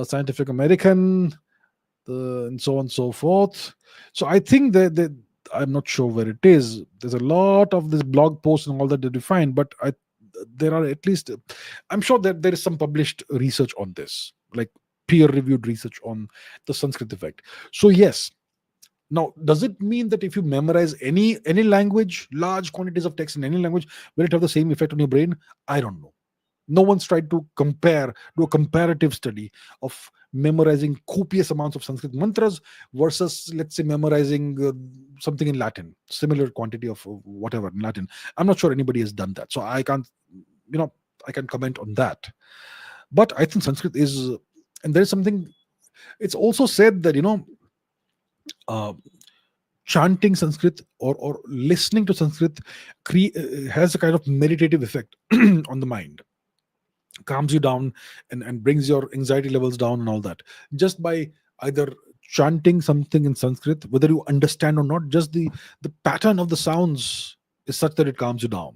Scientific American, and so on and so forth. So I think that I'm not sure where it is. There's a lot of this blog posts and all that they define, but there are at least, I'm sure that there is some published research on this, like peer reviewed research on the Sanskrit effect. So yes. Now, does it mean that if you memorize any language, large quantities of text in any language, will it have the same effect on your brain? I don't know. No one's tried to do a comparative study of memorizing copious amounts of Sanskrit mantras versus, let's say, memorizing something in Latin, similar quantity of whatever in Latin. I'm not sure anybody has done that, so I can't, you know, I can comment on that. But I think Sanskrit is, and there is something. It's also said that uh, chanting Sanskrit or listening to Sanskrit has a kind of meditative effect on the mind, calms you down, and brings your anxiety levels down and all that. Just by either chanting something in Sanskrit, whether you understand or not, just the pattern of the sounds is such that it calms you down.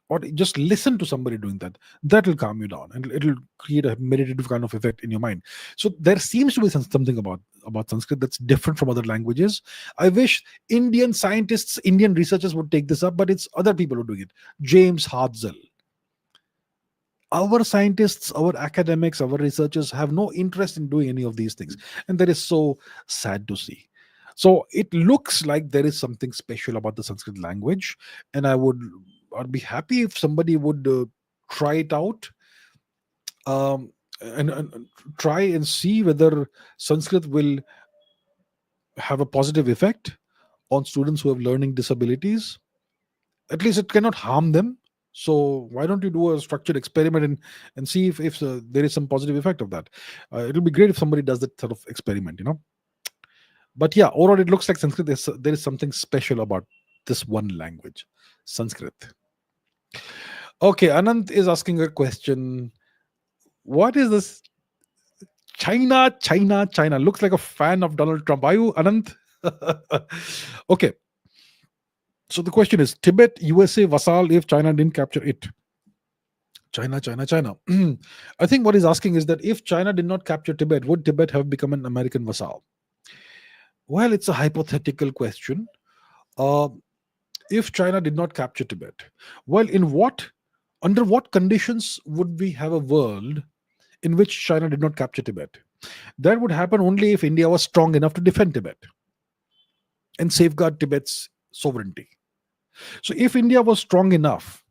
Or just listen to somebody doing that, that will calm you down, and it'll create a meditative kind of effect in your mind. So there seems to be something about Sanskrit that's different from other languages. I wish Indian scientists, Indian researchers would take this up, but it's other people who are doing it. James Hartzell. Our scientists, our academics, our researchers have no interest in doing any of these things, and that is so sad to see. So it looks like there is something special about the Sanskrit language, and I'd be happy if somebody would try it out, and try and see whether Sanskrit will have a positive effect on students who have learning disabilities. At least it cannot harm them. So why don't you do a structured experiment and see if there is some positive effect of that. It'll be great if somebody does that sort of experiment. But yeah, overall it looks like Sanskrit, there is something special about this one language, Sanskrit. Okay, Anant is asking a question. What is this? China, China, China. Looks like a fan of Donald Trump. Are you, Anant? Okay. So the question is, Tibet, USA vassal if China didn't capture it. China, China, China. I think what he's asking is that if China did not capture Tibet, would Tibet have become an American vassal? Well, it's a hypothetical question. Uh, if China did not capture Tibet, well, under what conditions would we have a world in which China did not capture Tibet? That would happen only if India was strong enough to defend Tibet and safeguard Tibet's sovereignty. So, if India was strong enough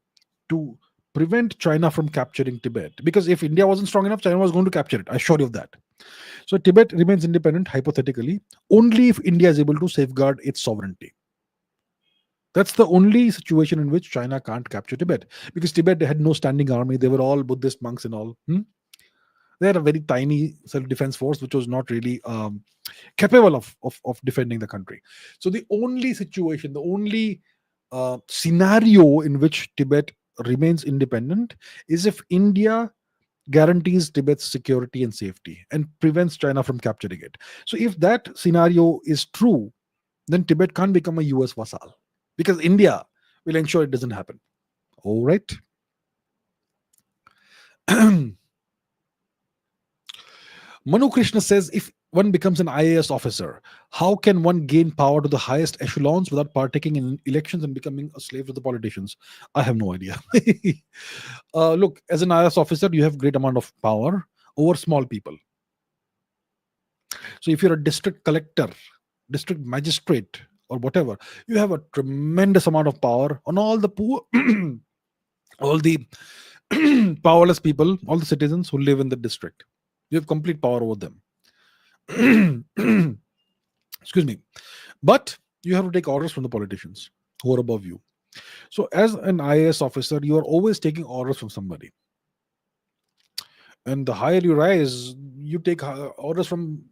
to prevent China from capturing Tibet, because if India wasn't strong enough, China was going to capture it, I assure you of that. So, Tibet remains independent, hypothetically, only if India is able to safeguard its sovereignty. That's the only situation in which China can't capture Tibet, because Tibet had no standing army. They were all Buddhist monks and all. They had a very tiny self-defense force, which was not really capable of defending the country. So the only situation, the only scenario in which Tibet remains independent is if India guarantees Tibet's security and safety and prevents China from capturing it. So if that scenario is true, then Tibet can't become a US vassal, because India will ensure it doesn't happen. All right. Manu Krishna says, if one becomes an IAS officer, how can one gain power to the highest echelons without partaking in elections and becoming a slave to the politicians? I have no idea. Look, as an IAS officer, you have great amount of power over small people. So if you're a district collector, district magistrate, or whatever, you have a tremendous amount of power on all the poor, all the powerless people, all the citizens who live in the district. You have complete power over them. Excuse me. But you have to take orders from the politicians who are above you. So as an IAS officer, you are always taking orders from somebody. And the higher you rise, you take orders from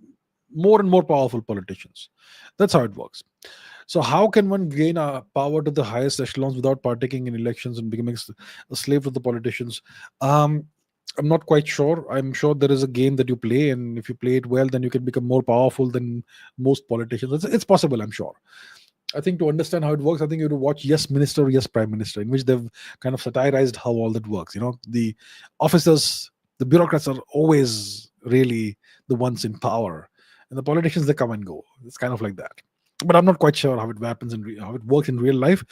more and more powerful politicians. That's how it works. So how can one gain power to the highest echelons without partaking in elections and becoming a slave to the politicians? I'm not quite sure. I'm sure there is a game that you play, and if you play it well, then you can become more powerful than most politicians. It's possible, I'm sure. I think to understand how it works, I think you have to watch Yes Minister, Yes Prime Minister, in which they've kind of satirized how all that works. The officers, the bureaucrats are always really the ones in power, and the politicians, they come and go. It's kind of like that. But I'm not quite sure how it happens how it works in real life.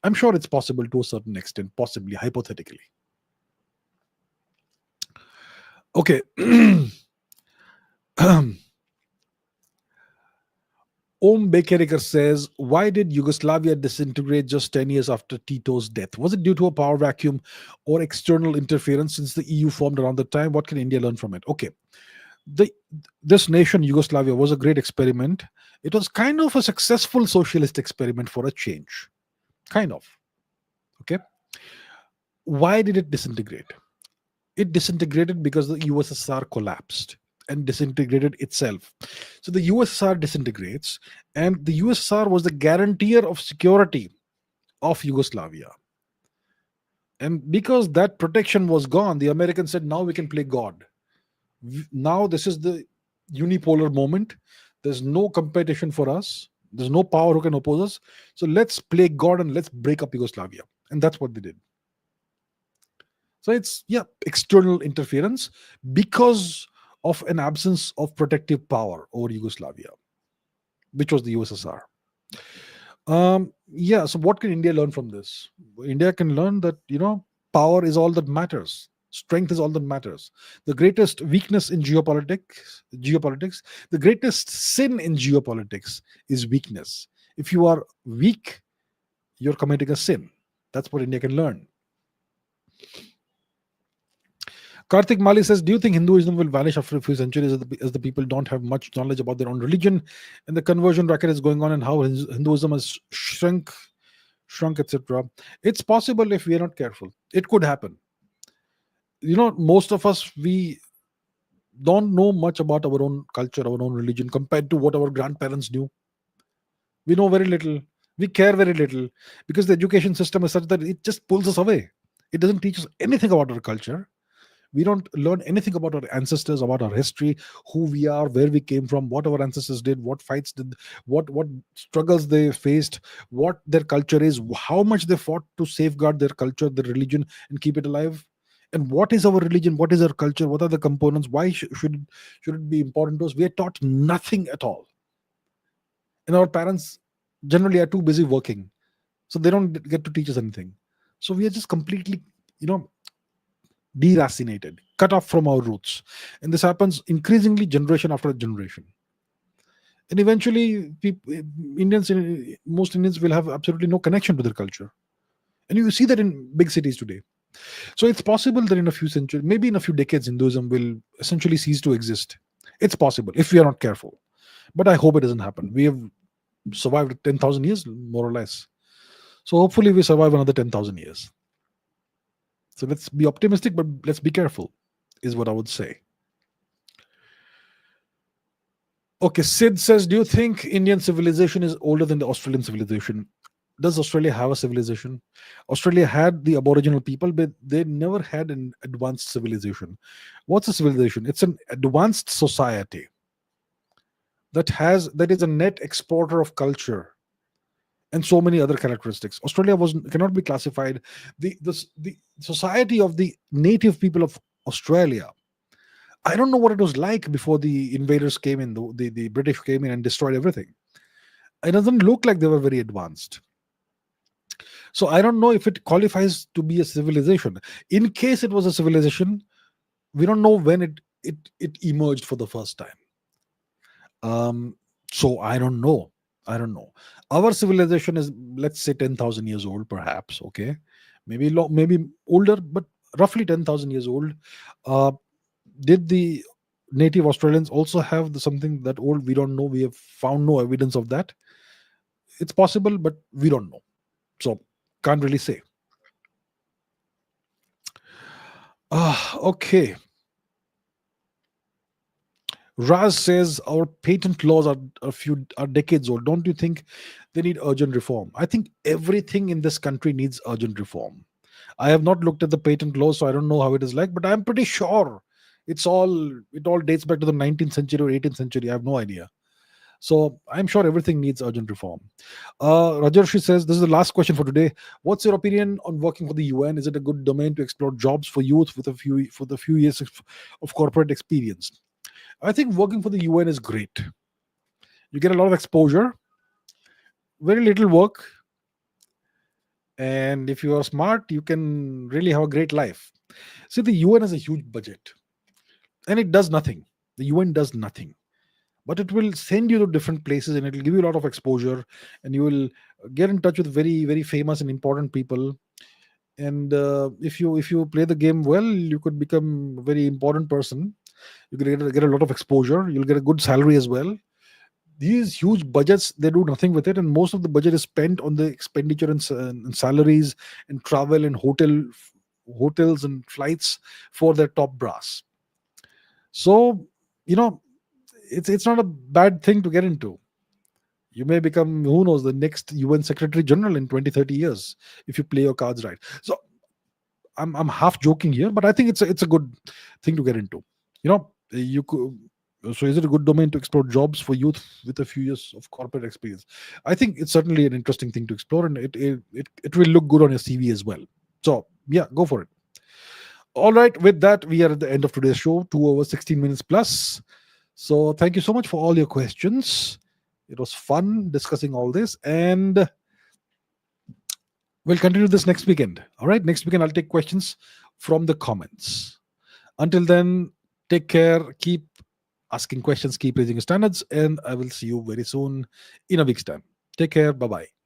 I'm sure it's possible to a certain extent, possibly hypothetically. Okay. Om Bekerekar says, why did Yugoslavia disintegrate just 10 years after Tito's death? Was it due to a power vacuum or external interference since the EU formed around the time? What can India learn from it? Okay. The, this nation, Yugoslavia, was a great experiment. It was kind of a successful socialist experiment for a change. Kind of. Okay. Why did it disintegrate? It disintegrated because the USSR collapsed and disintegrated itself. So the USSR disintegrates, and the USSR was the guarantor of security of Yugoslavia. And because that protection was gone, the Americans said, now we can play God. Now this is the unipolar moment. There's no competition for us. There's no power who can oppose us. So let's play God and let's break up Yugoslavia. And that's what they did. So it's, yeah, external interference because of an absence of protective power over Yugoslavia, which was the USSR. Yeah, so what can India learn from this? India can learn that, power is all that matters. Strength is all that matters. The greatest weakness in geopolitics, the greatest sin in geopolitics is weakness. If you are weak, you're committing a sin. That's what India can learn. Karthik Mali says, do you think Hinduism will vanish after a few centuries as the people don't have much knowledge about their own religion and the conversion racket is going on and how Hinduism has shrunk, etc.? It's possible if we are not careful. It could happen. Most of us, we don't know much about our own culture, our own religion compared to what our grandparents knew. We know very little. We care very little because the education system is such that it just pulls us away. It doesn't teach us anything about our culture. We don't learn anything about our ancestors, about our history, who we are, where we came from, what our ancestors did, what fights did, what struggles they faced, what their culture is, how much they fought to safeguard their culture, their religion, and keep it alive. And what is our religion? What is our culture? What are the components? Why should it be important to us? We are taught nothing at all. And our parents generally are too busy working, so they don't get to teach us anything. So we are just completely, deracinated, cut off from our roots. And this happens increasingly generation after generation. And eventually, most Indians will have absolutely no connection to their culture. And you see that in big cities today. So it's possible that in a few centuries, maybe in a few decades, Hinduism will essentially cease to exist. It's possible if we are not careful. But I hope it doesn't happen. We have survived 10,000 years, more or less. So hopefully we survive another 10,000 years. So let's be optimistic, but let's be careful, is what I would say. Okay, Sid says, do you think Indian civilization is older than the Australian civilization? Does Australia have a civilization? Australia had the Aboriginal people, but they never had an advanced civilization. What's a civilization? It's an advanced society that is a net exporter of culture and so many other characteristics. Australia cannot be classified. The society of the native people of Australia, I don't know what it was like before the invaders came in, the British came in and destroyed everything. It doesn't look like they were very advanced. So I don't know if it qualifies to be a civilization. In case it was a civilization, we don't know when it emerged for the first time. So I don't know. Our civilization is, let's say, 10,000 years old, perhaps. Okay, maybe older, but roughly 10,000 years old. Did the native Australians also have something that old? We don't know. We have found no evidence of that. It's possible, but we don't know. So can't really say. Okay. Raz says our patent laws are decades old. Don't you think they need urgent reform? I think everything in this country needs urgent reform. I have not looked at the patent laws, so I don't know how it is like, but I'm pretty sure it all dates back to the 19th century or 18th century. I have no idea. So I'm sure everything needs urgent reform. Rajarshi says, this is the last question for today. What's your opinion on working for the UN? Is it a good domain to explore jobs for youth with the few years of corporate experience? I think working for the UN is great. You get a lot of exposure, very little work, and if you are smart, you can really have a great life. See, the UN has a huge budget. and it does nothing. The UN does nothing, but it will send you to different places and it will give you a lot of exposure, and you will get in touch with very very famous and important people. And if you play the game well, you could become a very important person. You could get a lot of exposure. You'll get a good salary as well. These huge budgets, they do nothing with it, and most of the budget is spent on the expenditure and salaries and travel and hotels and flights for their top brass. So, you know, it's not a bad thing to get into. You may become, who knows, the next UN Secretary General in 20-30 years if you play your cards right. So I'm half joking here, but I think it's a good thing to get into. You could. So is it a good domain to explore jobs for youth with a few years of corporate experience? I think it's certainly an interesting thing to explore, and it will look good on your CV as well. So yeah, go for it. All right, with that, we are at the end of today's show, 2 hours, 16 minutes plus. So thank you so much for all your questions. It was fun discussing all this, and we'll continue this next weekend. All right, next weekend I'll take questions from the comments. Until then, take care, keep asking questions, keep raising your standards, and I will see you very soon in a week's time. Take care. Bye bye.